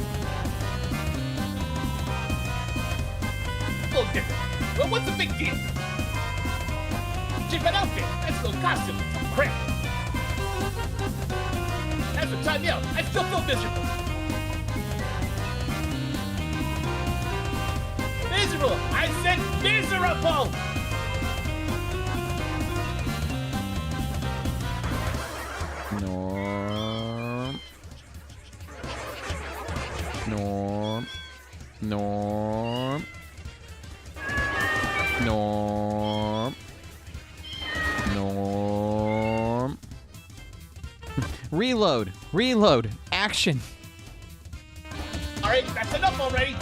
little different. But what's the big deal? Cheap an outfit. That's a little costume. Crap. As for time out, I still feel miserable. Miserable! I said miserable! Norm. Norm. Norm. Norm. Norm. Reload. Reload. Action. Alright, that's enough already.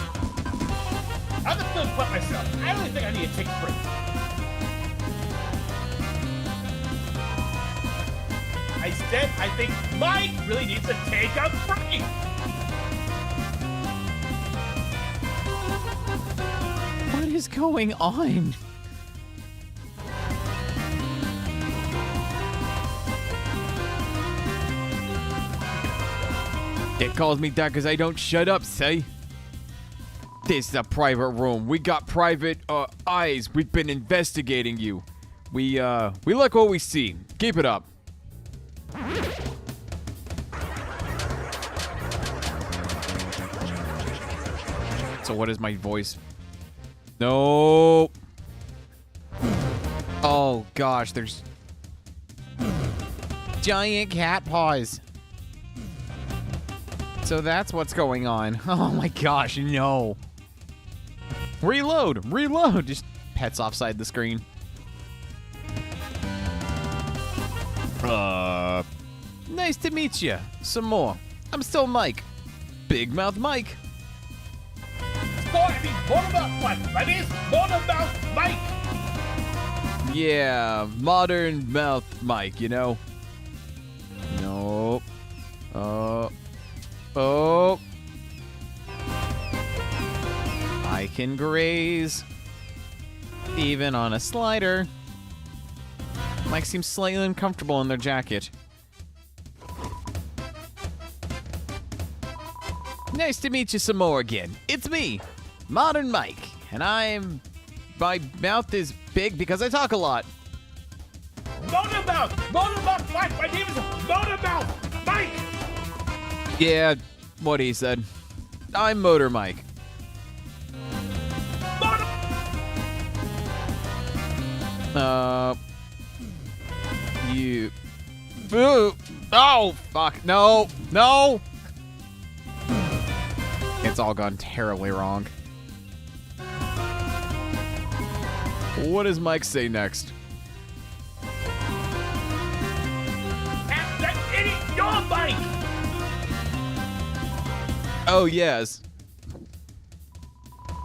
I'm just feeling quite myself. I really think I need to take a break. I said I think Mike really needs to take a break. What is going on? It calls me that because I don't shut up, say. This is a private room. We got private eyes. We've been investigating you. We like what we see. Keep it up. So what is my voice? No. Oh gosh, there's giant cat paws. So that's what's going on. Oh my gosh, no. Reload, reload. Just pets offside the screen. Nice to meet you. Some more. I'm still Mike. Big Mouth Mike. Motormouth Mike. My name's Motormouth Mike. Yeah, modern mouth Mike, you know? Nope. Oh. I can graze. Even on a slider. Mike seems slightly uncomfortable in their jacket. Nice to meet you some more again. It's me, Modern Mike, and my mouth is big because I talk a lot. Motormouth Mike. My name is Motormouth Mike. Yeah, what he said. I'm Motor Mike. You. Ooh. Oh, fuck. No. No. It's all gone terribly wrong. What does Mike say next? That idiot, your Mike. Oh, yes.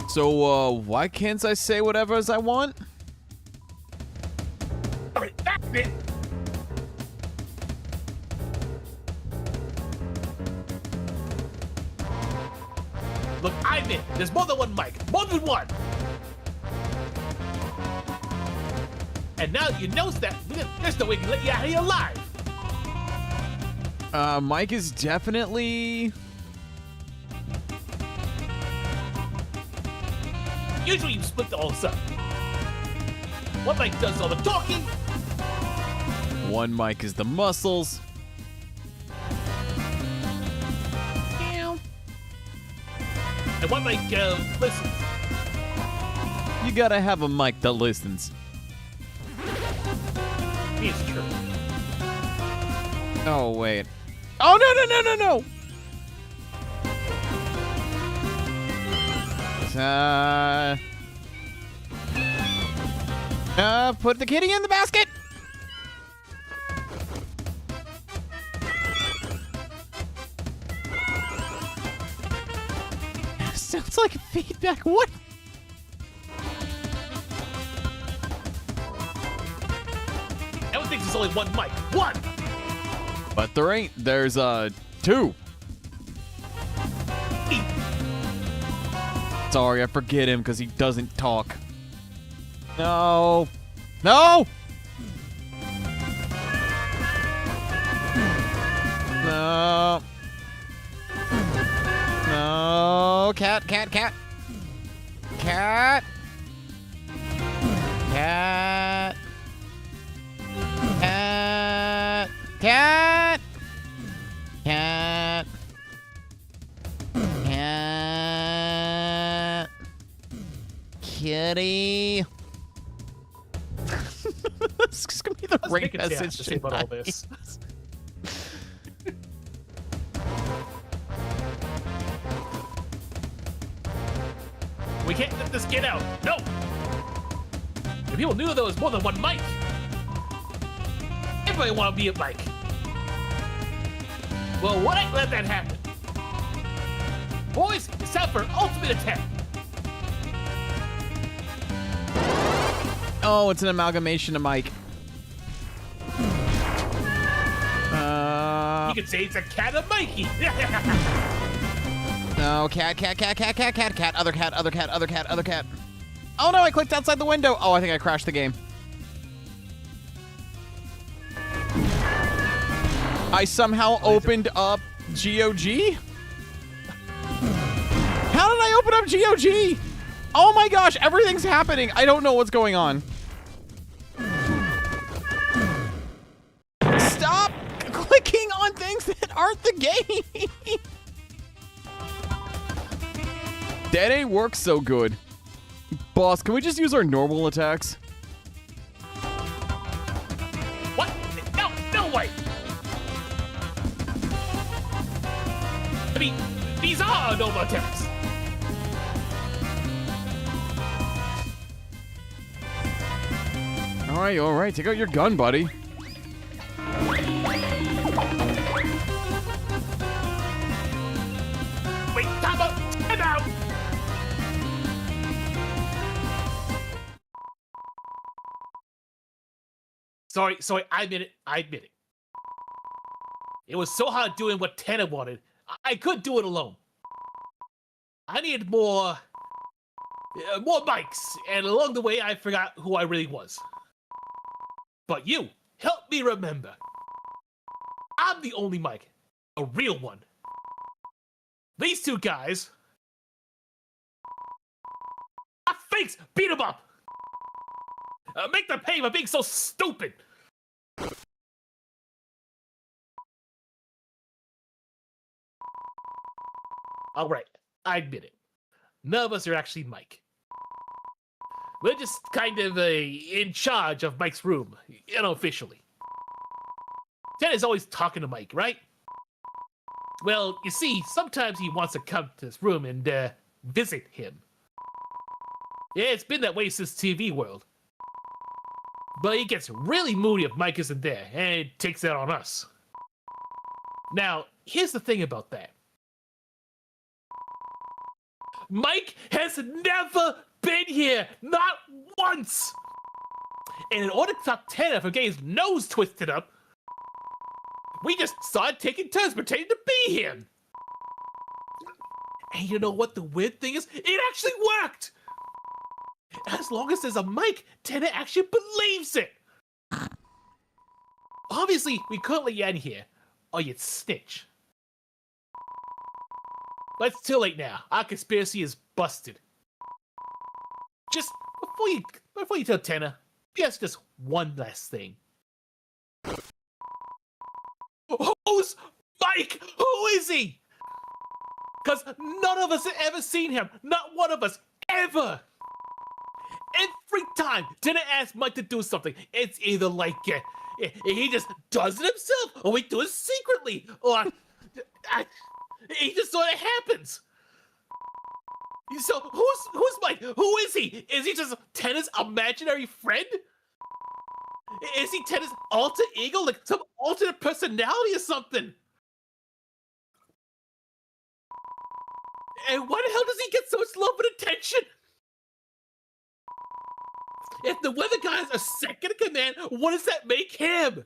So, why can't I say whatever as I want? All right, that's it. Look, I admit, there's more than one Mike. More than one. And now that you know that, there's no way we can let you out of here alive. Mike is definitely... Usually you split the whole up. One Mike does all the talking. One Mike is the muscles. And one Mike listens. You gotta have a Mike that listens. It's true. Oh, wait. Oh, no, no, no, no, no! Put the kitty in the basket. Sounds like feedback. What? Everyone thinks there's only one Mike. One! But there ain't. There's, two. Sorry, I forget him because he doesn't talk. No. No. No. No. Cat. Cat. Cat. Cat. Cat. Cat. Cat. Cat. Cat. Kitty. This is gonna be the I was right thinking, yeah, message to say about all this. We can't let this get out. No! If people knew there was more than one Mike, everybody want to be a Mike. Well, why not let that happen? Boys, it's time for an ultimate attack. Oh, it's an amalgamation of Mike. could say it's a cat of Mikey. No, cat, other cat. Oh no, I clicked outside the window. Oh, I think I crashed the game. I somehow opened up GOG? How did I open up GOG? Oh my gosh, everything's happening. I don't know what's going on. Stop clicking on things that aren't the game. That ain't work so good. Boss, can we just use our normal attacks? What? No way. I mean, these are normal attacks. All right, take out your gun, buddy. Wait, time out. Sorry, I admit it. It was so hard doing what Tanner wanted. I could do it alone. I needed more mics, and along the way, I forgot who I really was. But you helped me remember. I'm the only Mike, a real one. These two guys are fakes. Beat them up. Make them pay for being so stupid. All right, I admit it. None of us are actually Mike. We're just kind of in charge of Mike's room, unofficially. Ted is always talking to Mike, right? Well, you see, sometimes he wants to come to his room and visit him. Yeah, it's been that way since TV World. But he gets really moody if Mike isn't there, and takes that on us. Now, here's the thing about that. Mike has never been here, not once! And in order to stop Tanner from getting his nose twisted up, we just started taking turns pretending to be him. And you know what the weird thing is? It actually worked! As long as there's a mic, Tanner actually believes it! Obviously, we couldn't let you in here, or you'd snitch. But it's too late now. Our conspiracy is busted. Just before you tell Tanner, yes, just one last thing. Who's Mike? Who is he? Because none of us have ever seen him. Not one of us, ever. Every time Tanner asks Mike to do something, it's either like he just does it himself, or we do it secretly, or he just sort of happens. So who's Mike? Who is he? Is he just Tanner's imaginary friend? Is he Tanner's alter ego, like some alternate personality or something? And why the hell does he get so much love and attention? If the weather guy is a second in command, what does that make him?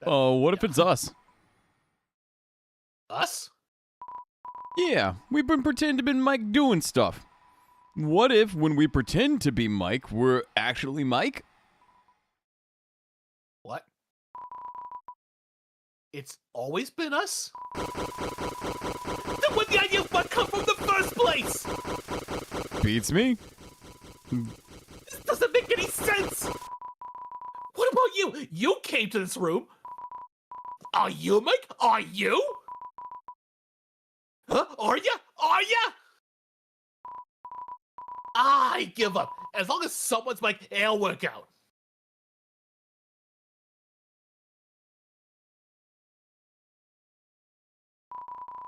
Oh, what if it's us? Us? Yeah, we've been pretending to be Mike doing stuff. What if, when we pretend to be Mike, we're actually Mike? What? It's always been us? Then where'd the idea of what come from the first place? Beats me. This doesn't make any sense! What about you? You came to this room. Are you Mike? Are you? Huh? Are ya? Are ya? I give up. As long as someone's Mike, it'll work out.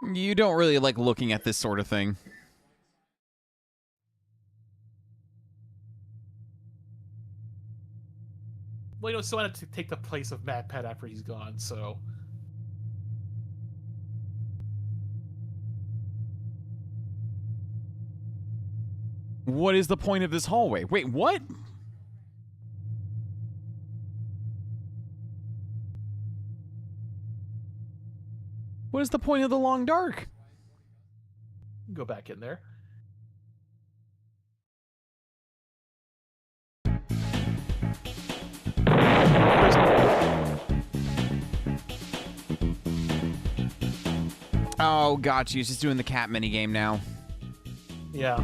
You don't really like looking at this sort of thing. Well, someone had to take the place of MadPat after he's gone, so... What is the point of this hallway? Wait, what? What is the point of the long dark? Go back in there. Oh, got you. He's just doing the cat minigame now. Yeah.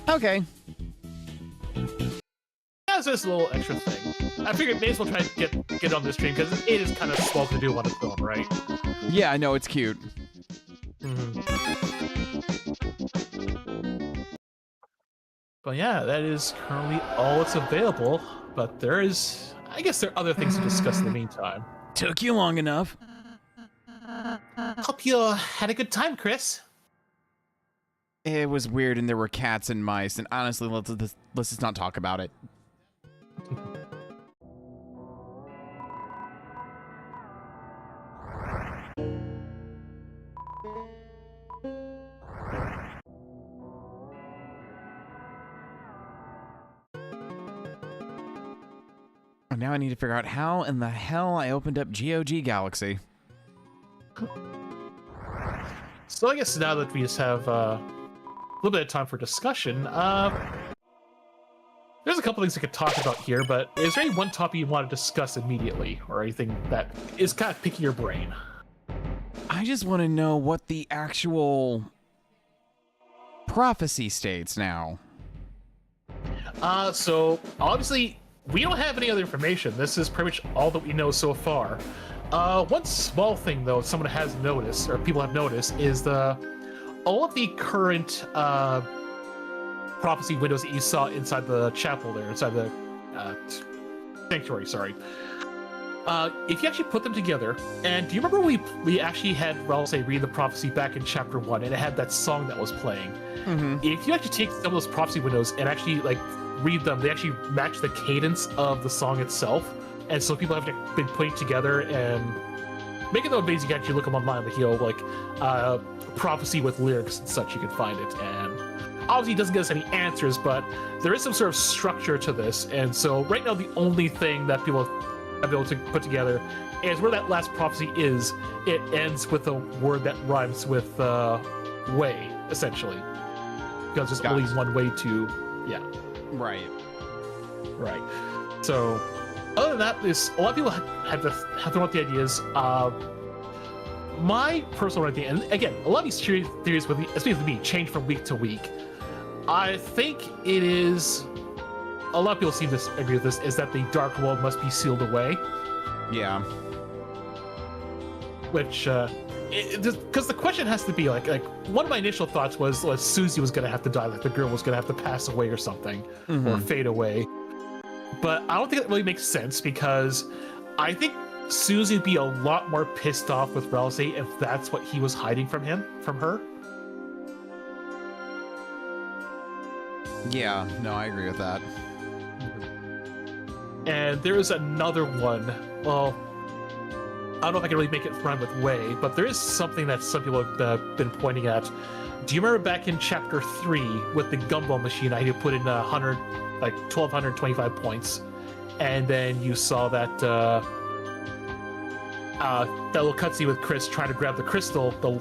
Okay. That's just a little extra thing. I figured may as well try to get on this stream because it is kind of small to do on its own, right? Yeah, I know, it's cute. But yeah, that is currently all that's available. But there is, I guess there are other things to discuss in the meantime. Took you long enough. Hope you had a good time, Chris. It was weird, and there were cats and mice, and honestly, let's just not talk about it. And now I need to figure out how in the hell I opened up GOG Galaxy. So I guess now that we just have a little bit of time for discussion, there's a couple things I could talk about here, but is there any one topic you want to discuss immediately, or anything that is kind of picking your brain? I just want to know what the actual prophecy states now. So obviously we don't have any other information. This is pretty much all that we know so far. One small thing though, someone has noticed, or people have noticed, is all of the current prophecy windows that you saw inside the chapel there, inside the sanctuary, sorry. If you actually put them together, and do you remember we actually had Ralsei read the prophecy back in chapter 1, and it had that song that was playing? Mm-hmm. If you actually take some of those prophecy windows and actually like read them, they actually match the cadence of the song itself, and so people have been putting together and making them amazing. You can actually look them online, like, you know, like prophecy with lyrics and such. You can find it, and obviously it doesn't give us any answers, but there is some sort of structure to this. And so right now the only thing that people have been able to put together is where that last prophecy is. It ends with a word that rhymes with way, essentially, because there's only one way to, yeah. Right. Right. So, other than that, there's a lot of people have thrown out the ideas. My personal idea, and again, a lot of these theories, with especially with me, change from week to week. I think it is. A lot of people seem to agree with this: is that the Dark World must be sealed away. Yeah. Which, because the question has to be like one of my initial thoughts was Susie was gonna have to die, like the girl was gonna have to pass away or something, or fade away. But I don't think it really makes sense, because I think Susie would be a lot more pissed off with Ralsei if that's what he was hiding from her. Yeah, no, I agree with that. And there is another one. Well, I don't know if I can really make it rhyme with way, but there is something that some people have been pointing at. Do you remember back in chapter 3 with the gumball machine? I had to put in 1,225 points, and then you saw that little cutscene with Chris trying to grab the crystal, the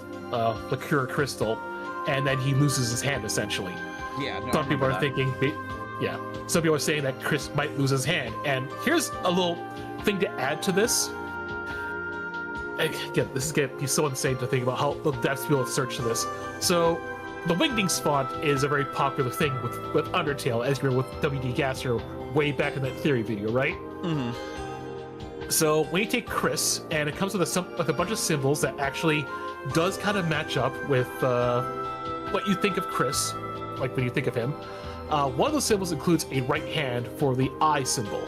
liqueur crystal, and then he loses his hand essentially. Yeah. No, Some people are thinking, yeah. Some people are saying that Chris might lose his hand. And here's a little thing to add to this. Again, this is going to be so insane to think about how the depths people have searched to this. So, the Wingdings font is a very popular thing with Undertale, as you were with WD Gasser way back in that theory video, right? Mm-hmm. So when you take Chris, and it comes with a bunch of symbols that actually does kind of match up with what you think of Chris, like when you think of him. One of those symbols includes a right hand for the I symbol.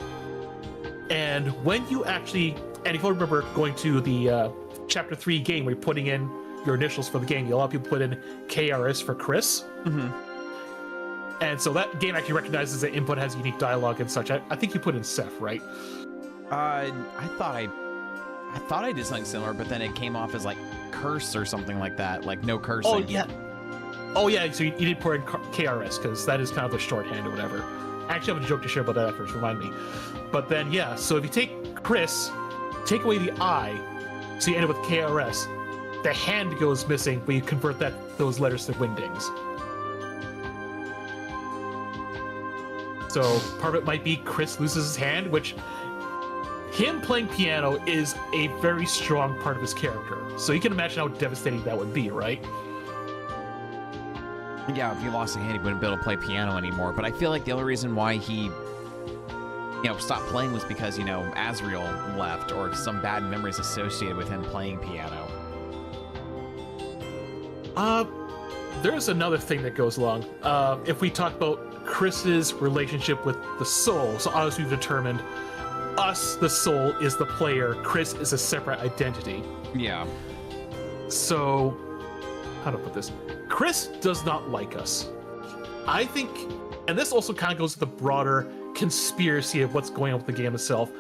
And when you actually, and if you remember going to the chapter 3 game where you're putting in your initials for the game, a lot of people put in KRS for Chris. Mm-hmm. And so that game actually recognizes that input has unique dialogue and such. I think you put in Seth, right? I thought I did something similar, but then it came off as like curse or something like that, like no cursing. Oh yeah, Oh yeah, so you did pour in KRS because that is kind of the shorthand or whatever. I actually have a joke to share about that afterwards, remind me. But then yeah, so if you take Chris, take away the I, so you end up with KRS, the hand goes missing when you convert those letters to wingdings. So part of it might be Chris loses his hand, which him playing piano is a very strong part of his character. So you can imagine how devastating that would be, right? Yeah, if he lost a hand, he wouldn't be able to play piano anymore. But I feel like the only reason why he, stopped playing was because, Azrael left or some bad memories associated with him playing piano. There's another thing that goes along. If we talk about Chris's relationship with the soul, so obviously we've determined us, the soul, is the player. Chris is a separate identity. Yeah. So, how to put this? Chris does not like us. I think, and this also kind of goes to the broader conspiracy of what's going on with the game itself.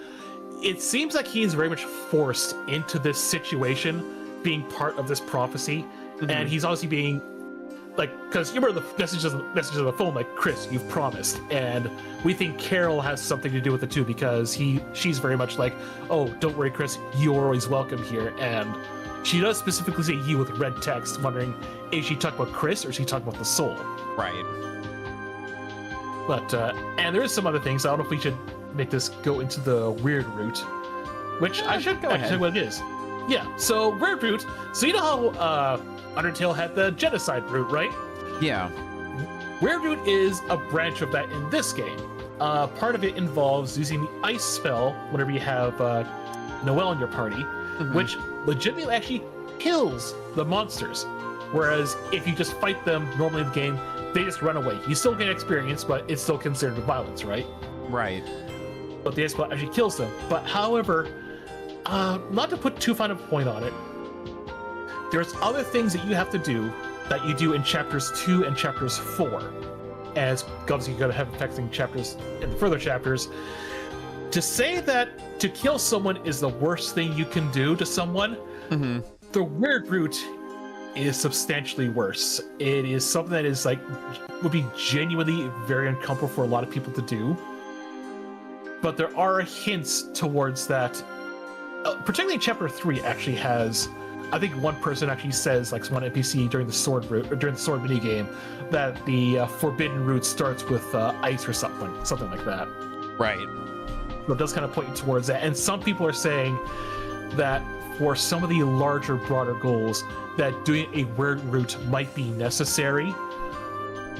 It seems like he is very much forced into this situation, being part of this prophecy, and he's obviously being like, because you remember the messages on the phone, like, Chris, you've promised, and we think Carol has something to do with it too, because she's very much like, oh, don't worry, Chris, you're always welcome here, and she does specifically say you with red text, wondering, is she talking about Chris or is she talking about the soul? Right. But, and there is some other things. I don't know if we should make this go into the weird route, which I should go ahead. What it is. Yeah, so weird route. So you know how Undertale had the genocide route, right? Yeah. Weird route is a branch of that in this game. Part of it involves using the ice spell whenever you have Noelle in your party, which legitimately actually kills the monsters. Whereas if you just fight them normally in the game, they just run away. You still get experience, but it's still considered violence, right? Right. But the ice spell actually kills them. But however, not to put too fine a point on it, there's other things that you have to do that you do in chapters 2 and chapters 4. As obviously you're going to have affecting chapters in the further chapters. To say that to kill someone is the worst thing you can do to someone, the weird route is substantially worse. It is something that is like, would be genuinely very uncomfortable for a lot of people to do. But there are hints towards that. Particularly in chapter 3 actually has, I think one person actually says, like one NPC during the sword route, or during the sword mini game, that the forbidden route starts with ice or something like that. Right. So it does kind of point you towards that. And some people are saying that for some of the larger, broader goals, that doing a weird route might be necessary.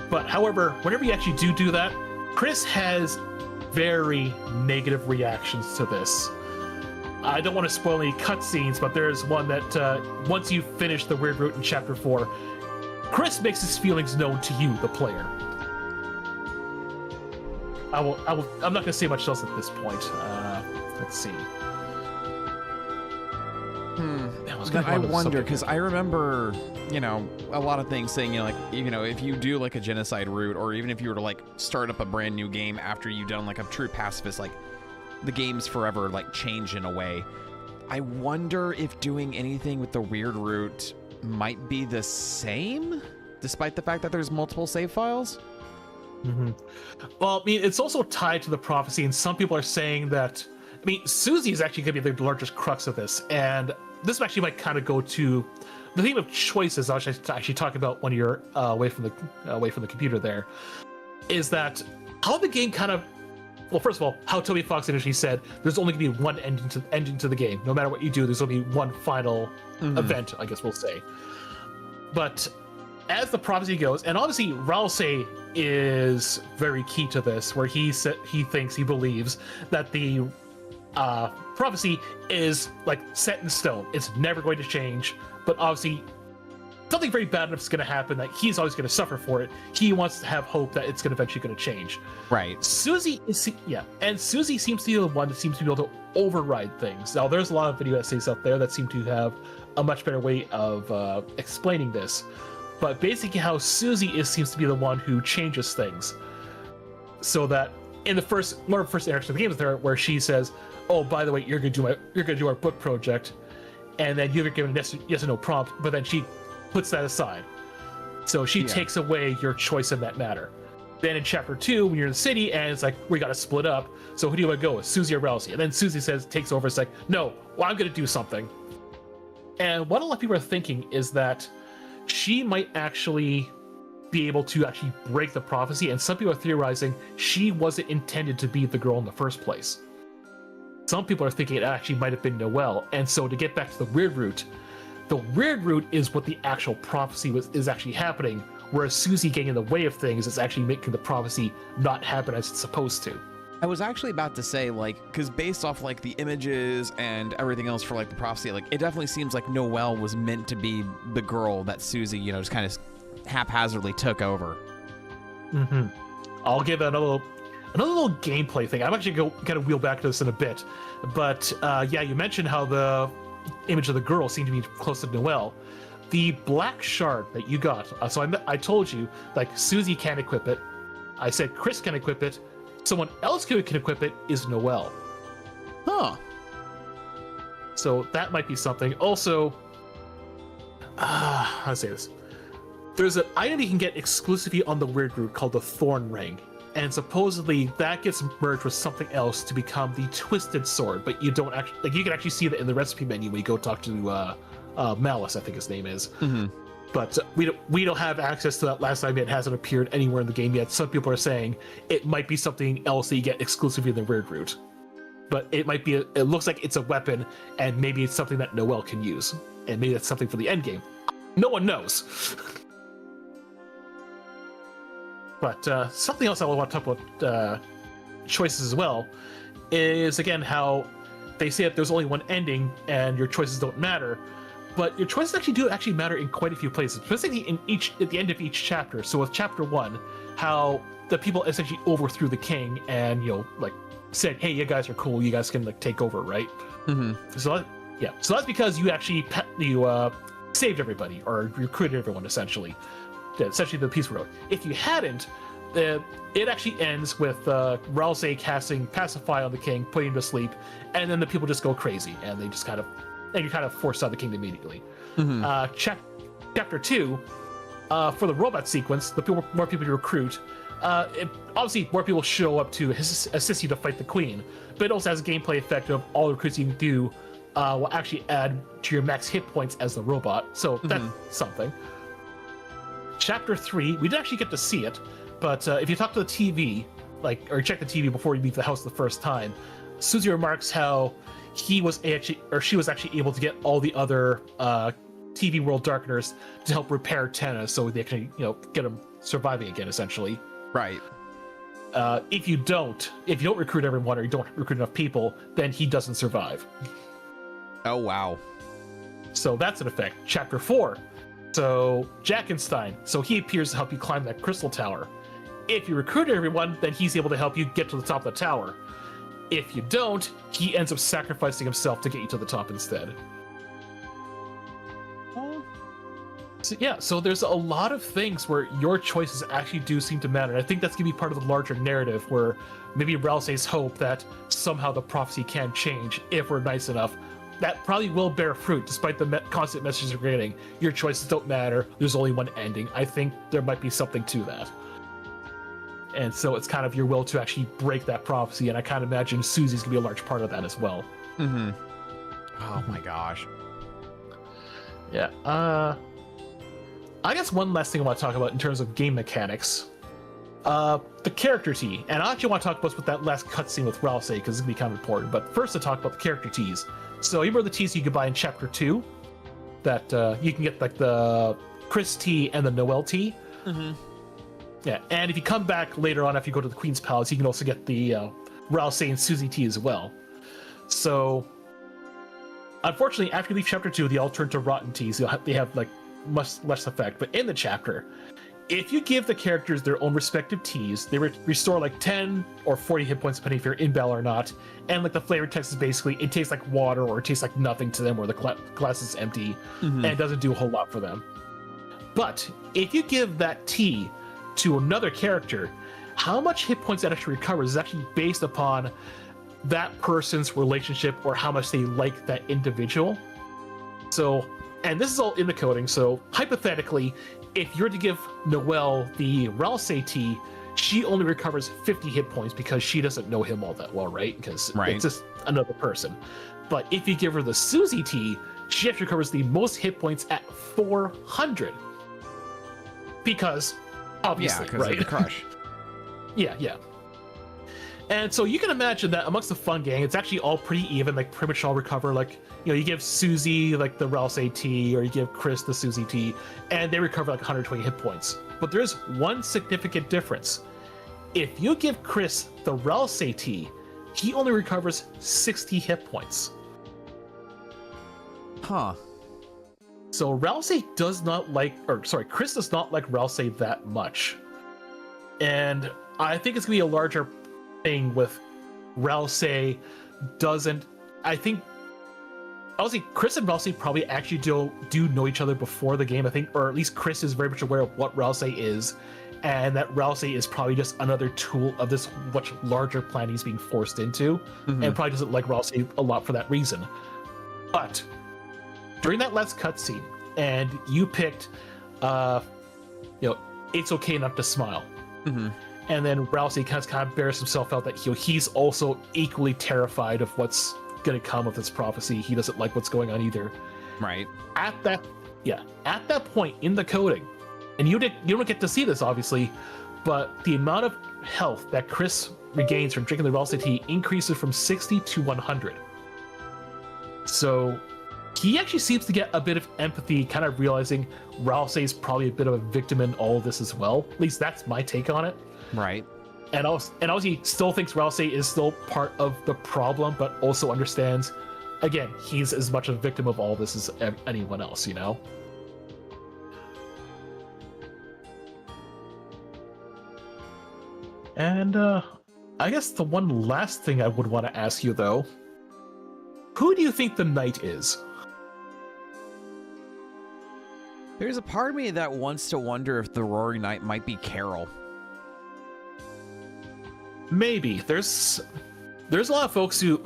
But however, whenever you actually do that, Chris has very negative reactions to this. I don't want to spoil any cutscenes, but there's one that once you finish the weird route in chapter 4, Chris makes his feelings known to you, the player. I'm not going to say much else at this point. Let's see. I wonder, because I remember, a lot of things saying, if you do like a genocide route, or even if you were to like start up a brand new game after you've done like a true pacifist, like the game's forever like change in a way. I wonder if doing anything with the weird route might be the same, despite the fact that there's multiple save files. Well, I mean, it's also tied to the prophecy, and some people are saying that, Susie is actually going to be the largest crux of this, and this actually might kind of go to the theme of choices. I was actually talking about when you're away from the computer. There is that how the game kind of, well, first of all, how Toby Fox initially said there's only going to be one ending to the game. No matter what you do, there's only one final event, I guess we'll say. But as the prophecy goes, and obviously Ralsei is very key to this, where he believes that the prophecy is like set in stone. It's never going to change, but obviously something very bad enough is going to happen that he's always going to suffer for it. He wants to have hope that it's eventually going to change. Right. Susie seems to be the one that seems to be able to override things. Now, there's a lot of video essays out there that seem to have a much better way of explaining this. But basically how Susie seems to be the one who changes things. So that in the first interaction of the game is there where she says, "Oh, by the way, you're gonna do our book project," and then you're given a yes or no prompt, but then she puts that aside. So she Yeah. takes away your choice in that matter. Then in chapter 2, when you're in the city and it's like, we got to split up. So who do you want to go with, Susie or Rousey? And then Susie takes over. It's like, no, well, I'm going to do something. And what a lot of people are thinking is that she might actually be able to actually break the prophecy. And some people are theorizing she wasn't intended to be the girl in the first place. Some people are thinking it actually might have been Noelle. And so to get back to the weird root is what the actual prophecy is actually happening. Whereas Susie getting in the way of things is actually making the prophecy not happen as it's supposed to. I was actually about to say, like, because based off like the images and everything else for like the prophecy, like it definitely seems like Noelle was meant to be the girl that Susie, you know, just kind of haphazardly took over. Mm-hmm. I'll give another little gameplay thing. I'm actually gonna wheel back to this in a bit, but yeah, you mentioned how the image of the girl seemed to be close to Noelle. The black shard that you got, so I told you, like, Susie can't equip it. I said Chris can equip it. Someone else can equip it is Noelle. Huh. So that might be something. Also, how to say this? There's an item you can get exclusively on the weird root called the Thorn Ring. And supposedly that gets merged with something else to become the Twisted Sword, but you don't actually, like, you can actually see that in the recipe menu when you go talk to Malice, I think his name is. Mm-hmm. But we don't have access to that last time. It hasn't appeared anywhere in the game yet. Some people are saying it might be something else that you get exclusively in the weird root. But it might be, it looks like it's a weapon, and maybe it's something that Noelle can use. And maybe that's something for the end game. No one knows. But something else I want to talk about choices as well is, again, how they say that there's only one ending and your choices don't matter. But your choices do matter in quite a few places, especially at the end of each chapter. So with chapter 1, how the people essentially overthrew the king and, you know, like, said, hey, you guys are cool, you guys can, like, take over, right? Mm-hmm. So that's because you actually saved everybody or recruited everyone, essentially the peace road. If you hadn't, it actually ends with Rousey casting Pacify on the king, putting him to sleep, and then the people just go crazy and they just you're kind of forced out of the kingdom immediately. Mm-hmm. Chapter 2, for the robot sequence, more people you recruit. Obviously, more people show up to assist you to fight the queen, but it also has a gameplay effect of all the recruits you can do will actually add to your max hit points as the robot. So that's something. Chapter 3, we didn't actually get to see it, but if you talk to the TV, or check the TV before you leave the house the first time, Susie remarks how she was actually able to get all the other TV World Darkeners to help repair Tenna, so they actually, you know, get them surviving again, essentially. Right. If you don't recruit everyone or you don't recruit enough people, then he doesn't survive. Oh, wow. So that's an effect. Chapter 4. So Jackenstein. So he appears to help you climb that crystal tower. If you recruit everyone, then he's able to help you get to the top of the tower. If you don't, he ends up sacrificing himself to get you to the top instead. So there's a lot of things where your choices actually do seem to matter. And I think that's going to be part of the larger narrative where maybe Rousey's hope that somehow the prophecy can change if we're nice enough. That probably will bear fruit despite the constant messages we're getting. Your choices don't matter. There's only one ending. I think there might be something to that. And so it's kind of your will to actually break that prophecy. And I kind of imagine Susie's going to be a large part of that as well. Mm-hmm. Oh my gosh. Yeah. I guess one last thing I want to talk about in terms of game mechanics. The character T. And I actually want to talk about that last cutscene with Rousey because it's going to be kind of important. But first to talk about the character Ts. So you remember the Ts you could buy in Chapter 2? That you can get like the Chris T and the Noelle T. Mm-hmm. Yeah, and if you come back later on after you go to the Queen's Palace, you can also get the Rousey and Susie T as well. So, unfortunately, after you leave Chapter 2, they all turn to Rotten Ts. They have like much less effect. But in the chapter, if you give the characters their own respective Ts, they restore like 10 or 40 hit points depending if you're in battle or not. And like the flavor text is basically, it tastes like water or it tastes like nothing to them, or the glass is empty and it doesn't do a whole lot for them. But if you give that T to another character, how much hit points that actually recovers is actually based upon that person's relationship or how much they like that individual. So and this is all in the coding, so hypothetically, if you're to give Noelle the Ralsei tea, she only recovers 50 hit points because she doesn't know him all that well, right? Because it's just another person. But if you give her the Susie tea, she actually recovers the most hit points at 400. Because, obviously, because right? of the crush. Yeah. And so you can imagine that amongst the fun gang, it's actually all pretty even, like pretty much all recover. Like, you give Susie like the Ralsei tea, or you give Chris the Susie tea, and they recover like 120 hit points. But there's one significant difference. If you give Chris the Ralsei tea, he only recovers 60 hit points. Huh. So Ralsei does not like, Chris does not like Ralsei that much. And I think it's gonna be a larger thing with Ralsei doesn't, I think, honestly, Chris and Ralsei probably actually do know each other before the game, I think, or at least Chris is very much aware of what Ralsei is, and that Ralsei is probably just another tool of this much larger plan he's being forced into, and probably doesn't like Ralsei a lot for that reason. But during that last cutscene, and you picked, it's okay not to smile. And then Ralsei kind of bears himself out that he's also equally terrified of what's going to come of this prophecy. He doesn't like what's going on either. Right. At that point in the coding, and you don't get to see this obviously, but the amount of health that Chris regains from drinking the Ralsei tea increases from 60 to 100. So he actually seems to get a bit of empathy, kind of realizing Ralsei is probably a bit of a victim in all of this as well. At least that's my take on it. Right. And also he still thinks Ralsei is still part of the problem, but also understands, again, he's as much a victim of all this as anyone else, And I guess the one last thing I would want to ask you, though, who do you think the knight is? There's a part of me that wants to wonder if the Roaring Knight might be Carol. Maybe. There's a lot of folks who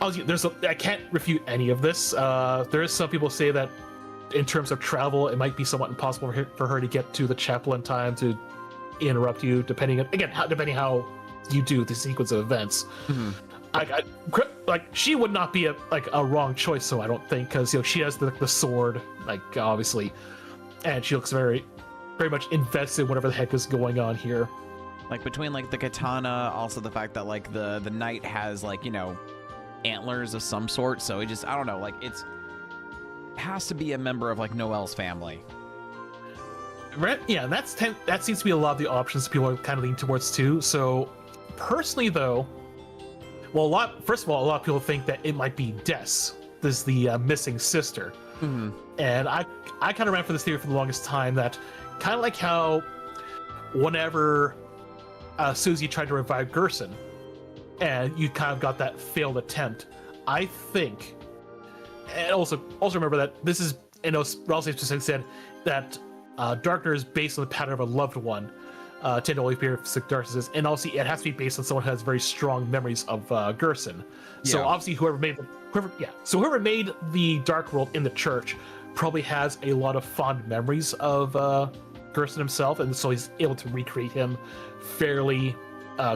I can't refute any of this. There's some people say that in terms of travel, it might be somewhat impossible for her to get to the chapel in time to interrupt you, depending how you do the sequence of events. She would not be a wrong choice, so I don't think, because she has the sword, obviously, and she looks very, very much invested in whatever the heck is going on here. Between the katana, also the fact that the knight has antlers of some sort, so it just, I don't know, it has to be a member of Noelle's family. Right? Yeah, that seems to be a lot of the options people are kind of leaning towards too. So personally, though, well, a lot of people think that it might be Des, this the missing sister. And I kind of ran for this theory for the longest time, that kind of like how whenever Susie tried to revive Gerson, and you kind of got that failed attempt, I think, and also remember that this is, Ralsei specifically said that Darkner is based on the pattern of a loved one, tend to always be sick darknesses, and also it has to be based on someone who has very strong memories of Gerson. So obviously whoever made the Dark World in the church probably has a lot of fond memories of Gerson himself, and so he's able to recreate him fairly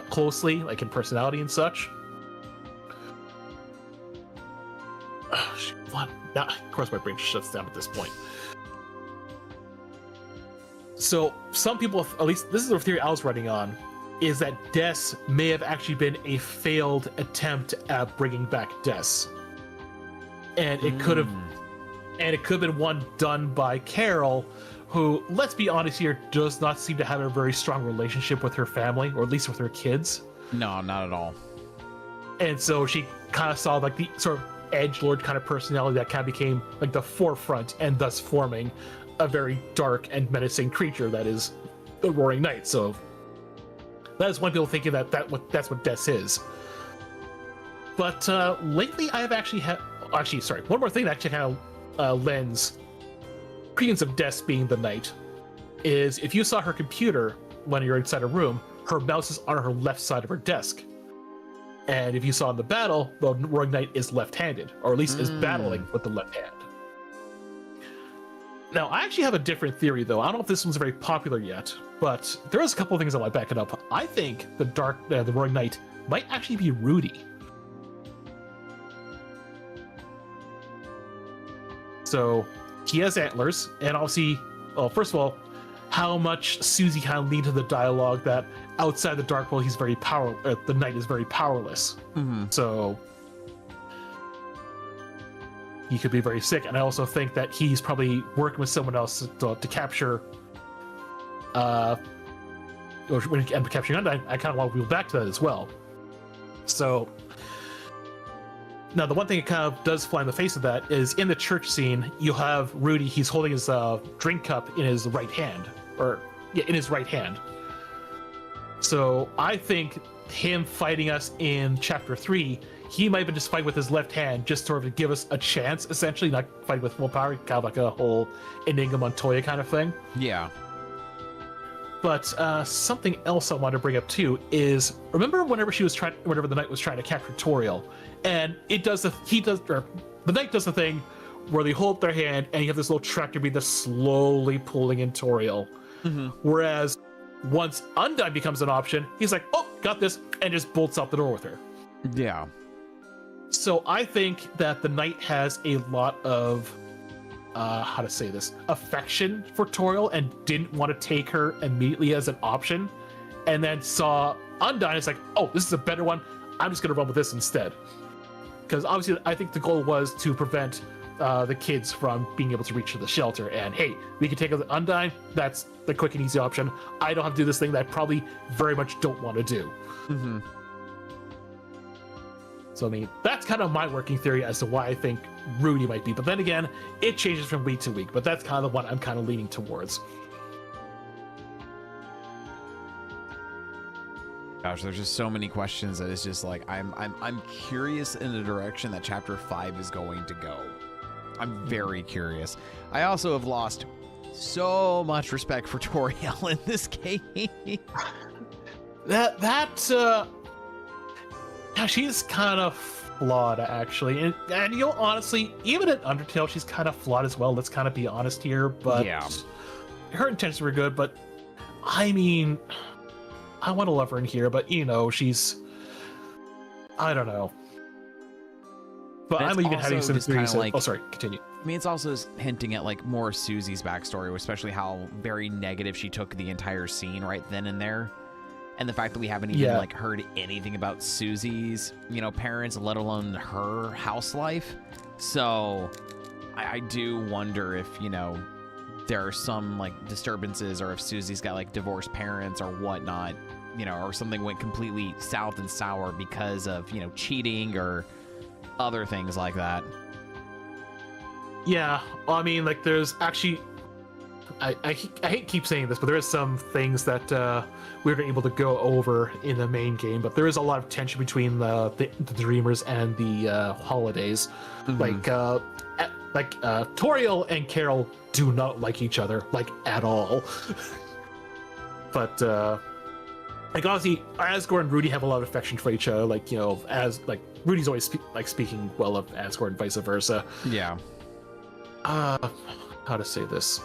closely, in personality and such. Now, of course, my brain shuts down at this point. So some people, at least this is the theory I was writing on, is that Des may have actually been a failed attempt at bringing back Des, and it could have been one done by Carol, who, let's be honest here, does not seem to have a very strong relationship with her family, or at least with her kids. No, not at all. And so she kind of saw the sort of edgelord kind of personality that kind of became the forefront, and thus forming a very dark and menacing creature that is the Roaring Knight. So that is one people thinking that's what Des is. But lately I have actually one more thing that actually kind of lends credence of Des being the knight is, if you saw her computer when you're inside a room, her mouse is on her left side of her desk. And if you saw in the battle, the Roaring Knight is left-handed, or at least is battling with the left hand. Now, I actually have a different theory, though. I don't know if this one's very popular yet, but there's a couple of things that might back it up. I think the Roaring Knight might actually be Rudy. So he has antlers, and obviously, well, first of all, how much Susie kind of leaned to the dialogue that outside the Dark World, he's very the Knight is very powerless. So he could be very sick, and I also think that he's probably working with someone else to capture. When he ends up capturing Undyne, I kind of want to wheel back to that as well. So now the one thing that kind of does fly in the face of that is in the church scene, you have Rudy. He's holding his drink cup in his right hand, in his right hand. So I think him fighting us in chapter 3, he might have been just fighting with his left hand, just sort of to give us a chance, essentially, not fight with full power, kind of like a whole Inigo Montoya kind of thing. Yeah. But something else I want to bring up too is, remember whenever the Knight was trying to capture Toriel, and the Knight does the thing where they hold up their hand and you have this little tractor beam that's slowly pulling in Toriel. Whereas once Undyne becomes an option, he's like, oh, got this, and just bolts out the door with her. Yeah. So I think that the Knight has a lot of how to say this, affection for Toriel and didn't want to take her immediately as an option, and then saw Undyne. It's like, oh, this is a better one. I'm just gonna run with this instead. Because obviously, I think the goal was to prevent the kids from being able to reach the shelter. And hey, we can take out Undyne. That's the quick and easy option. I don't have to do this thing that I probably very much don't want to do. So I mean, that's kind of my working theory as to why I think Rudy might be. But then again, it changes from week to week. But that's kind of the one I'm kind of leaning towards. Gosh, there's just so many questions that it's just like I'm curious in the direction that chapter 5 is going to go. I'm very curious. I also have lost so much respect for Toriel in this game. She's kind of flawed, actually. And you know, honestly, even in Undertale, she's kind of flawed as well. Let's kind of be honest here. But yeah, her intentions were good. But I mean, I want to love her in here, but you know, I don't know. But I'm even having some theories. Like, oh, sorry, continue. I mean, it's also hinting at like more Susie's backstory, especially how very negative she took the entire scene right then and there. And the fact that we haven't even like heard anything about Susie's, parents, let alone her house life. So I do wonder if, there are some like disturbances, or if Susie's got like divorced parents or whatnot, or something went completely south and sour because of, cheating or other things like that. Yeah, I mean, like there's actually, I hate keep saying this, but there is some things that we were able to go over in the main game, but there is a lot of tension between the Dreamers and the Holidays. Like Toriel and Carol do not like each other, like, at all. But like obviously Asgore and Rudy have a lot of affection for each other, like, as like Rudy's always speaking well of Asgore and vice versa. Yeah. How to say this?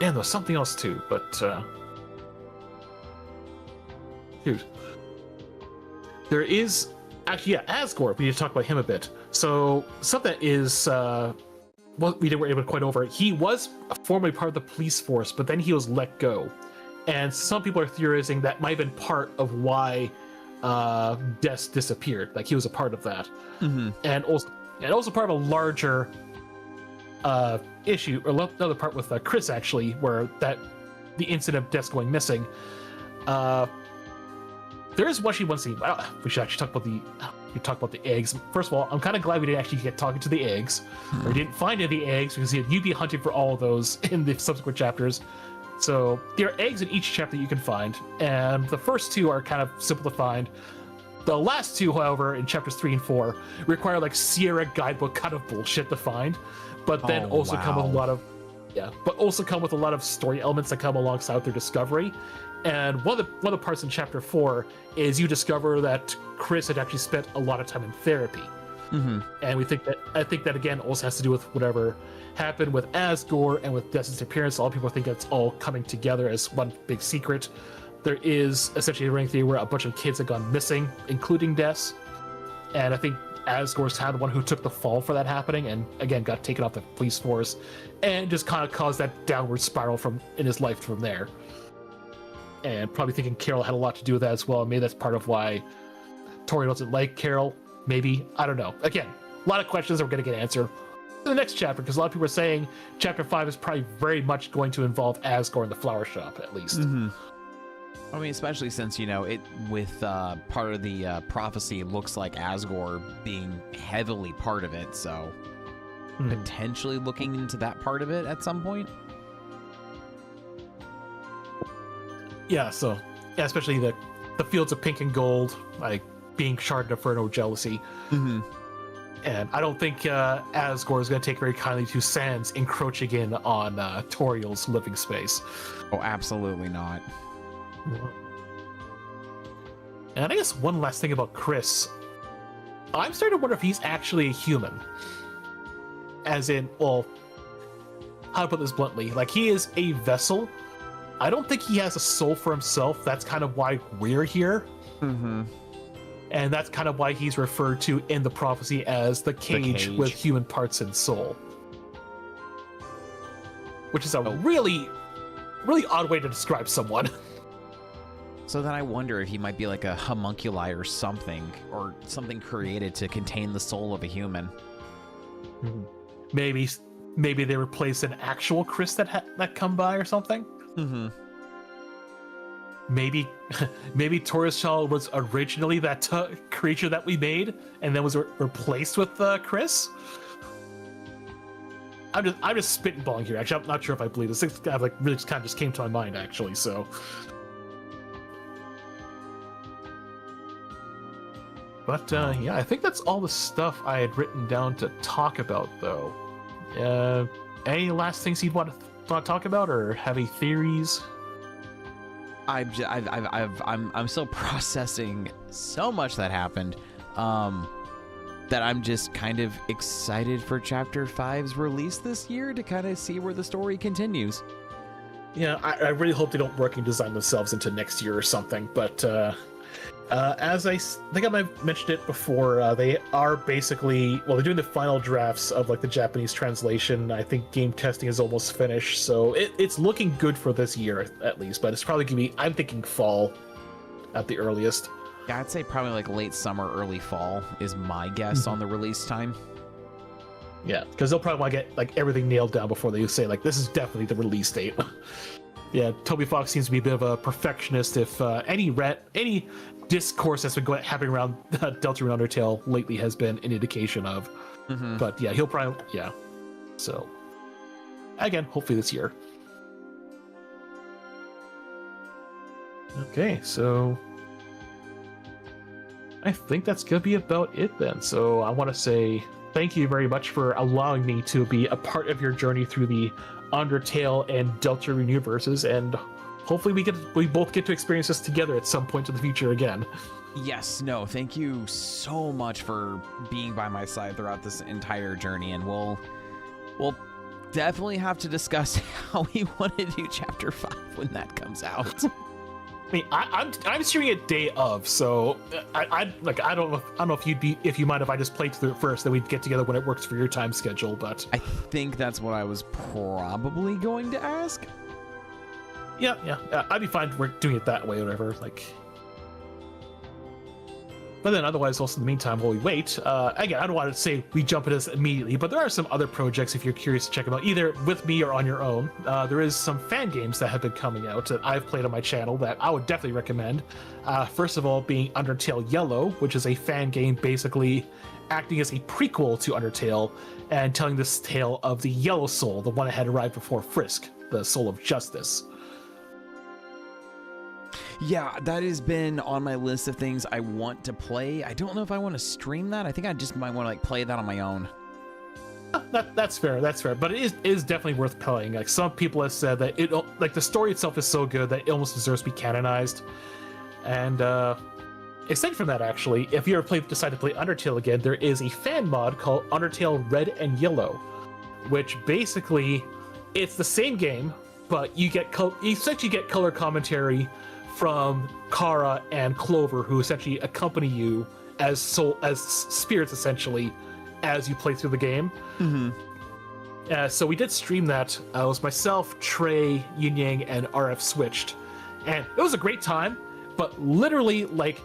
And there was something else too, but dude, there is actually, Asgore. We need to talk about him a bit. So something that is we were able to quite over. He was formerly part of the police force, but then he was let go, and some people are theorizing that might have been part of why Des disappeared. Like he was a part of that, and also part of a larger issue, or another part with Chris, actually, where the incident of Des going missing. There is one scene. We should actually talk about the eggs. First of all, I'm kind of glad we didn't actually get talking to the eggs. We didn't find any of the eggs, because you'd be hunting for all of those in the subsequent chapters. So there are eggs in each chapter you can find, and the first two are kind of simple to find. The last two, however, in chapters 3 and 4, require like Sierra guidebook kind of bullshit to find, but then also come with a lot of story elements that come alongside their discovery. And one of the parts in chapter 4 is you discover that Chris had actually spent a lot of time in therapy. And I think that again also has to do with whatever happened with Asgore and with Death's disappearance. A lot of people think it's all coming together as one big secret. There is essentially a ring theory where a bunch of kids have gone missing, including Death. And I think Asgore's kind of the one who took the fall for that happening, and again got taken off the police force, and just kind of caused that downward spiral in his life from there. And probably thinking Carol had a lot to do with that as well. Maybe that's part of why Tori doesn't like Carol. Maybe, I don't know. Again, a lot of questions are going to get answered in the next chapter, because a lot of people are saying chapter 5 is probably very much going to involve Asgore in the flower shop, at least. I mean, especially since, you know, it with part of the prophecy, it looks like Asgore being heavily part of it, so potentially looking into that part of it at some point. Yeah, so yeah, especially the fields of pink and gold, like being sharded inferno jealousy. And I don't think Asgore is going to take very kindly to Sans encroaching in on Toriel's living space. Oh, absolutely not. And I guess one last thing about Chris. I'm starting to wonder if he's actually a human. As in, well, how to put this bluntly, like he is a vessel. I don't think he has a soul for himself. That's kind of why we're here. And that's kind of why he's referred to in the prophecy as the cage with human parts and soul. Which is a really odd way to describe someone. So then I wonder if he might be like a homunculi or something created to contain the soul of a human. Maybe they replace an actual Chris that come by or something. Maybe Taurus Child was originally that creature that we made, and then was replaced with Chris. I'm just spitballing here. Actually, I'm not sure if I believe this. It's kind of like really just came to my mind actually. So, but yeah, I think that's all the stuff I had written down to talk about, though. Any last things you'd want to talk about, or have any theories? I'm still processing so much that happened, that I'm just kind of excited for Chapter 5's release this year to kind of see where the story continues. Yeah, I really hope they don't working design themselves into next year or something. But as I think I might have mentioned it before, they are basically, well, they're doing the final drafts of like the Japanese translation. I think game testing is almost finished, so it's looking good for this year at least. But it's probably gonna be, I'm thinking fall at the earliest. Yeah, I'd say probably like late summer, early fall is my guess on the release time. Yeah, because they'll probably want to get like everything nailed down before they say like this is definitely the release date. Yeah, Toby Fox seems to be a bit of a perfectionist. If any discourse that's been happening around Deltarune Undertale lately has been an indication of. But yeah, he'll probably, yeah. So again, hopefully this year. Okay, so I think that's gonna be about it then. So I want to say thank you very much for allowing me to be a part of your journey through the Undertale and Deltarune universes, and hopefully we both get to experience this together at some point in the future again. Yes, no, thank you so much for being by my side throughout this entire journey, and we'll definitely have to discuss how we want to do Chapter 5 when that comes out. I mean, I'm streaming it day of, so I don't know if you mind if I just play through it first, then we get together when it works for your time schedule. But I think that's what I was probably going to ask. Yeah, I'd be fine we're doing it that way or whatever. Like, but then otherwise, also in the meantime, while we wait, again, I don't want to say we jump into this immediately, but there are some other projects if you're curious to check them out, either with me or on your own. There is some fan games that have been coming out that I've played on my channel that I would definitely recommend. First of all, being Undertale Yellow, which is a fan game basically acting as a prequel to Undertale and telling this tale of the Yellow Soul, the one that had arrived before Frisk, the Soul of Justice. Yeah, that has been on my list of things I want to play. I don't know if I want to stream that. I think I just might want to like play that on my own. That's fair. But it is definitely worth playing. Like some people have said that the story itself is so good that it almost deserves to be canonized. And aside from that, actually, if you ever decide to play Undertale again, there is a fan mod called Undertale Red and Yellow, which basically it's the same game, but you essentially get color commentary from Kara and Clover, who essentially accompany you as spirits, essentially, as you play through the game. So we did stream that. It was myself, Trey, Yin Yang, and RF Switched, and it was a great time. But literally, like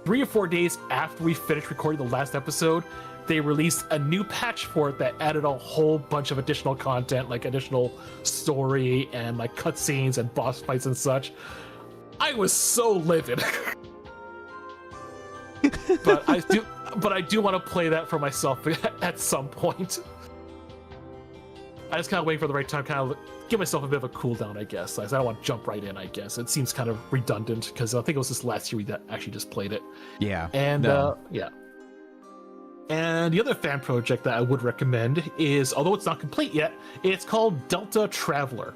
3 or 4 days after we finished recording the last episode, they released a new patch for it that added a whole bunch of additional content, like additional story and like cutscenes and boss fights and such. I was so livid. but I do want to play that for myself at some point. I just kind of wait for the right time, kind of give myself a bit of a cooldown, I guess. I don't want to jump right in, I guess. It seems kind of redundant because I think it was this last year we actually just played it. Yeah. And yeah. And the other fan project that I would recommend is, although it's not complete yet, it's called Delta Traveler,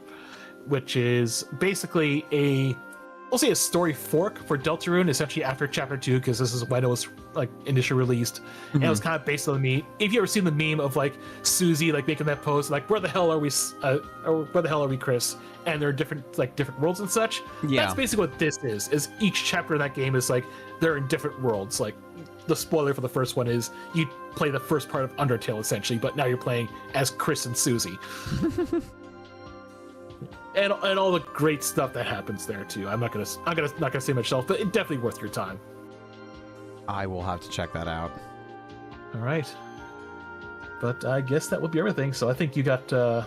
which is basically I'll say a story fork for Deltarune, essentially after Chapter 2, because this is when it was like initially released, and it was kind of based on the meme. If you ever seen the meme of like Susie like making that post, like where the hell are we, or where the hell are we, Chris? And there are different worlds and such. Yeah. That's basically what this is each chapter in that game is like they're in different worlds. Like the spoiler for the first one is you play the first part of Undertale essentially, but now you're playing as Chris and Susie. And all the great stuff that happens there too. I'm not gonna say myself, but it's definitely worth your time. I will have to check that out. All right, but I guess that would be everything. So I think you got some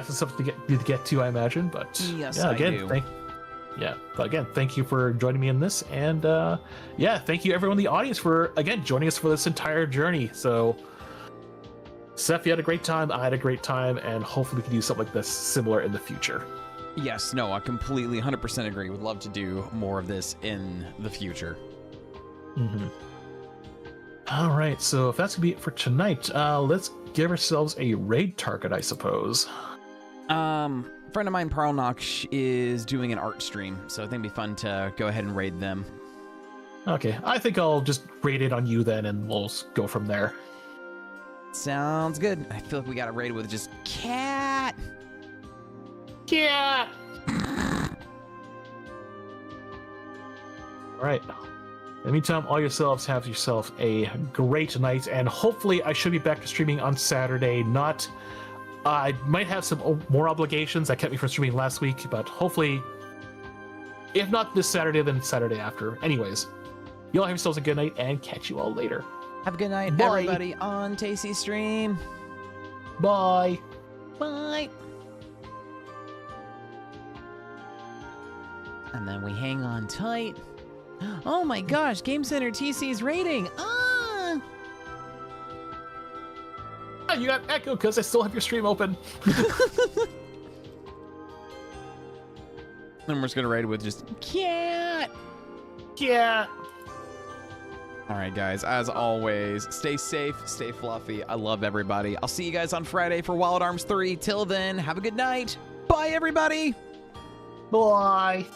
stuff to get to, I imagine. But Yes, yeah, again, I do. But again, thank you for joining me in this, and thank you everyone in the audience for again joining us for this entire journey. So. Seth, you had a great time, I had a great time, and hopefully we can do something like this similar in the future. Yes, no, I completely 100% agree. Would love to do more of this in the future. All right, so if that's gonna be it for tonight, let's give ourselves a raid target, I suppose. Friend of mine, Pearl Nox, is doing an art stream, so I think it'd be fun to go ahead and raid them. Okay, I think I'll just raid it on you then, and we'll go from there. Sounds good. I feel like we got it rated with just cat. Yeah. All right. In the meantime, all yourselves have yourself a great night, and hopefully I should be back to streaming on Saturday. I might have some more obligations that kept me from streaming last week, but hopefully, if not this Saturday, then Saturday after. Anyways, you all have yourselves a good night, and catch you all later. Have a good night, Bye. everybody, on Tasty Stream. Bye. Bye. And then we hang on tight. Oh my gosh, Game Center TC's rating. You got echo because I still have your stream open. And we're just gonna raid with just cat. Yeah. All right, guys, as always, stay safe, stay fluffy. I love everybody. I'll see you guys on Friday for Wild Arms 3. Till then, have a good night. Bye, everybody. Bye.